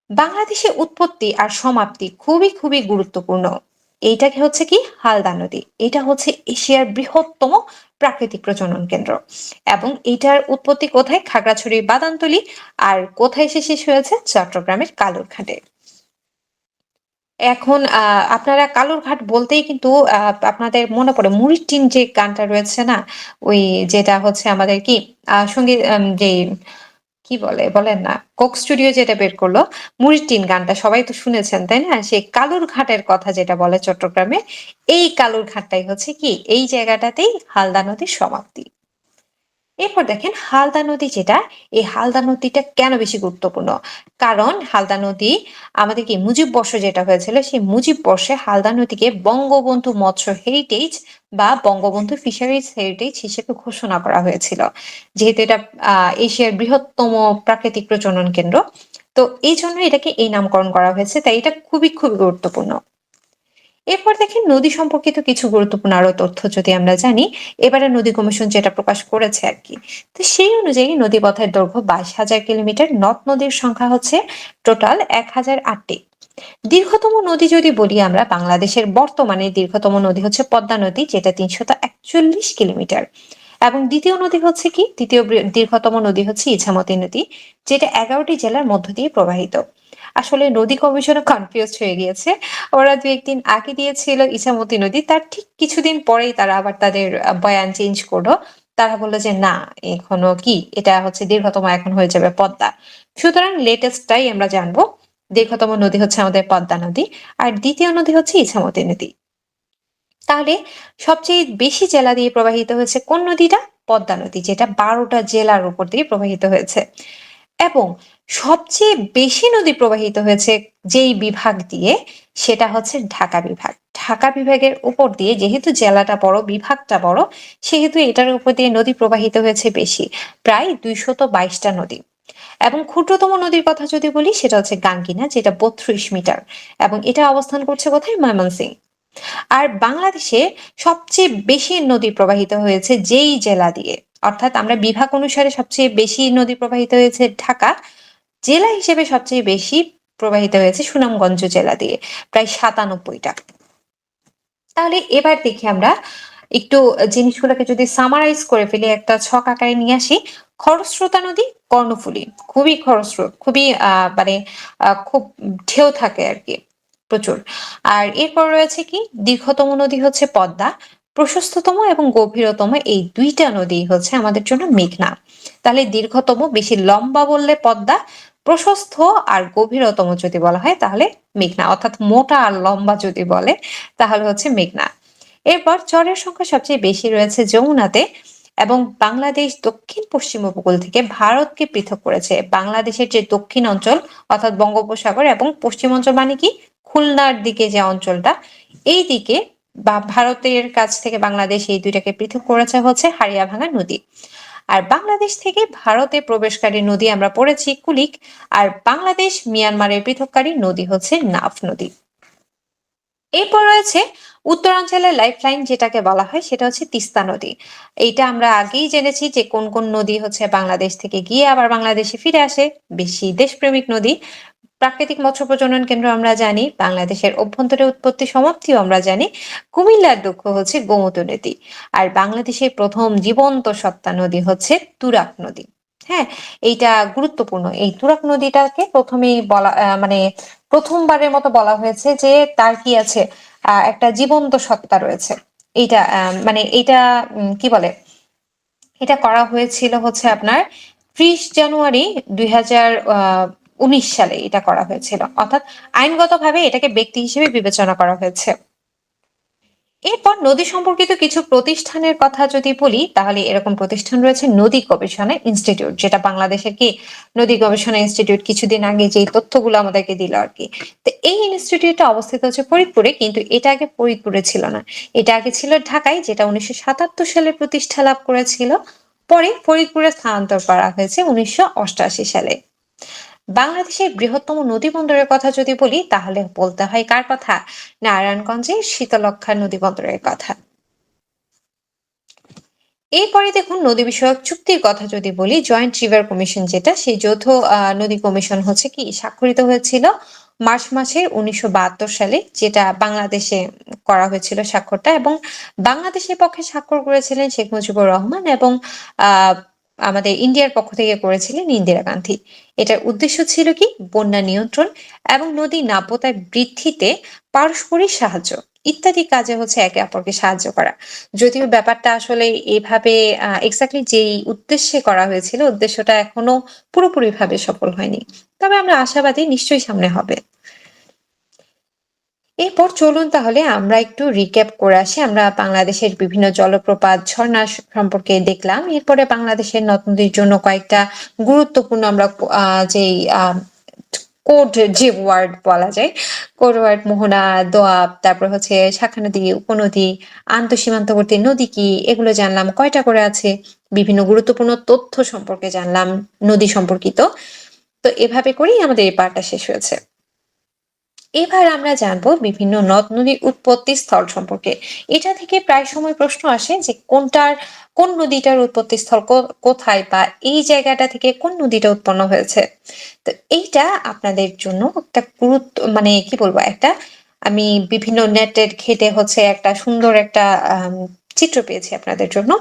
বাংলাদেশে উৎপত্তি আর সমাপ্তি খুবই খুবই গুরুত্বপূর্ণ। এইটাকে হচ্ছে কি হালদা নদী, এটা হচ্ছে এশিয়ার বৃহত্তম প্রাকৃতিক প্রজনন কেন্দ্র, এবং এটার উৎপত্তি কোথায়? খাগড়াছড়ির বাদানতলী। আর কোথায় এসে শেষ হয়েছে? চট্টগ্রামের কালুরঘাটে। এখন আপনারা কালুরঘাট বলতেই কিন্তু আপনাদের মনে পড়ে মুড়ির টিন যে গানটা রয়েছে না, ওই যেটা হচ্ছে আমাদের কি সঙ্গীত যে কি বলেন না, কোক স্টুডিও যেটা বের করলো মুড়ির টিন গানটা সবাই তো শুনেছেন তাই না? সেই কালুর ঘাটের কথা যেটা বলে চট্টগ্রামে, এই কালুর ঘাটটাই হচ্ছে কি এই জায়গাটাতেই হালদা নদীর সমাপ্তি। এরপর দেখেন হালদা নদী যেটা, এই হালদা নদীটা কেন বেশি গুরুত্বপূর্ণ? কারণ হালদা নদী আমাদের কি মুজিব বর্ষ যেটা হয়েছিল সেই মুজিব বর্ষে হালদা নদীকে বঙ্গবন্ধু মৎস্য হেরিটেজ বা বঙ্গবন্ধু ফিশারিজ হেরিটেজ হিসেবে ঘোষণা করা হয়েছিল, যেহেতু এটা এশিয়ার বৃহত্তম প্রাকৃতিক প্রজনন কেন্দ্র। তো এই জন্য এটাকে এই নামকরণ করা হয়েছে, তাই এটা খুবই খুবই গুরুত্বপূর্ণ। এরপর দেখেন নদী সম্পর্কিত কিছু গুরুত্বপূর্ণ আরো তথ্য যদি আমরা জানি, এবারে নদী কমিশন যেটা প্রকাশ করেছে আর কি, তো সেই অনুযায়ী নদীপথের দৈর্ঘ্য 22,000 কিলোমিটার, নদ নদীর সংখ্যা হচ্ছে টোটাল 1008টি। দীর্ঘতম নদী যদি বলি আমরা, বাংলাদেশের বর্তমানে দীর্ঘতম নদী হচ্ছে পদ্মা নদী, যেটা 341 কিলোমিটার। এবং দ্বিতীয় নদী হচ্ছে কি দ্বিতীয় দীর্ঘতম নদী হচ্ছে ইছামতি নদী, যেটা 11টি জেলার মধ্য দিয়ে প্রবাহিত। আসলে নদী কমিশনও কনফিউজ হয়ে গিয়েছে, ওরা দু একদিন আগে দিয়েছিল ইছামতি নদী, তার ঠিক কিছুদিন পরেই তারা আবার তাদের বয়ান চেঞ্জ করলো, তারা বলল যে না, এখনো কি, এটা হচ্ছে দীর্ঘতম, এখন হয়ে যাবে পদ্মা। সুতরাং লেটেস্টটাই আমরা জানবো। দীর্ঘতম নদী হচ্ছে আমাদের পদ্মা নদী, আর দ্বিতীয় নদী হচ্ছে ইছামতি নদী। তাহলে সবচেয়ে বেশি জেলা দিয়ে প্রবাহিত হয়েছে কোন নদীটা? পদ্মা নদী, যেটা ১২টা জেলার উপর দিয়ে প্রবাহিত হয়েছে। এবং সবচেয়ে বেশি নদী প্রবাহিত হয়েছে যেই বিভাগ দিয়ে, সেটা হচ্ছে ঢাকা বিভাগ। ঢাকা বিভাগের উপর দিয়ে, যেহেতু জেলাটা বড়, বিভাগটা বড়, সেহেতু এটার উপর দিয়ে নদী প্রবাহিত হয়েছে বেশি, প্রায় ২২২টা নদী। এবং ক্ষুদ্রতম নদীর কথা যদি বলি, সেটা হচ্ছে গাঙ্গিনা, যেটা ৩২ মিটার, এবং এটা অবস্থান করছে কোথায়? ময়মনসিংহ। আর বাংলাদেশে সবচেয়ে বেশি নদী প্রবাহিত হয়েছে যেই জেলা দিয়ে, অর্থাৎ আমরা বিভাগ অনুসারে সবচেয়ে বেশি নদী প্রবাহিত হয়েছে ঢাকা, জেলা হিসেবে সবচেয়ে বেশি প্রবাহিত হয়েছে সুনামগঞ্জ জেলা দিয়ে, প্রায় ৯৭টা। তাহলে এবার দেখি আমরা একটু জিনিসগুলোকে যদি সামারাইজ করে ফেলি, একটা ছক আকারে নিয়ে আসি। খরস্রোতা নদী কর্ণফুলী, খুবই খরস্রোত, খুবই মানে খুব ঢেউ থাকে আর কি, প্রচুর। আর এরপর রয়েছে কি, দীর্ঘতম নদী হচ্ছে পদ্মা, প্রশস্ততম এবং গভীরতম এই দুইটা নদী হচ্ছে আমাদের জন্য মেঘনা। তাহলে দীর্ঘতম, বেশি লম্বা বললে পদ্মা, প্রশস্ত আর গভীরতম যদি বলা হয় তাহলে মেঘনা, অর্থাৎ মোটা আর লম্বা যদি বলে তাহলে হচ্ছে মেঘনা। এরপর চরের সংখ্যা সবচেয়ে বেশি রয়েছে যমুনাতে, এবং বাংলাদেশ দক্ষিণ পশ্চিম উপকূল থেকে ভারতকে পৃথক করেছে। বাংলাদেশের যে দক্ষিণ অঞ্চল, অর্থাৎ বঙ্গোপসাগর, এবং পশ্চিম অঞ্চল মানে কি, খুলনার দিকে যে অঞ্চলটা, এই দিকে বা ভারতের কাছ থেকে বাংলাদেশ, এই দুইটাকে পৃথক করেছে হচ্ছে হারিয়াভাঙা নদী। আর বাংলাদেশ থেকে ভারতে প্রবেশকারী নদী আমরা পড়েছি কুলিক, আর বাংলাদেশ মিয়ানমারের পৃথককারী নদী হচ্ছে নাফ নদী। এরপর রয়েছে উত্তরাঞ্চলের লাইফলাইন যেটাকে বলা হয়, সেটা হচ্ছে তিস্তা নদী। এইটা আমরা আগেই জেনেছি যে কোন কোন নদী হচ্ছে বাংলাদেশ থেকে গিয়ে আবার বাংলাদেশে ফিরে আসে, বেশি দেশপ্রেমিক নদী। প্রাকৃতিক মৎস্য প্রজনন কেন্দ্র আমরা জানি, বাংলাদেশের অভ্যন্তরে উৎপত্তি সমাপ্তিও আমরা জানি। কুমিল্লার দুঃখ হচ্ছে গোমতী নদী। আর বাংলাদেশের প্রথম জীবন্ত সত্তা নদী হচ্ছে তুরাগ নদী। হ্যাঁ, এইটা গুরুত্বপূর্ণ। এই তুরাগ নদীটাকে প্রথমেই বলা মানে প্রথমবারের মতো বলা হয়েছে যে তার কি আছে, একটা জীবন্ত সত্তা রয়েছে। এইটা মানে এইটা কি বলে, এটা করা হয়েছিল হচ্ছে আপনার ৩০ জানুয়ারি ২০১৯ সালে এটা করা হয়েছিল, অর্থাৎ আইনগতভাবে এটাকে ব্যক্তি হিসেবে বিবেচনা করা হয়েছে। এরপর নদী সম্পর্কিত কিছু প্রতিষ্ঠানের কথা যদি বলি, তাহলে এরকম প্রতিষ্ঠান রয়েছে নদী গবেষণা ইনস্টিটিউট, যেটা বাংলাদেশের কি নদী গবেষণা ইনস্টিটিউট কিছুদিন আগে যে তথ্যগুলো আমাদেরকে দিল আর কি। তো এই ইনস্টিটিউটটা অবস্থিত হচ্ছে ফরিদপুরে, কিন্তু এটা আগে ফরিদপুরে ছিল না, এটা আগে ছিল ঢাকায়, যেটা ১৯৭৭ সালে প্রতিষ্ঠা লাভ করেছিল। পরে ফরিদপুরে স্থানান্তর করা হয়েছে ১৯৮৮ সালে। বাংলাদেশের বৃহত্তম নদী বন্দরের কথা যদি বলি, তাহলে বলতে হয় কার কথা? নারায়ণগঞ্জের শীতলক্ষ্যা নদী বন্দরের কথা। এরপরে দেখুন, নদী বিষয়ক চুক্তির কথা যদি বলি, জয়েন্ট রিভার কমিশন, যেটা সেই যৌথ নদী কমিশন হচ্ছে কি স্বাক্ষরিত হয়েছিল মার্চ মাসের ১৯৭২ সালে, যেটা বাংলাদেশে করা হয়েছিল স্বাক্ষরটা, এবং বাংলাদেশের পক্ষে স্বাক্ষর করেছিলেন শেখ মুজিবুর রহমান, এবং আহ আমাদের ইন্ডিয়ার পক্ষ থেকে করেছিলেন ইন্দিরা গান্ধী। এটার উদ্দেশ্য ছিল কি, বন্যা নিয়ন্ত্রণ এবং নদী নাব্যতা বৃদ্ধিতে পারস্পরিক সাহায্য ইত্যাদি কাজে হচ্ছে একে অপরকে সাহায্য করা। যদিও ব্যাপারটা আসলে এভাবে এক্স্যাক্টলি যেই উদ্দেশ্যে করা হয়েছিল, উদ্দেশ্যটা এখনো পুরোপুরিভাবে সফল হয়নি, তবে আমরা আশাবাদী নিশ্চয়ই সামনে হবে। এরপর চলুন তাহলে আমরা একটু রিক্যাপ করে আসি। আমরা বাংলাদেশের বিভিন্ন জলপ্রপাত, ঝর্ণা সম্পর্কে দেখলাম। এরপরে বাংলাদেশের নদ নদীর জন্য কয়েকটা গুরুত্বপূর্ণ আমরা যেই কোড, যে ওয়ার্ড বলা যায়, কোড ওয়ার্ড, মোহনা, দোয়াব, তারপর হচ্ছে শাখা নদী, উপনদী, আন্তঃসীমান্তবর্তী নদী কি, এগুলো জানলাম, কয়টা করে আছে, বিভিন্ন গুরুত্বপূর্ণ তথ্য সম্পর্কে জানলাম নদী সম্পর্কিত। তো এভাবে করেই আমাদের এই পার্টটা শেষ হয়েছে। এবার আমরা জানবো বিভিন্ন নদ নদীর উৎপত্তি স্থল সম্পর্কে। এটা থেকে প্রায় সময় প্রশ্ন আসে যে কোন নদীটার উৎপত্তি স্থল কোথায়, বা এই জায়গাটা থেকে কোন নদীটা উৎপন্ন হয়েছে। তো এইটা আপনাদের জন্য একটা গুরুত্ব, মানে কি বলবো, একটা আমি বিভিন্ন নেটের ঘেটে হচ্ছে একটা সুন্দর একটা চিত্র পেয়েছি আপনাদের জন্য।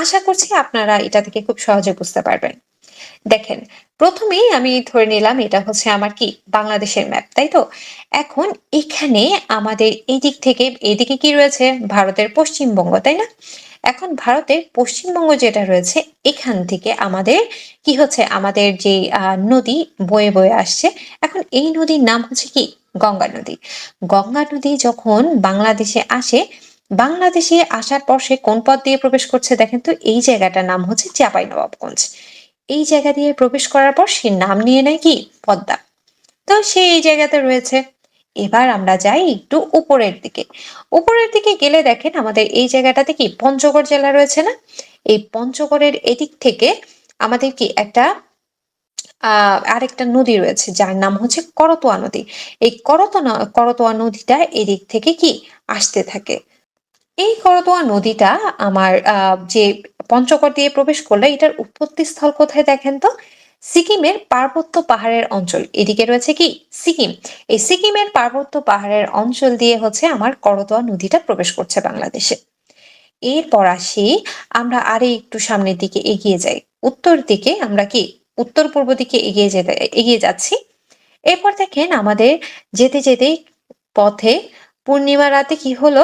আশা করছি আপনারা এটা থেকে খুব সহজে বুঝতে পারবেন। দেখেন, প্রথমেই আমি ধরে নিলাম এটা হচ্ছে আমার কি বাংলাদেশের ম্যাপ, তাই তো? এখন এখানে আমাদের এদিক থেকে এদিকে কি রয়েছে? ভারতের পশ্চিমবঙ্গ, তাই না? এখন ভারতের পশ্চিমবঙ্গ যেটা রয়েছে এখান থেকে আমাদের কি হচ্ছে, আমাদের যে নদী বয়ে বয়ে আসছে। এখন এই নদীর নাম হচ্ছে কি গঙ্গা নদী। গঙ্গা নদী যখন বাংলাদেশে আসে, বাংলাদেশে আসার পর সে কোন পথ দিয়ে প্রবেশ করছে দেখেন তো, এই জায়গাটার নাম হচ্ছে চাঁপাইনবাবগঞ্জ। এই জায়গা দিয়ে প্রবেশ করার পর সে নাম নিয়ে নেয় কি পদ্মা। তো সে এই জায়গাতে রয়েছে। এবার আমরা যাই একটু উপরের দিকে। উপরের দিকে গেলে দেখেন আমাদের এই জায়গাটাতে কি পঞ্চগড় জেলা রয়েছে না? এই পঞ্চগড়ের এদিক থেকে আমাদের কি একটা আরেকটা নদী রয়েছে যার নাম হচ্ছে করতোয়া নদী। এই করতোয়া নদীটা এদিক থেকে কি আসতে থাকে। এই করতোয়া নদীটা আমার যে পঞ্চগড় দিয়ে প্রবেশ করলে এটার উৎপত্তি স্থল কোথায় দেখেন তো? সিকিমের পার্বত্য পাহাড়ের অঞ্চল। এদিকে রয়েছে কি সিকিম। এই সিকিমের পার্বত্য পাহাড়ের অঞ্চল দিয়ে হচ্ছে আমার করতোয়া নদীটা প্রবেশ করছে বাংলাদেশে। এরপর আসি, আমরা আরে একটু সামনের দিকে এগিয়ে যাই। উত্তর দিকে আমরা কি উত্তর পূর্ব দিকে এগিয়ে যাচ্ছি। এরপর দেখেন আমাদের যেতে যেতে পথে পূর্ণিমা রাতে কি হলো,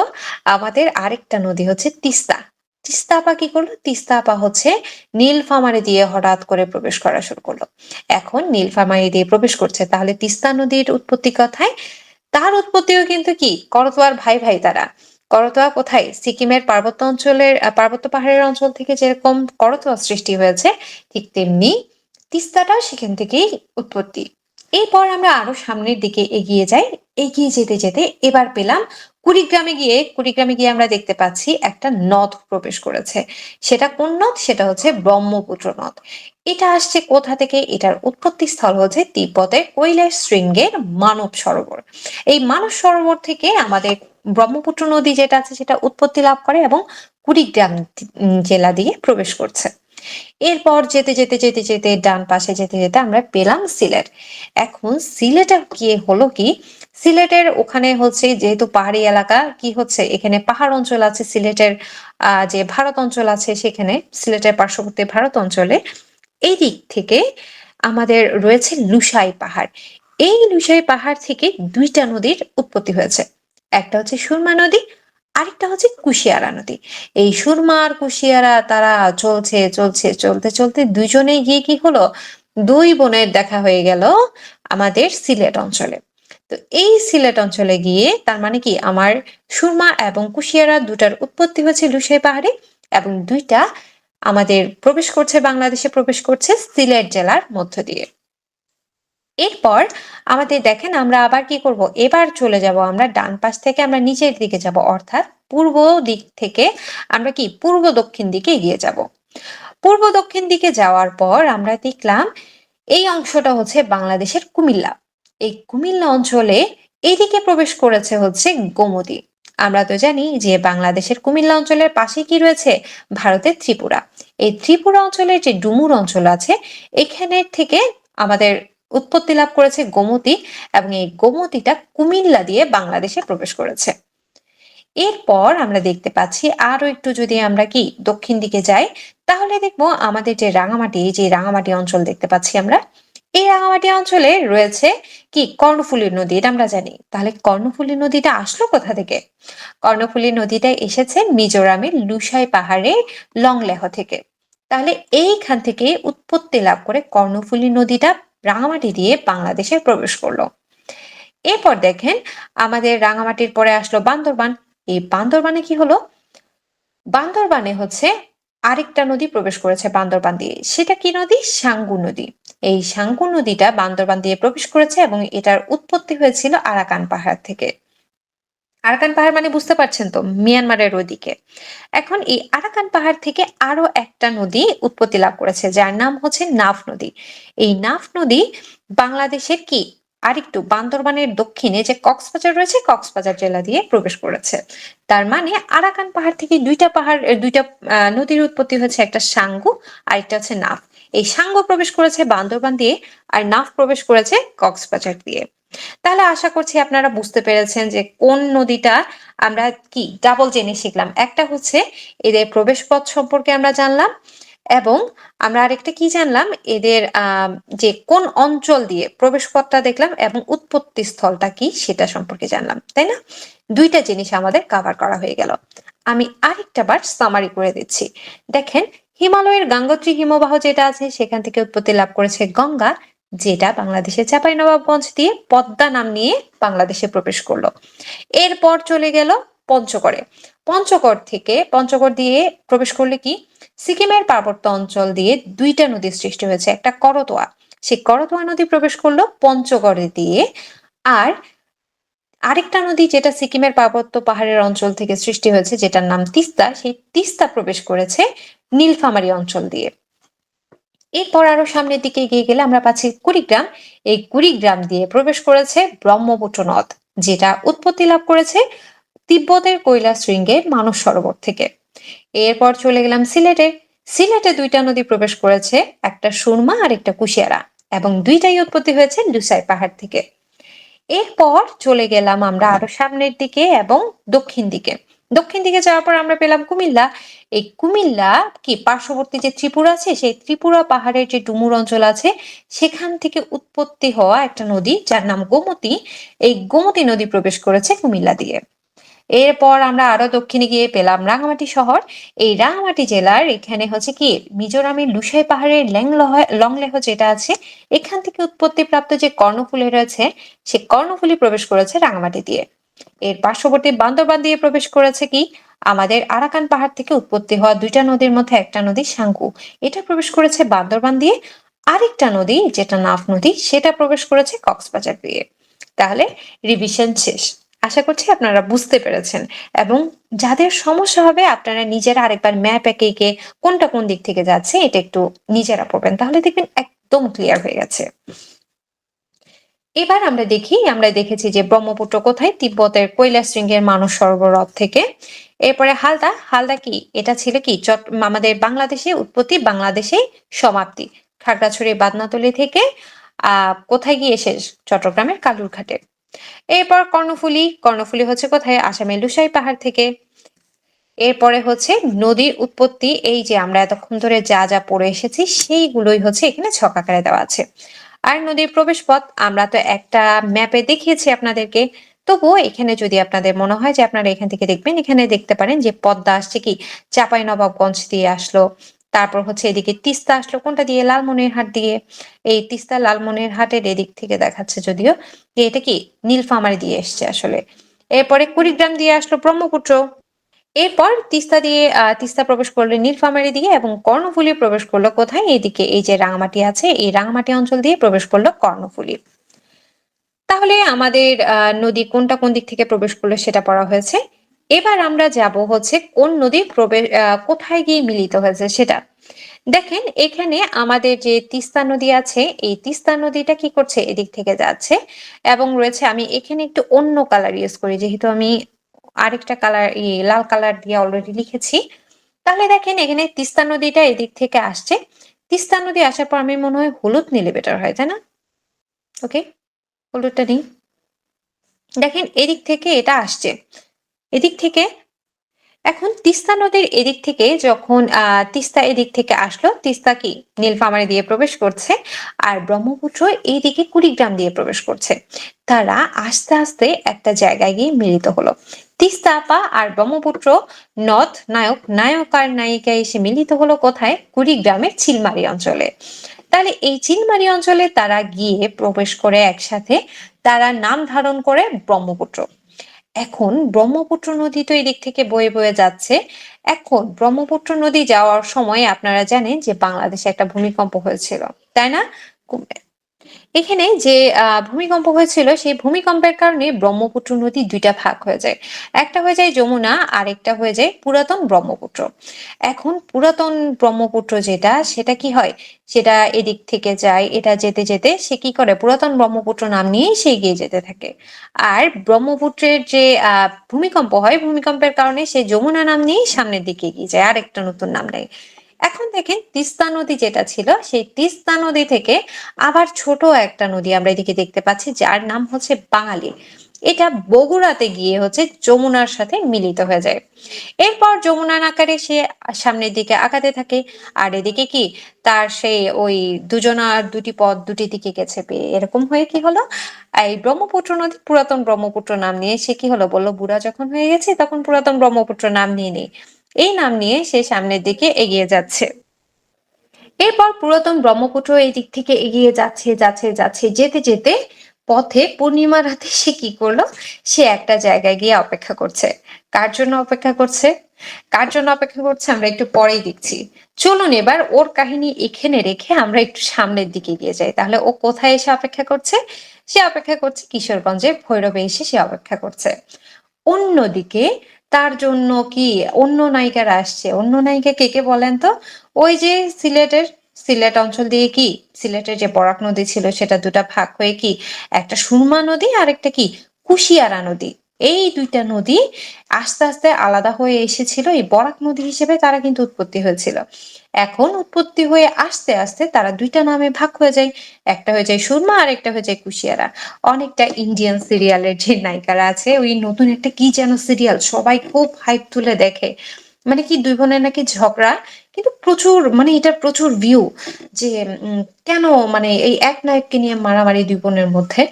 আমাদের আরেকটা নদী হচ্ছে তিস্তা। তিস্তা আপা কি করলো? তিস্তা আপা হচ্ছে নীলফামারী দিয়ে হঠাৎ করে প্রবেশ করা শুরু করলো। এখন নীলফামারী দিয়ে প্রবেশ করছে, তাহলে তিস্তা নদীর উৎপত্তি কোথায়? তার উৎপত্তিও কিন্তু কি করতোয়ার ভাই ভাই তারা। করতোয়া কোথায়? সিকিমের পার্বত্য পাহাড়ের অঞ্চল থেকে যেরকম করতোয়া সৃষ্টি হয়েছে, ঠিক তেমনি তিস্তাটাও সেখান থেকেই উৎপত্তি। এরপর আমরা আরো সামনের দিকে এগিয়ে যাই। এগিয়ে যেতে যেতে এবার পেলাম কুড়িগ্রামে গিয়ে আমরা দেখতে পাচ্ছি একটা নদ প্রবেশ করেছে। সেটা কোন নদ? সেটা হচ্ছে ব্রহ্মপুত্র নদ। এটা আসছে কোথা থেকে? এটার উৎপত্তি স্থল হচ্ছে তিব্বতের কৈলাস শৃঙ্গের মানব সরোবর। এই মানব সরোবর থেকে আমাদের ব্রহ্মপুত্র নদী যেটা আছে সেটা উৎপত্তি লাভ করে এবং কুড়িগ্রাম জেলা দিয়ে প্রবেশ করছে। এরপর যেতে ডান পাশে যেতে যেতে আমরা পেলাম সিলেট। এখন সিলেটের কি হলো কি, সিলেটের ওখানে হচ্ছে যেহেতু পাহাড়ি এলাকা, কি হচ্ছে এখানে পাহাড় অঞ্চল আছে। সিলেটের যে ভারত অঞ্চল আছে সেখানে, সিলেটের পার্শ্ববর্তী ভারত অঞ্চলে এই দিক থেকে আমাদের রয়েছে লুসাই পাহাড়। এই লুসাই পাহাড় থেকে দুইটা নদীর উৎপত্তি হয়েছে। একটা হচ্ছে সুরমা নদী, আরেকটা হচ্ছে কুশিয়ারা নদী। এই সুরমা আর কুশিয়ারা তারা চলতে চলতে দুইজনে গিয়ে কি হলো, দুই বোনের দেখা হয়ে গেল আমাদের সিলেট অঞ্চলে। তো এই সিলেট অঞ্চলে গিয়ে তার মানে কি আমার সুরমা এবং কুশিয়ারা দুটার উৎপত্তি হচ্ছে লুসাই পাহাড়ে, এবং দুইটা আমাদের বাংলাদেশে প্রবেশ করছে সিলেট জেলার মধ্য দিয়ে। এরপর আমাদের দেখেন আমরা আবার কি করব, এবার চলে যাব আমরা ডান পাশ থেকে আমরা নিচের দিকে যাব, অর্থাৎ পূর্ব দিক থেকে আমরা কি পূর্ব দক্ষিণ দিকে এগিয়ে যাব। পূর্ব দক্ষিণ দিকে যাওয়ার পর আমরা দেখলাম এই অংশটা হচ্ছে বাংলাদেশের কুমিল্লা। এই কুমিল্লা অঞ্চলে এইদিকে প্রবেশ করেছে হচ্ছে গোমতী। আমরা তো জানি যে বাংলাদেশের কুমিল্লা অঞ্চলের পাশে কি রয়েছে, ভারতের ত্রিপুরা। এই ত্রিপুরা অঞ্চলের যে ডুমুর অঞ্চল আছে, এখানে থেকে আমাদের উৎপত্তি লাভ করেছে গোমতী, এবং এই গোমতীটা কুমিল্লা দিয়ে বাংলাদেশে প্রবেশ করেছে। এরপর আমরা দেখতে পাচ্ছি আরো একটু যদি আমরা কি দক্ষিণ দিকে যাই, তাহলে দেখবো আমাদের যে রাঙামাটি অঞ্চল দেখতে পাচ্ছি আমরা। এই রাঙামাটি অঞ্চলে রয়েছে কি কর্ণফুলী নদী, এটা আমরা জানি। তাহলে কর্ণফুলী নদীটা আসলো কোথা থেকে? কর্ণফুলী নদীটা এসেছে মিজোরামের লুসাই পাহাড়ের লংলেহ থেকে। তাহলে এইখান থেকে উৎপত্তি লাভ করে কর্ণফুলী নদীটা রাঙামাটি দিয়ে বাংলাদেশে প্রবেশ করলো। এরপর দেখেন আমাদের রাঙামাটির পরে আসলো বান্দরবান। এই বান্দরবানে কি হলো, বান্দরবানে হচ্ছে আরেকটা নদী প্রবেশ করেছে বান্দরবান দিয়ে। সেটা কি নদী? সাঙ্গু নদী। এই সাঙ্গু নদীটা বান্দরবান দিয়ে প্রবেশ করেছে এবং এটার উৎপত্তি হয়েছিল আরাকান পাহাড় থেকে। আরাকান পাহাড় মানে বুঝতে পারছেন তো, মিয়ানমারের ওইদিকে। এখন এই আরাকান পাহাড় থেকে আরো একটা নদী উৎপত্তি লাভ করেছে যার নাম হচ্ছে নাফ নদী। এই নাফ নদী বাংলাদেশের কি আরেকটু বান্দরবানের দক্ষিণে যে কক্সবাজার রয়েছে, কক্সবাজার জেলা দিয়ে প্রবেশ করেছে। তার মানে আরাকান পাহাড় থেকে দুইটা নদীর উৎপত্তি হয়েছে, একটা সাঙ্গু আর একটা হচ্ছে নাফ। এই সাঙ্গু প্রবেশ করেছে বান্দরবান দিয়ে, আর নাফ প্রবেশ করেছে কক্সবাজার দিয়ে। তাহলে আশা করছি আপনারা বুঝতে পেরেছেন যে কোন নদীটা আমরা কি ডাবল জেনে শিখলাম। একটা হচ্ছে এদের প্রবেশ পথ সম্পর্কে আমরা জানলাম, এবং আমরা আরেকটা কি জানলাম, এদের যে কোন অঞ্চল দিয়ে প্রবেশপথটা দেখলাম এবং উৎপত্তি স্থলটা কি সেটা সম্পর্কে জানলাম, তাই না? দুইটা জিনিস আমাদের কভার করা হয়ে গেল। আমি আরেকটা বার সামারি করে দিচ্ছি। দেখেন, হিমালয়ের গঙ্গোত্রী হিমবাহ যেটা আছে সেখান থেকে উৎপত্তি লাভ করেছে গঙ্গা, যেটা বাংলাদেশের চাঁপাইনবাবগঞ্জ দিয়ে পদ্মা নাম নিয়ে বাংলাদেশে প্রবেশ করলো। এরপর চলে গেল পঞ্চগড়ে। পঞ্চগড় দিয়ে প্রবেশ করলে কি সিকিমের পার্বত্য অঞ্চল দিয়ে দুইটা নদীর সৃষ্টি হয়েছে, একটা করতোয়া, সেই করতোয়া নদী প্রবেশ করলো পঞ্চগড়ে দিয়ে। আর আরেকটা নদী যেটা সিকিমের পার্বত্য পাহাড়ের অঞ্চল থেকে সৃষ্টি হয়েছে, যেটার নাম তিস্তা, সেই তিস্তা প্রবেশ করেছে নীলফামারী অঞ্চল দিয়ে। এরপর আরো সামনের দিকে এগিয়ে গেলে আমরা পাচ্ছি কুড়িগ্রাম। এই কুড়িগ্রাম দিয়ে প্রবেশ করেছে ব্রহ্মপুত্র নদ, যেটা উৎপত্তি লাভ করেছে তিব্বতের কৈলাস শৃঙ্গের মানস সরোবর থেকে। এরপর চলে গেলাম সিলেটে দুইটা নদী প্রবেশ করেছে, একটা সুরমা আর একটা কুশিয়ারা, এবং দুইটাই উৎপত্তি হয়েছে লুসাই পাহাড় থেকে। এরপর চলে গেলাম আমরা আরো সামনের দিকে এবং দক্ষিণ দিকে যাওয়ার পর আমরা পেলাম কুমিল্লা। এই কুমিল্লা কি পার্শ্ববর্তী যে ত্রিপুরা আছে, সেই ত্রিপুরা পাহাড়ের যে ডুমুর অঞ্চল আছে সেখান থেকে উৎপত্তি হওয়া একটা নদী যার নাম গোমতী। এই গোমতী নদী প্রবেশ করেছে কুমিল্লা দিয়ে। এরপর আমরা আরো দক্ষিণে গিয়ে পেলাম রাঙামাটি শহর। এই রাঙামাটি জেলার এখানে হচ্ছে কি মিজোরামের লুসাই পাহাড়ের লংলেহ যেটা আছে, এখান থেকে উৎপত্তিপ্রাপ্ত যে কর্ণফুলী রয়েছে, সে কর্ণফুলী প্রবেশ করেছে রাঙামাটি দিয়ে। এর পার্শ্ববর্তী বান্দরবান দিয়ে প্রবেশ করেছে কি আমাদের আরাকান পাহাড় থেকে উৎপত্তি হওয়া দুইটা নদীর মধ্যে একটা নদী সাঙ্গু, এটা প্রবেশ করেছে বান্দরবান দিয়ে। আরেকটা নদী যেটা নাফ নদী, সেটা প্রবেশ করেছে কক্সবাজার দিয়ে। তাহলে রিভিশন শেষ। আশা করছি আপনারা বুঝতে পেরেছেন, এবং যাদের সমস্যা হবে আপনারা নিজেরা আরেকবার ম্যাপ এঁকে এঁকে কোনটা কোন দিক থেকে যাচ্ছে এটা একটু নিজেরা পড়বেন, তাহলে দেখবেন একদম ক্লিয়ার হয়ে গেছে। এবার আমরা দেখেছি যে ব্রহ্মপুত্র কোথায়, তিব্বতের কৈলাস শৃঙ্গের মানস সরোবর হ্রদ থেকে। এরপরে হালদা কি এটা ছিল কি আমাদের বাংলাদেশে উৎপত্তি, বাংলাদেশে সমাপ্তি, খাগড়াছড়ি বাদনাতলী থেকে কোথায় গিয়ে শেষ, চট্টগ্রামের কালুরঘাটে। এরপর কর্ণফুলী হচ্ছে কোথায়, আসামের লুসাই পাহাড় থেকে। এরপরে হচ্ছে নদীর উৎপত্তি, এই যে আমরা এতক্ষণ ধরে যা যা পড়ে এসেছি সেইগুলোই হচ্ছে এখানে ছকাকারে দেওয়া আছে। আর নদীর প্রবেশ পথ আমরা তো একটা ম্যাপে দেখিয়েছি আপনাদেরকে, তবুও এখানে যদি আপনাদের মনে হয় যে আপনারা এখান থেকে দেখবেন, এখানে দেখতে পারেন যে পদ্মা আসছে কি চাঁপাইনবাবগঞ্জ দিয়ে আসলো, তারপর হচ্ছে এদিকে তিস্তা আসলো কোনটা দিয়ে, লালমনিরহাট দিয়ে। এই তিস্তা লালমনিরহাটের এদিক থেকে দেখাচ্ছে যদিও যে এটা কি নীলফামারী দিয়ে এসছে আসলে। এরপরে কুড়িগ্রাম দিয়ে আসলো ব্রহ্মপুত্র। এরপর তিস্তা প্রবেশ করলো নীলফামারী দিয়ে, এবং কর্ণফুলী প্রবেশ করলো কোথায়, এইদিকে এই যে রাঙামাটি আছে, এই রাঙামাটি অঞ্চল দিয়ে প্রবেশ করলো কর্ণফুলী। তাহলে আমাদের নদী কোনটা কোন দিক থেকে প্রবেশ করলো সেটা পড়া হয়েছে। এবার আমরা যাব হচ্ছে কোন নদী কোথায় গিয়ে মিলিত হয়েছে সেটা। দেখেন, এখানে আমাদের যে তিস্তা নদী আছে, এই তিস্তা নদীটা কি করছে, এদিক থেকে যাচ্ছে এবং রয়েছে, আমি এখানে একটু অন্য কালার ইউজ করি যেহেতু আমি আরেকটা কালার লাল কালার দিয়ে অলরেডি লিখেছি। তাহলে দেখেন এখানে তিস্তা নদীটা এদিক থেকে আসছে। তিস্তা নদী আসার পর আমি মনে হয় হলুদ নিলে বেটার হয়, তাই না? ওকে, হলুদটা নিই। দেখেন এদিক থেকে এটা আসছে, এদিক থেকে। এখন তিস্তা নদীর এদিক থেকে যখন তিস্তা এদিক থেকে আসলো, তিস্তা কি নীলফামারী দিয়ে প্রবেশ করছে, আর ব্রহ্মপুত্র এইদিকে কুড়িগ্রাম দিয়ে প্রবেশ করছে। তারা আস্তে আস্তে একটা জায়গায় গিয়ে মিলিত হলো। তিস্তা আপা আর ব্রহ্মপুত্র নদ নায়ক আর নায়িকা এসে মিলিত হলো কোথায়, কুড়িগ্রামের চিলমারি অঞ্চলে। তাহলে এই চিলমারি অঞ্চলে তারা গিয়ে প্রবেশ করে একসাথে, তারা নাম ধারণ করে ব্রহ্মপুত্র। এখন ব্রহ্মপুত্র নদী তো এদিক থেকে বয়ে বয়ে যাচ্ছে। এখন ব্রহ্মপুত্র নদী যাওয়ার সময় আপনারা জানেন যে বাংলাদেশে একটা ভূমিকম্প হয়েছিল, তাই না? এখানে যে ভূমিকম্প হয়েছিল, সেই ভূমিকম্পের কারণে ব্রহ্মপুত্র নদী দুইটা ভাগ হয়ে যায়, একটা হয়ে যায় যমুনা, আর একটা হয়ে যায় পুরাতন ব্রহ্মপুত্র। এখন পুরাতন ব্রহ্মপুত্র যেটা, সেটা কি হয়, সেটা এদিক থেকে যায়, এটা যেতে যেতে সে কি করে, পুরাতন ব্রহ্মপুত্র নাম নিয়ে সে এগিয়ে যেতে থাকে। আর ব্রহ্মপুত্রের যে ভূমিকম্প হয়, ভূমিকম্পের কারণে সে যমুনা নাম নিয়ে সামনের দিকে এগিয়ে যায়, আর একটা নতুন নাম নেয়। এখন দেখেন তিস্তা নদী যেটা ছিল, সেই তিস্তা নদী থেকে আবার ছোট একটা নদী আমরা এদিকে দেখতে পাচ্ছি, যার নাম হচ্ছে বাঙালি। এটা বগুড়াতে গিয়ে হচ্ছে যমুনার সাথে মিলিত হয়ে যায়। এরপর যমুনার আকারে সে সামনের দিকে আগাতে থাকে, আর এদিকে কি তার সেই ওই দুজনার দুটি পথ দুটি দিকে গেছে পেয়ে এরকম হয়ে কি হলো, এই ব্রহ্মপুত্র নদী পুরাতন ব্রহ্মপুত্র নাম নিয়ে সে কি হলো, বললো বুড়া যখন হয়ে গেছে তখন পুরাতন ব্রহ্মপুত্র নাম নিয়ে নেই। এই নাম নিয়ে সে সামনের দিকে এগিয়ে যাচ্ছে। এরপর পুরাতন ব্রহ্মপুত্র এই দিক থেকে এগিয়ে যাচ্ছে যাচ্ছে যাচ্ছে, যেতে যেতে পথে পূর্ণিমা রাতে সে কি করলো, সে একটা জায়গায় গিয়ে অপেক্ষা করছে। কার জন্য অপেক্ষা করছে, কার জন্য অপেক্ষা করছে আমরা একটু পরেই দেখছি। চলুন এবার ওর কাহিনী এখানে রেখে আমরা একটু সামনের দিকে এগিয়ে যাই। তাহলে ও কোথায় এসে অপেক্ষা করছে, সে অপেক্ষা করছে কিশোরগঞ্জে ভৈরবে এসে সে অপেক্ষা করছে। অন্যদিকে তার জন্য কি অন্য নায়িকারা আসছে, অন্য নায়িকা কে কে বলেন তো, ওই যে সিলেট অঞ্চল দিয়ে কি সিলেটের যে বরাক নদী ছিল সেটা দুটা ভাগ হয়ে কি একটা সুরমা নদী আর একটা কি কুশিয়ারা নদী, এই দুইটা নদী আস্তে আস্তে আলাদা হয়ে এসেছিল, এই বরাক নদী হিসেবে তারা কিন্তু উৎপত্তি হয়েছিল। এখন উৎপত্তি হয়ে আস্তে আস্তে তারা দুইটা নামে ভাগ হয়ে যায়, একটা হয়ে যায় সুরমা আর একটা হয়ে যায় কুশিয়ারা। অনেকটা ইন্ডিয়ান সিরিয়ালের যে নায়িকারা আছে, ওই নতুন একটা কি যেন সিরিয়াল সবাই খুব হাইপ তুলে দেখে, মানে কি দুই বোনের নাকি ঝগড়া, কিন্তু প্রচুর মানে এটা প্রচুর ভিউ, যে কেন মানে এই এক নায়ককে নিয়ে মারামারি দুই বোনের মধ্যে।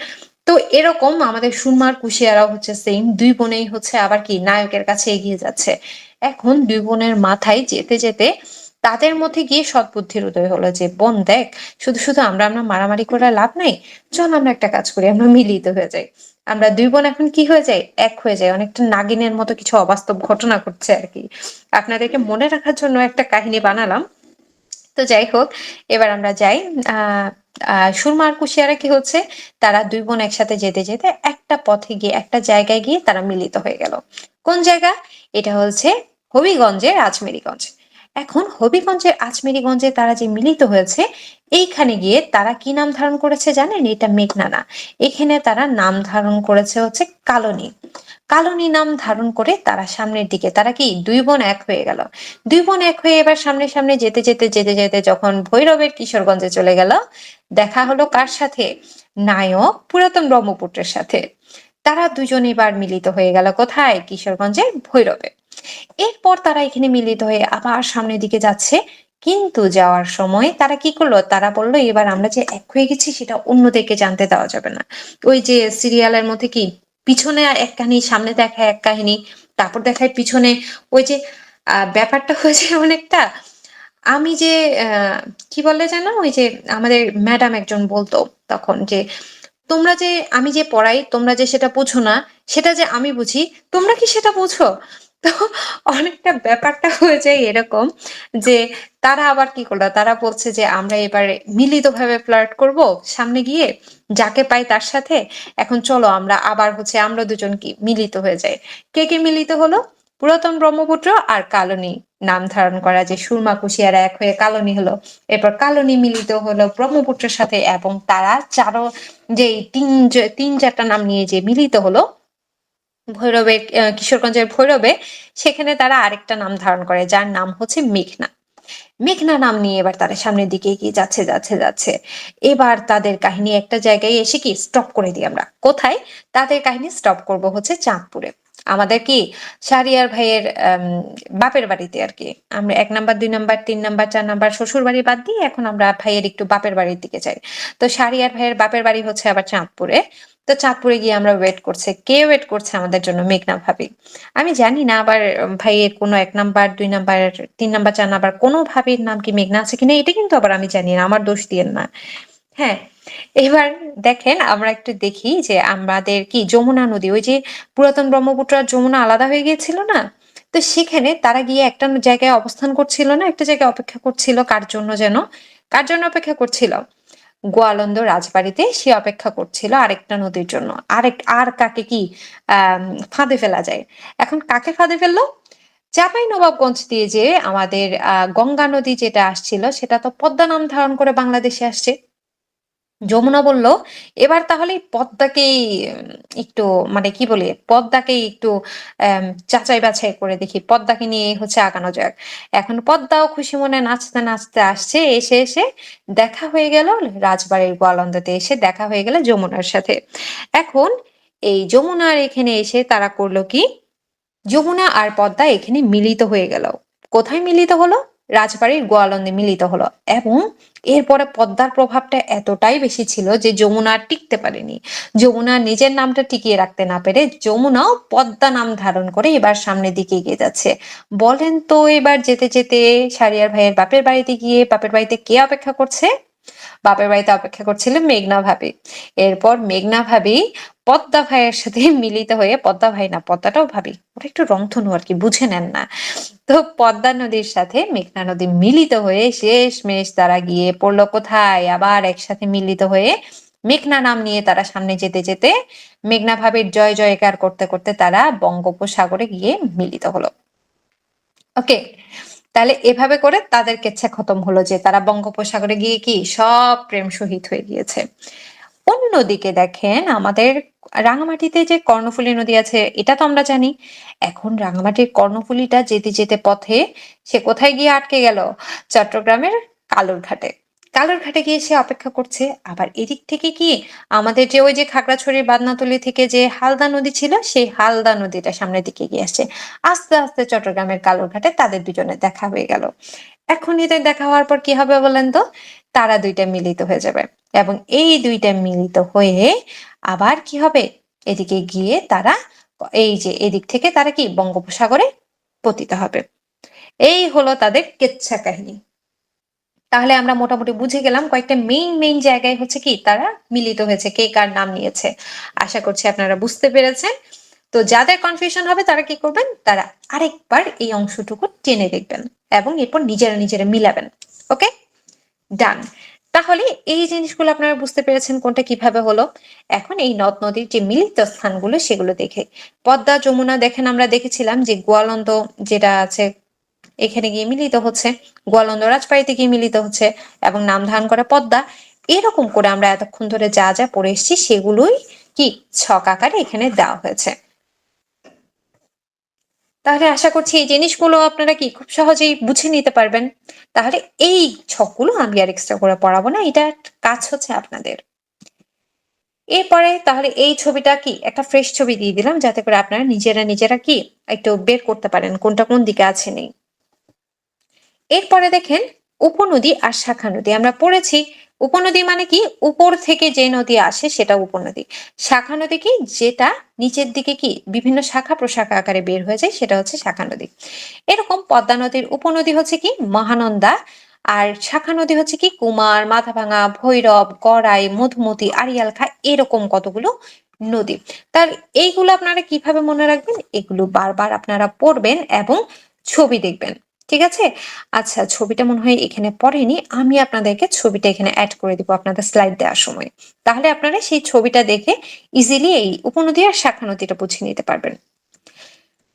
তো এরকম আমাদের সুরমার কুশিয়ারাও হচ্ছে সেম, দুই বোনেই হচ্ছে আবার কি নায়কের কাছে এগিয়ে যাচ্ছে। এখন দুই বোনের মাথায় যেতে যেতে তাদের মধ্যে গিয়ে সৎবুদ্ধির উদয় হলো যে বোন দেখ, শুধু শুধু আমরা আমরা মারামারি করে লাভ নাই, চল আমরা একটা কাজ করি, আমরা মিলিত হয়ে যাই। আমরা দুই বোন এখন কি হয়ে যাই, এক হয়ে যায়, অনেকটা নাগিনের মতো কিছু অবাস্তব ঘটনা ঘটছে আর কি। আপনাদেরকে মনে রাখার জন্য একটা কাহিনী বানালাম। তো যাই হোক, এবার আমরা যাই। আহ সুরমা আর কুশিয়ারা কি হচ্ছে, তারা দুই বোন একসাথে যেতে যেতে একটা পথে গিয়ে একটা জায়গায় গিয়ে তারা মিলিত হয়ে গেল। কোন জায়গা, এটা হচ্ছে হবিগঞ্জের আজমেরীগঞ্জ। এখন হবিগঞ্জের আজমেরীগঞ্জে তারা যে মিলিত হয়েছে, এইখানে গিয়ে তারা কি নাম ধারণ করেছে জানেন, এটা মেঘনা না, এখানে তারা নাম ধারণ করেছে হচ্ছে কালনী। কালনী নাম ধারণ করে তারা সামনের দিকে, তারা কি দুই বোন এক হয়ে গেল। দুই বোন এক হয়ে এবার সামনে সামনে যেতে যেতে যেতে যেতে যখন ভৈরবের কিশোরগঞ্জে চলে গেল, দেখা হলো কার সাথে, নায়ক পুরাতন ব্রহ্মপুত্রের সাথে। তারা দুজন এবার মিলিত হয়ে গেল কোথায়, কিশোরগঞ্জের ভৈরবে। এরপর তারা এখানে মিলিত হয়ে আবার সামনের দিকে যাচ্ছে, কিন্তু যাওয়ার সময় তারা কি করলো, তারা বললো এবার আমরা যে এক হয়ে গেছি সেটা অন্যদেরকে জানতে দেওয়া যাবে না। ওই যে সিরিয়ালের মধ্যে কি পিছনে এক কাহিনী সামনে দেখায় এক কাহিনী, তারপর দেখায় পিছনে, ওই যে ব্যাপারটা হয়েছে অনেকটা, আমি যে কি বলে যেন, ওই যে আমাদের ম্যাডাম একজন বলতো তখন যে তোমরা যে আমি যে পড়াই তোমরা যে সেটা বুঝো না, সেটা যে আমি বুঝি তোমরা কি সেটা বুঝো। তো অনেকটা ব্যাপারটা হয়ে যায় এরকম, যে তারা আবার কি করলো, তারা বলছে যে আমরা এবারে মিলিতভাবে ফ্লার্ট করব সামনে গিয়ে, যাকে পাই তার সাথে। এখন চলো আমরা আবার হচ্ছে আমরা দুজন কি মিলিত হয়ে যাই। কে কে মিলিত হলো, পুরাতন ব্রহ্মপুত্র আর কালনী নাম ধারণ করা যে সুরমা কুশিয়ারা এক হয়ে কালনী হলো। এরপর কালনী মিলিত হলো ব্রহ্মপুত্রের সাথে, এবং তারা চারো যে তিন চারটা নাম নিয়ে যে মিলিত হলো ভৈরবে, কিশোরগঞ্জের ভৈরবে, সেখানে তারা আরেকটা নাম ধারণ করে যার নাম হচ্ছে মেঘনা। মেঘনা নাম নিয়ে এবার তারা সামনের দিকে এগিয়ে যাচ্ছে যাচ্ছে যাচ্ছে। এবার তাদের কাহিনী একটা জায়গায় এসে কি স্টপ করে দিই আমরা, কোথায়, তাদের কাহিনী স্টপ করব হচ্ছে চাঁদপুরে। আমাদের কি শাহরিয়ার ভাইয়ের বাপের বাড়িতে আর কি, আমরা 1 নাম্বার 2 নাম্বার 3 নাম্বার 4 নাম্বার শ্বশুর বাড়ি বাদ দিয়ে এখন আমরা ভাইয়ের একটু বাপের বাড়ির দিকে যাই। তো শাহরিয়ার ভাইয়ের বাপের বাড়ি হচ্ছে আবার চাঁদপুরে। তো চাঁদপুরে গিয়ে আমরা ওয়েট করছে, কে ওয়েট করছে আমাদের জন্য, মেঘনা ভাবি। আমি জানি না আবার ভাইয়ের কোনো 1 নাম্বার 2 নাম্বার 3 নাম্বার 4 নাম্বার কোনো ভাবির নাম কি মেঘনা আছে কিনা, এটা কিন্তু আবার আমি জানি না, আমার দোষ দিয়েন না। হ্যাঁ, এবার দেখেন আমরা একটু দেখি যে আমাদের কি যমুনা নদী, ওই যে পুরাতন ব্রহ্মপুত্র আর যমুনা আলাদা হয়ে গিয়েছিল না, তো সেখানে তারা গিয়ে একটা জায়গায় অবস্থান করছিল না, একটা জায়গায় অপেক্ষা করছিল কার জন্য যেন, কার জন্য অপেক্ষা করছিল, গোয়ালন্দ রাজবাড়িতে সে অপেক্ষা করছিল আরেকটা নদীর জন্য, আর কাকে কি আহ ফাঁদে ফেলা যায়। এখন কাকে ফাঁদে ফেললো, চাঁপাই নবাবগঞ্জ দিয়ে যে আমাদের গঙ্গা নদী যেটা আসছিল সেটা তো পদ্মা নাম ধারণ করে বাংলাদেশে আসছে। যমুনা বলল এবার তাহলে পদ্মাকেই একটু মানে কি বলে পদ্মাকেই একটু যাচাই বাছাই করে দেখি, পদ্মাকে নিয়ে হচ্ছে আগানো যাক। এখন পদ্মাও খুশি মনে নাচতে নাচতে আসছে, এসে এসে দেখা হয়ে গেল রাজবাড়ির গোয়ালন্দতে, এসে দেখা হয়ে গেল যমুনার সাথে। এখন এই যমুনার এখানে এসে তারা করলো কি, যমুনা আর পদ্মা এখানে মিলিত হয়ে গেল। কোথায় মিলিত হলো? রাজবাড়ির গোয়ালন্দে মিলিত হলো। এবং এরপরে পদ্মার প্রভাবটা এতটাই বেশি ছিল যে যমুনা আর টিকতে পারেনি। যমুনা নিজের নামটা টিকিয়ে রাখতে না পেরে যমুনাও পদ্মা নাম ধারণ করে এবার সামনের দিকে এগিয়ে যাচ্ছে। বলেন তো এবার যেতে যেতে শারিয়ার ভাইয়ের বাপের বাড়িতে গিয়ে বাপের বাড়িতে কে অপেক্ষা করছে? বাপের বাড়িতে অপেক্ষা করছিল মেঘনা ভাবি। এরপর মেঘনা ভাবি পদ্মা ভাইয়ের সাথে মিলিত হয়ে, পদ্মা ভাই না, পদ্মাটাও ভাবি, ওটা একটু রংধনু আর কি, বুঝে নেন না। তো পদ্মা নদীর সাথে মেঘনা নদী মিলিত হয়ে শেষমেশ তারা গিয়ে পড়লো কোথায়? আবার একসাথে মিলিত হয়ে মেঘনা নাম নিয়ে তারা সামনে যেতে যেতে মেঘনা ভাবির জয় জয়কার করতে করতে তারা বঙ্গোপসাগরে গিয়ে মিলিত হলো। ওকে, তাহলে এভাবে করে তাদের কেচ্ছা খতম হলো যে তারা বঙ্গোপসাগরে গিয়ে কি সব প্রেম শহীদ হয়ে গিয়েছে। অন্যদিকে দেখেন আমাদের রাঙামাটিতে যে কর্ণফুলী নদী আছে এটা তো আমরা জানি। এখন রাঙামাটির কর্ণফুলীটা যেতে যেতে পথে সে কোথায় গিয়ে আটকে গেল? চট্টগ্রামের কালুরঘাটে। কালুরঘাটে গিয়ে সে অপেক্ষা করছে। আবার এদিক থেকে কি আমাদের যে ওই যে খাগড়াছড়ির বাদনাতলী থেকে যে হালদা নদী ছিল সেই হালদা নদীটা সামনের দিকে গিয়ে আসছে। আস্তে আস্তে চট্টগ্রামের কালুরঘাটে তাদের দুজনের দেখা হয়ে গেল। এখন এদের দেখা হওয়ার পর কি হবে বলেন তো? তারা দুইটা মিলিত হয়ে যাবে এবং এই দুইটা মিলিত হয়ে আবার কি হবে? এদিকে গিয়ে তারা এই যে এদিক থেকে তারা কি বঙ্গোপসাগরে পতিত হবে। এই হলো তাদের কেচ্ছা কাহিনী। তাহলে আমরা মোটামুটি বুঝে গেলাম কয়েকটা মেইন মেইন জায়গায় হচ্ছে কি তারা মিলিত হয়েছে, কে কার নাম নিয়েছে। আশা করছি আপনারা বুঝতে পেরেছেন। তো যাদের কনফিউশন হবে তারা কি করবেন? তারা আরেকবার এই অংশটুকু টেনে দেখবেন এবং এরপর নিজেরা নিজেরা মিলাবেন। ওকে, ডান। তাহলে এই জিনিসগুলো আপনারা বুঝতে পেরেছেন কোনটা কিভাবে হলো। এখন এই নদ নদীর যে মিলিত স্থানগুলো সেগুলো দেখে, পদ্মা যমুনা দেখেন আমরা দেখেছিলাম যে গোয়ালন্দ যেটা আছে এখানে গিয়ে মিলিত হচ্ছে, গোয়ালন্দ রাজবাড়িতে গিয়ে মিলিত হচ্ছে এবং নাম ধারণ করে পদ্মা। এরকম করে আমরা এতক্ষণ ধরে যা যা পড়ে এসেছি সেগুলোই কি ছক আকারে এখানে দেওয়া হয়েছে। তাহলে আশা করছি এই জিনিসগুলো আপনারা কি খুব সহজেই বুঝে নিতে পারবেন। তাহলে এই ছকগুলো আমি আর এক্সট্রা করে পড়াবো না, এটা কাজ হচ্ছে আপনাদের। এরপরে তাহলে এই ছবিটা কি একটা ফ্রেশ ছবি দিয়ে দিলাম যাতে করে আপনারা নিজেরা নিজেরা কি একটু বের করতে পারেন কোনটা কোন দিকে আছে নেই। এরপরে দেখেন উপনদী আর শাখা নদী আমরা পড়েছি। উপনদী মানে কি উপর থেকে যে নদী আসে সেটা উপনদী। শাখা নদী কি যেটা নিচের দিকে কি বিভিন্ন শাখা প্রশাখা আকারে বের হয়ে যায় সেটা হচ্ছে শাখা নদী। এরকম পদ্মা নদীর উপনদী হচ্ছে কি মহানন্দা, আর শাখা নদী হচ্ছে কি কুমার, মাথাভাঙা, ভৈরব, গড়াই, মধুমতি, আড়িয়ালখা, এরকম কতগুলো নদী। তার এইগুলো আপনারা কিভাবে মনে রাখবেন? এগুলো বারবার আপনারা পড়বেন এবং ছবি দেখবেন। ঠিক আছে? আচ্ছা, ছবিটা মনে হয় এখানে পড়েনি, আমি আপনাদেরকে ছবিটা এখানে অ্যাড করে দিব আপনাদের স্লাইড দেওয়ার সময়। তাহলে আপনারা সেই ছবিটা দেখে ইজিলি এই উপনদী আর শাখা নদীটা বুঝে নিতে পারবেন।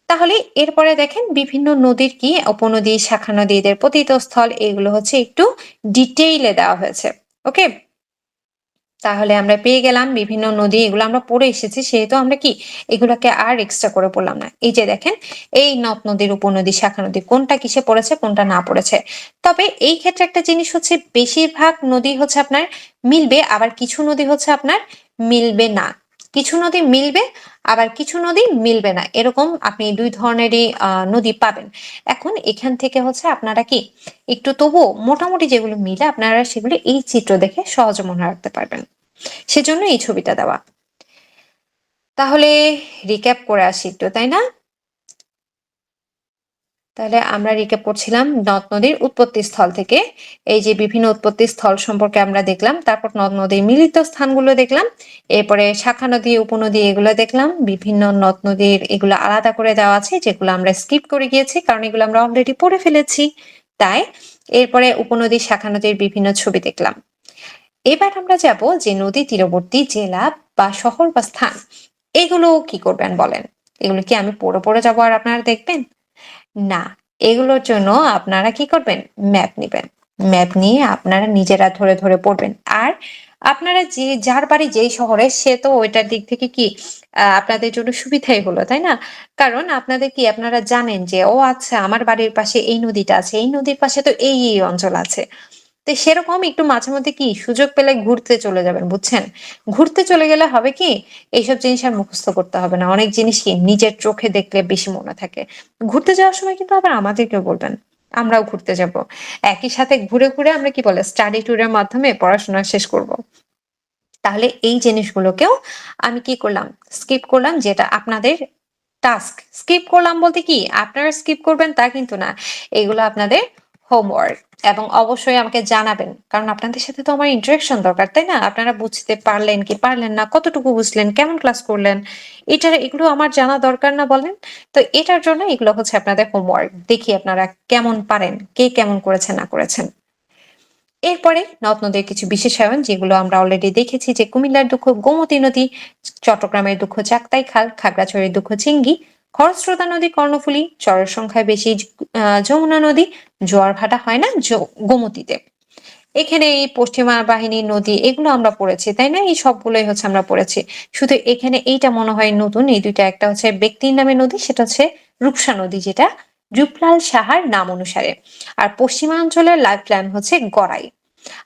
তাহলে এরপরে দেখেন বিভিন্ন নদীর কি উপনদী, শাখা নদী, এদের পতিতস্থল এগুলো হচ্ছে একটু ডিটেইলে দেওয়া হয়েছে। ওকে, তাহলে আমরা পেয়ে গেলাম বিভিন্ন নদী, এগুলো আমরা পড়ে এসেছি সেহেতু আমরা কি এগুলোকে আর এক্সট্রা করে পড়লাম না। এই যে দেখেন এই নদ নদীর উপনদী শাখা নদী কোনটা কিসে পড়েছে কোনটা না পড়েছে। তবে এই ক্ষেত্রে একটা জিনিস হচ্ছে বেশিরভাগ নদী হচ্ছে আপনার মিলবে, আবার কিছু নদী হচ্ছে আপনার মিলবে না। কিছু নদী মিলবে আবার কিছু নদী মিলবে না, এরকম আপনি দুই ধরনেরই নদী পাবেন। এখন এখান থেকে হচ্ছে আপনারা কি একটু তবুও মোটামুটি যেগুলো মিলে আপনারা সেগুলো এই চিত্র দেখে সহজে মনে রাখতে পারবেন, সেজন্য এই ছবিটা দেওয়া। তাহলে রিক্যাপ করে আসি একটু, তাই না? তাহলে আমরা রিক্যাপ করছিলাম নদ নদীর উৎপত্তি স্থল থেকে, এই যে বিভিন্ন উৎপত্তি স্থল সম্পর্কে আমরা দেখলাম, তারপর নদ নদীর মিলিত স্থানগুলো দেখলাম, এরপরে শাখা নদী উপনদী এগুলো দেখলাম, বিভিন্ন নদ নদীর এগুলো আলাদা করে দেওয়া আছে যেগুলো আমরা স্কিপ করে গিয়েছি কারণ এগুলো আমরা অলরেডি পড়ে ফেলেছি তাই। এরপরে উপনদী শাখা নদীর বিভিন্ন ছবি দেখলাম। এবার আমরা যাব যে নদী তীরবর্তী জেলা বা শহর বা স্থান এগুলো কি করবেন বলেন? এগুলো কি আমি পড়ে পড়ে যাবো আর আপনারা দেখবেন? না, এগুলোর জন্য আপনারা কি করবেন? ম্যাপ নিবেন। ম্যাপ নিয়ে আপনারা নিজেরা ধরে ধরে পড়বেন। আর আপনারা যে যার বাড়ি যেই শহরে সে তো ওইটার দিক থেকে কি আপনাদের জন্য সুবিধাই হলো, তাই না? কারণ আপনাদের কি আপনারা জানেন যে ও আচ্ছা আমার বাড়ির পাশে এই নদীটা আছে, এই নদীর পাশে তো এই অঞ্চল আছে। তো তো সেরকম একটু মাঝে মধ্যে কি সুযোগ পেলে ঘুরতে চলে যাবেন, বুঝছেন? ঘুরতে চলে গেলে হবে কি, এইসব জিনিস আর মুখস্থ করতে হবে না। অনেক জিনিস কি নিজের চোখে দেখলে বেশি মনে থাকে। ঘুরতে যাওয়ার সময় কিন্তু আবার আমাদেরকেও বলবেন, আমরাও ঘুরতে যাব। একই সাথে ঘুরে ঘুরে আমরা কি বলে স্টাডি ট্যুরের মাধ্যমে পড়াশোনা শেষ করব। তাহলে এই জিনিসগুলোকেও আমি কি করলাম, স্কিপ করলাম, যেটা আপনাদের টাস্ক। স্কিপ করলাম বলতে কি আপনারা স্কিপ করবেন তা কিন্তু না, এগুলো আপনাদের হোমওয়ার্ক। এবং অবশ্যই আমাকে জানাবেন, কারণ আপনাদের সাথে তো আমার ইন্টারেকশন দরকার, তাই না? আপনারা বুঝতে পারলেন কি পারলেন না, কতটুকু বুঝলেন, কেমন ক্লাস করলেন, এগুলো আমার জানা দরকার না বলেন? তো এটার জন্য এগুলো হচ্ছে আপনাদের হোমওয়ার্ক। দেখি আপনারা কেমন পারেন, কে কেমন করেছেন না করেছেন। এরপরে নদ নদীর কিছু বিশেষায়ন, যেগুলো আমরা অলরেডি দেখেছি, যে কুমিল্লার দুঃখ গোমতী নদী, চট্টগ্রামের দুঃখ চাকতাই খাল, খাগড়াছড়ির দুঃখ চিঙ্গি, খরস্রোতা নদী কর্ণফুলী, চরের সংখ্যায় বেশি যমুনা নদী, জোয়ার ভাটা হয় না গোমতীতে। এখানে এই পশ্চিমা বাহিনী নদী এগুলো আমরা পড়েছি, তাই না? এই সবগুলোই হচ্ছে আমরা পড়েছি। শুধু এখানে এইটা মনে হয় নতুন, এই দুইটা, একটা হচ্ছে ব্যক্তির নামে নদী, সেটা হচ্ছে রূপসা নদী, যেটা রূপলাল সাহার নাম অনুসারে। আর পশ্চিমাঞ্চলের লাইফ লাইন হচ্ছে গড়াই।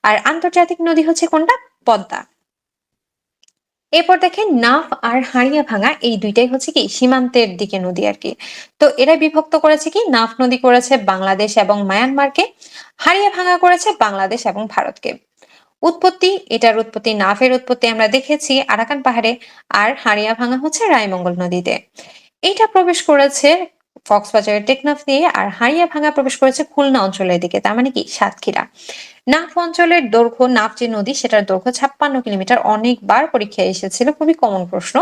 আর আন্তর্জাতিক নদী হচ্ছে কোনটা? পদ্মা। এরপর দেখেন নাফ আর হাড়িয়া ভাঙা, এই দুইটাই হচ্ছে কি সীমান্তের দিকে নদী আর কি। তো এরা বিভক্ত করেছে কি, নাফ নদী করেছে বাংলাদেশ এবং মায়ানমারকে, হাড়িয়া ভাঙা করেছে বাংলাদেশ এবং ভারতকে। উৎপত্তি, এটার উৎপত্তি, নাফের উৎপত্তি আমরা দেখেছি আরাকান পাহাড়ে, আর হাড়িয়া ভাঙা হচ্ছে রায়মঙ্গল নদীতে। এটা প্রবেশ করেছে কক্সবাজারের টেকনাফ দিয়ে, আর হাড়িয়া ভাঙা প্রবেশ করেছে খুলনা অঞ্চলের দিকে, তার মানে কি সাতক্ষীরা। নাফ অঞ্চলের দৈর্ঘ্য, নাফ যে নদী সেটার দৈর্ঘ্য 56 কিলোমিটার, অনেকবার পরীক্ষায় এসেছিল, খুবই কমন প্রশ্ন।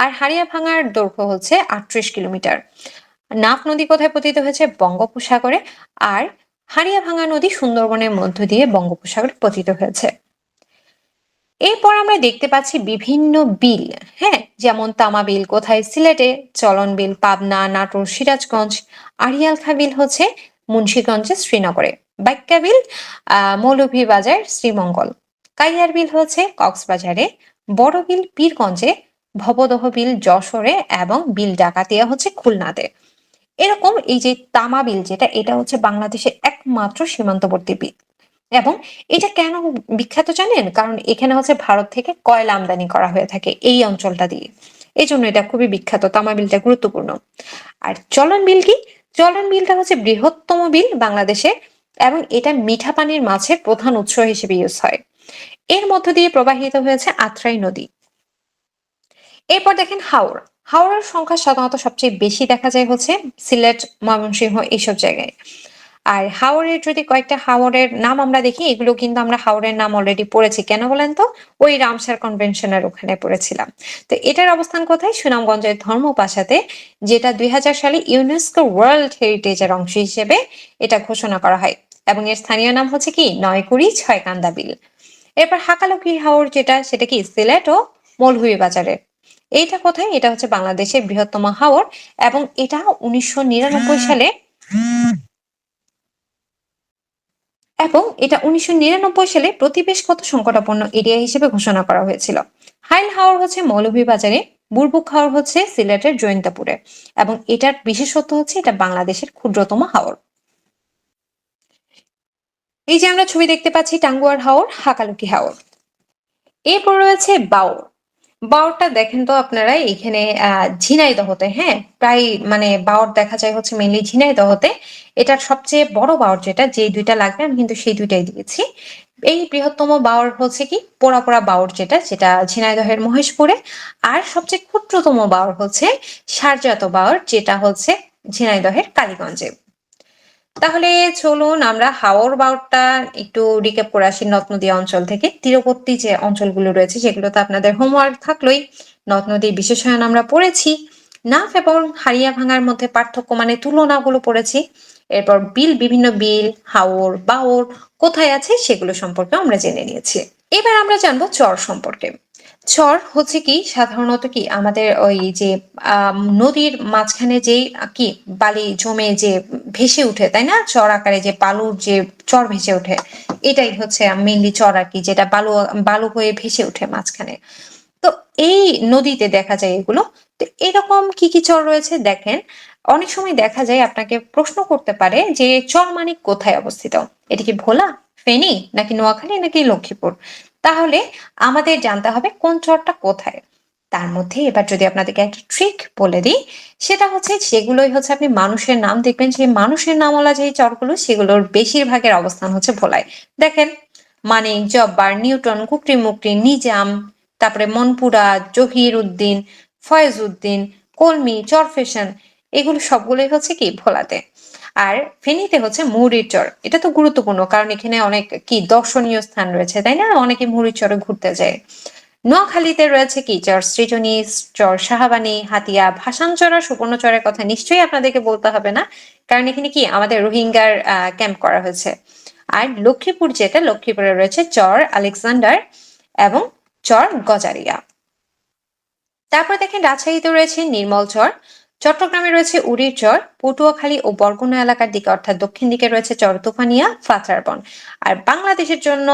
আর হাড়িয়া ভাঙার দৈর্ঘ্য হচ্ছে 38 কিলোমিটার। নাফ নদী কোথায় পতিত হয়েছে? বঙ্গোপসাগরে। আর হাড়িয়া ভাঙা নদী সুন্দরবনের মধ্য দিয়ে বঙ্গোপসাগরে পতিত হয়েছে। এরপর আমরা দেখতে পাচ্ছি বিভিন্ন বিল, হ্যাঁ, যেমন তামা বিল কোথায়? সিলেটে। চলন বিল পাবনা, নাটোর, সিরাজগঞ্জ। আড়িয়ালখা বিল হচ্ছে মুন্সিগঞ্জে, শ্রীনগরে। বাক্যা বিল মৌলভীবাজার, শ্রীমঙ্গল। কাইয়ার বিল হচ্ছে কক্সবাজারে। বড় বিল পীরগঞ্জে। ভবদহ বিল যশোরে, এবং বিল ডাকাতিয়া হচ্ছে খুলনাতে। এরকম এই যে তামা বিল, যেটা এটা হচ্ছে বাংলাদেশের একমাত্র সীমান্তবর্তী বিল। এবং এটা কেন বিখ্যাত জানেন? কারণ এখানে হচ্ছে ভারত থেকে কয়লা আমদানি করা হয়ে থাকে এই অঞ্চলটা দিয়ে, এই জন্য এটা খুবই বিখ্যাত, তামা বিলটা গুরুত্বপূর্ণ। আর চলন বিল কি? চলন বিলটা হচ্ছে বৃহত্তম বিল বাংলাদেশে, এবং এটা মিঠা পানির মাছের প্রধান উৎস হিসেবে ইউজ হয়। এর মধ্য দিয়ে প্রবাহিত হয়েছে আত্রাই নদী। এরপর দেখেন হাওর। হাওরের সংখ্যা সাধারণত সবচেয়ে বেশি দেখা যায় হচ্ছে সিলেট, ময়মনসিংহ, এইসব জায়গায়। আর হাওরের যদি কয়েকটা হাওরের নাম আমরা দেখি, এগুলো কিন্তু আমরা হাওরের নাম অলরেডি পড়েছি, কেন বলেন তো? ওই রামসার কনভেনশনের ওখানে পড়েছিলাম। তো এটার অবস্থান কোথায়? সুনামগঞ্জের ধর্মপাশাতে, যেটা 2000 সালে ইউনেস্কো ওয়ার্ল্ড হেরিটেজের অংশ হিসেবে এটা ঘোষণা করা হয়। এবং এর স্থানীয় নাম হচ্ছে কি নয়কুড়ি ছয়কান্দা বিল। এরপর হাকালুকি হাওর, যেটা সেটা কি সিলেট ও মৌলভীবাজারে। এইটা কোথায়? এটা হচ্ছে বাংলাদেশের বৃহত্তম হাওর, এবং এটা 1999 সালে প্রতিবেশগত সংকটাপন্ন এরিয়া হিসেবে ঘোষণা করা হয়েছিল। হাইল হাওর হচ্ছে মৌলভীবাজারে, বুরবুক হাওর হচ্ছে সিলেটের জৈন্তাপুরে, এবং এটার বিশেষত্ব হচ্ছে এটা বাংলাদেশের ক্ষুদ্রতম হাওর। এই যে আমরা ছবি দেখতে পাচ্ছি টাঙ্গুয়ার হাওর, হাকালুকি হাওর। এরপর রয়েছে বাওর। বাওরটা দেখেন তো আপনারা, এখানে ঝিনাইদহতে, হ্যাঁ, প্রায় মানে বাওর দেখা যায় হচ্ছে মেইনলি ঝিনাইদহতে। এটার সবচেয়ে বড় বাওর, যেটা যে দুইটা লাগবে আমি কিন্তু সেই দুইটাই দিয়েছি। এই বৃহত্তম বাওর হচ্ছে কি পোড়া পোড়া বাওর, যেটা যেটা ঝিনাইদহের মহেশপুরে। আর সবচেয়ে ক্ষুদ্রতম বাওর হচ্ছে সারজাত বাওর, যেটা হচ্ছে ঝিনাইদহের কালীগঞ্জে। তাহলে চলুন আমরা হাওর বাওরটা একটু রিক্যাপ করে আসি। নদ নদী অঞ্চল থেকে তীরবর্তী যে অঞ্চলগুলো রয়েছে সেগুলো তো আপনাদের হোমওয়ার্ক থাকলোই। নদ নদীর বিশেষায়ন আমরা পড়েছি, নাফ এবং হাড়িয়া ভাঙার মধ্যে পার্থক্য মানে তুলনাগুলো পড়েছি। এরপর বিল, বিভিন্ন বিল, হাওর, বাওর কোথায় আছে সেগুলো সম্পর্কে আমরা জেনে নিয়েছি। এবার আমরা জানবো চর সম্পর্কে। চর হচ্ছে কি সাধারণত কি আমাদের ওই যে নদীর মাঝখানে যে কি বালি জমে যে ভেসে উঠে, তাই না? চর আকারে যে বালুর যে চর ভেসে ওঠে, এটাই হচ্ছে মেইনলি চর আর কি, যেটা বালু বালু হয়ে ভেসে ওঠে মাঝখানে। তো এই নদীতে দেখা যায় এগুলো। তো এরকম কি কি চর রয়েছে দেখেন। অনেক সময় দেখা যায় আপনাকে প্রশ্ন করতে পারে যে চর মানিক কোথায় অবস্থিত? এটা কি ভোলা, ফেনী নাকি নোয়াখালী নাকি লক্ষ্মীপুর? তাহলে আমাদের জানতে হবে কোন চরটা কোথায়। তার মধ্যে এবার যদি আপনাদেরকে একটা ট্রিক বলে দিই, সেটা হচ্ছে যেগুলোই হচ্ছে আপনি মানুষের নাম দেখবেন, সেই মানুষের নামওয়ালা যে চরগুলো সেগুলোর বেশিরভাগের অবস্থান হচ্ছে ভোলায়। দেখেন, মানিক, জব্বার, নিউটন, কুকরি মুকরি, নিজাম, তারপরে মনপুরা, জহির উদ্দিন, ফয়েজ উদ্দিন, কলমি, চরফেশন, এগুলো সবগুলোই হচ্ছে কি ভোলাতে। আর ফেনীতে হচ্ছে মুহুরীর চর। এটা তো গুরুত্বপূর্ণ, কারণ এখানে অনেক কি দর্শনীয় স্থান রয়েছে, তাই না? অনেকে মুহুরীর চরে ঘুরতে যায়। নোয়াখালীতে রয়েছে কি চর সৃজনী, চর সাহাবানী, হাতিয়া, ভাসানচর আর সুবর্ণচরের কথা নিশ্চয়ই আপনাদেরকে বলতে হবে না, কারণ এখানে কি আমাদের রোহিঙ্গার ক্যাম্প করা হয়েছে। আর লক্ষ্মীপুর, যেটা লক্ষ্মীপুরে রয়েছে চর আলেকজান্ডার এবং চর গজারিয়া। তারপর দেখেন রাজশাহীতে রয়েছে নির্মল চর, চট্টগ্রামে রয়েছে উড়ির চর, পটুয়াখালী ও বরগুনা এলাকার দিকে অর্থাৎ দক্ষিণ দিকে রয়েছে চর তুফানিয়া, ফাচারবন। আর বাংলাদেশের জন্য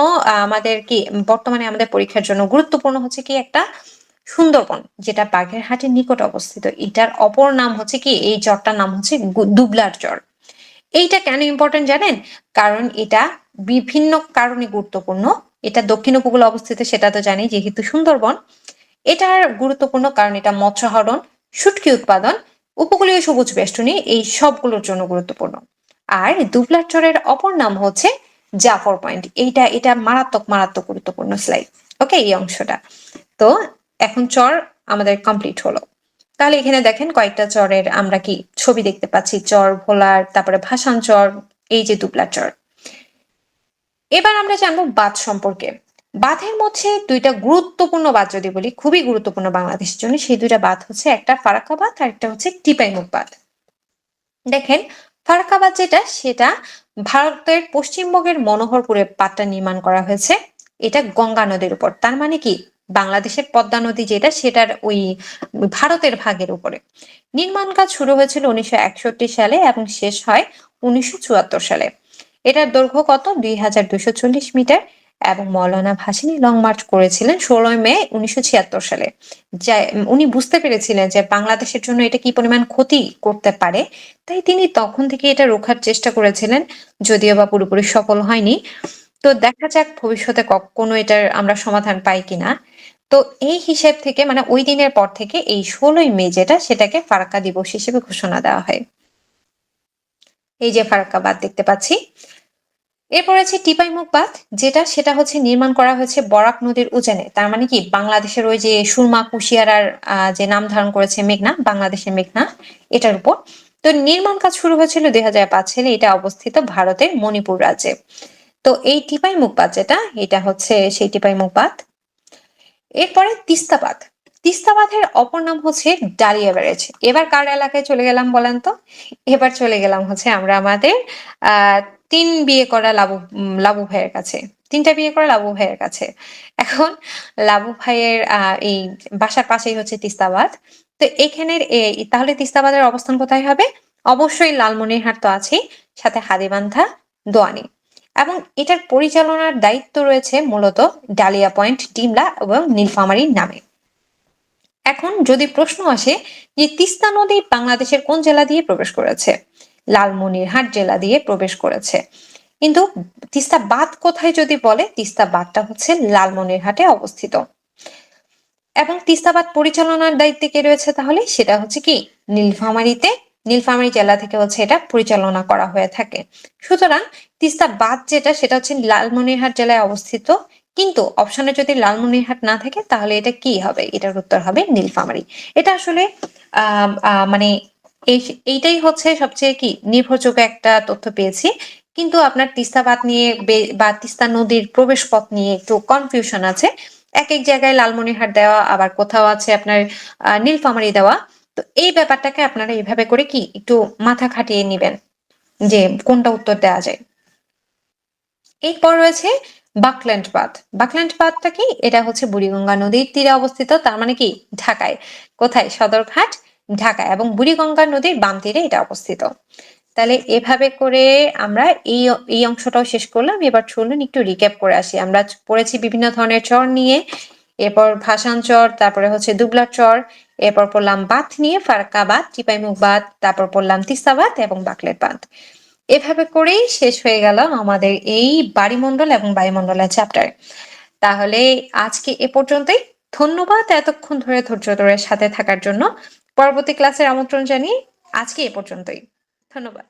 আমাদের কি বর্তমানে আমাদের পরীক্ষার জন্য গুরুত্বপূর্ণ হচ্ছে কি একটা সুন্দরবন, যেটা বাগেরহাটের নিকট অবস্থিত। এটার অপর নাম হচ্ছে কি, এই চরটার নাম হচ্ছে দুবলার চর। এইটা কেন ইম্পর্টেন্ট জানেন? কারণ এটা বিভিন্ন কারণে গুরুত্বপূর্ণ। এটা দক্ষিণ উপকূলে অবস্থিত, সেটা তো জানি, যেহেতু সুন্দরবন। এটার গুরুত্বপূর্ণ কারণ এটা মৎস্য আহরণ, শুটকি উৎপাদন, উপকূলীয় সবুজ বেষ্টনী, এই সবগুলোর জন্য গুরুত্বপূর্ণ। আর দুবলার চরের অপর নাম হচ্ছে জাফর পয়েন্ট। এইটা এটা মারাত্মক মারাত্মক গুরুত্বপূর্ণ স্লাইড। ওকে, এই অংশটা। তো এখন চর আমাদের কমপ্লিট হলো। তাহলে এখানে দেখেন কয়েকটা চরের আমরা কি ছবি দেখতে পাচ্ছি, চর ভোলার, তারপরে ভাসান চর, এই যে দুবলার চর। এবার আমরা জানবো বাঁধ সম্পর্কে। বাঁধের মধ্যে দুইটা গুরুত্বপূর্ণ বাঁধ যদি বলি, খুবই গুরুত্বপূর্ণ বাংলাদেশের জন্য, সেই দুইটা বাঁধ হচ্ছে একটা ফারাক্কা বাঁধ আর একটা হচ্ছে টিপাইমুখ বাঁধ। দেখেন, ফারাক্কা বাঁধ যেটা, সেটা ভারতের পশ্চিমবঙ্গের মনোহরপুরে বাঁধটা নির্মাণ করা হয়েছে। এটা গঙ্গা নদীর উপর, তার মানে কি বাংলাদেশের পদ্মা নদী যেটা, সেটার ওই ভারতের ভাগের উপরে। নির্মাণ কাজ শুরু হয়েছিল 1961 সালে এবং শেষ হয় 1974 সালে। এটার দৈর্ঘ্য কত? 2240 মিটার। এবং মৌলানা ভাসানী লং মার্চ করেছিলেন 16 মে 1976 সালে। যা উনি বুঝতে পেরেছিলেন যে বাংলাদেশের জন্য এটা কি পরিমাণ ক্ষতি করতে পারে, তাই তিনি তখন থেকে এটা রোখার চেষ্টা করেছিলেন, যদিও বা পুরোপুরি সফল হয়নি। তো দেখা যাক ভবিষ্যতে কখনো এটার আমরা সমাধান পাই কিনা। তো এই হিসেব থেকে মানে ওই দিনের পর থেকে এই 16 মে যেটা, সেটাকে ফারাক্কা দিবস হিসেবে ঘোষণা দেওয়া হয়। এই যে ফারাক্কা বাঁধ দেখতে পাচ্ছি। এরপর আছে টিপাইমুখ বাঁধ, যেটা সেটা হচ্ছে নির্মাণ করা হয়েছে বরাক নদীর উজানে। তার মানে কি বাংলাদেশের ওই যে সুরমা কুশিয়ারার যে নাম ধারণ করেছে মেঘনা, বাংলাদেশের মেঘনা, এটার উপর। তো নির্মাণ কাজ শুরু হয়েছিল 2005 সালে। এটা অবস্থিত ভারতের মণিপুর রাজ্যে। তো এই টিপাইমুখ বাঁধ যেটা, এটা হচ্ছে সেই টিপাইমুখ বাঁধ। এরপরে তিস্তা বাঁধ। তিস্তা বাঁধের অপর নাম হচ্ছে ডালিয়া ব্যারেজ। এবার কার এলাকায় চলে গেলাম বলেন তো? এবার চলে গেলাম হচ্ছে আমরা আমাদের আহ 3 বিয়ে করা লাবু ভাইয়ের কাছে। 3টা বিয়ে করা লাবু ভাইয়ের কাছে। এখন লাবু ভাইয়ের এই বাসার পাশেই হচ্ছে তিস্তা বাঁধ। তো এখানের তাহলে তিস্তা বাঁধের অবস্থান কোথায় হবে? অবশ্যই লালমনিরহাট তো আছেই, সাথে হাতীবান্ধা, দোয়ানি। এবং এটার পরিচালনার দায়িত্ব রয়েছে মূলত ডালিয়া পয়েন্ট, ডিমলা এবং নীলফামারীর নামে। এখন যদি প্রশ্ন আসে যে তিস্তা নদী বাংলাদেশের কোন জেলা দিয়ে প্রবেশ করেছে? লালমনিরহাট জেলা দিয়ে প্রবেশ করেছে। কিন্তু তিস্তা বাঁধ কোথায় যদি বলে, তিস্তা বাঁধটা হচ্ছে লালমনিরহাটে অবস্থিত। এবং তিস্তা বাঁধ পরিচালনার দায়িত্বে কে রয়েছে তাহলে? সেটা হচ্ছে কি নীলফামারীতে, নীলফামারী জেলা থেকে হচ্ছে এটা পরিচালনা করা হয়ে থাকে। সুতরাং তিস্তা বাঁধ যেটা, সেটা হচ্ছে লালমনিরহাট জেলায় অবস্থিত। কিন্তু অপশনে যদি লালমনিরহাট না থাকে, তাহলে এটা কি হবে? এটার উত্তর হবে নীলফামারী। এটা আসলে মানে এইটাই হচ্ছে সবচেয়ে কি নির্ভরযোগ্য একটা তথ্য পেয়েছি। কিন্তু আপনার তিস্তা বাঁধ নিয়ে বা তিস্তা নদীর প্রবেশ পথ নিয়ে একটু কনফিউশন আছে। এক এক জায়গায় লালমনিরহাট দেওয়া, আবার কোথাও আছে আপনার নীলফামারী দেওয়া। তো এই ব্যাপারটাকে আপনারা এইভাবে করে কি একটু মাথা খাটিয়ে নিবেন যে কোনটা উত্তর দেওয়া যায়। এরপর রয়েছে বাকল্যান্ড বাঁধ। বাকল্যান্ড বাঁধটা কি? এটা হচ্ছে বুড়িগঙ্গা নদীর তীরে অবস্থিত। তার মানে কি ঢাকায়। কোথায়? সদরঘাট, ঢাকা। এবং বুড়িগঙ্গা নদীর বাম তীরে এটা অবস্থিত। তাহলে এভাবে করে আমরা এই এই অংশটাও শেষ করলাম। এবার চলুন একটু রিক্যাপ করে আসি। আমরা পড়েছি বিভিন্ন ধরনের চর নিয়ে, এরপর ভাসান চর, তারপরে হচ্ছে দুবলার চর, এরপর পড়লাম বাঁধ নিয়ে, ফারাক্কা বাঁধ, টিপাইমুখ বাঁধ, তারপর পড়লাম তিস্তা বাঁধ এবং বাকলেট বাঁধ। এভাবে করেই শেষ হয়ে গেল আমাদের এই বাড়িমণ্ডল এবং বায়ুমণ্ডলের চ্যাপ্টার। তাহলে আজকে এ পর্যন্তই। ধন্যবাদ এতক্ষণ ধরে ধৈর্য ধরে সাথে থাকার জন্য। পরবর্তী ক্লাসের আমন্ত্রণ জানিয়ে আজকে এ পর্যন্তই। ধন্যবাদ।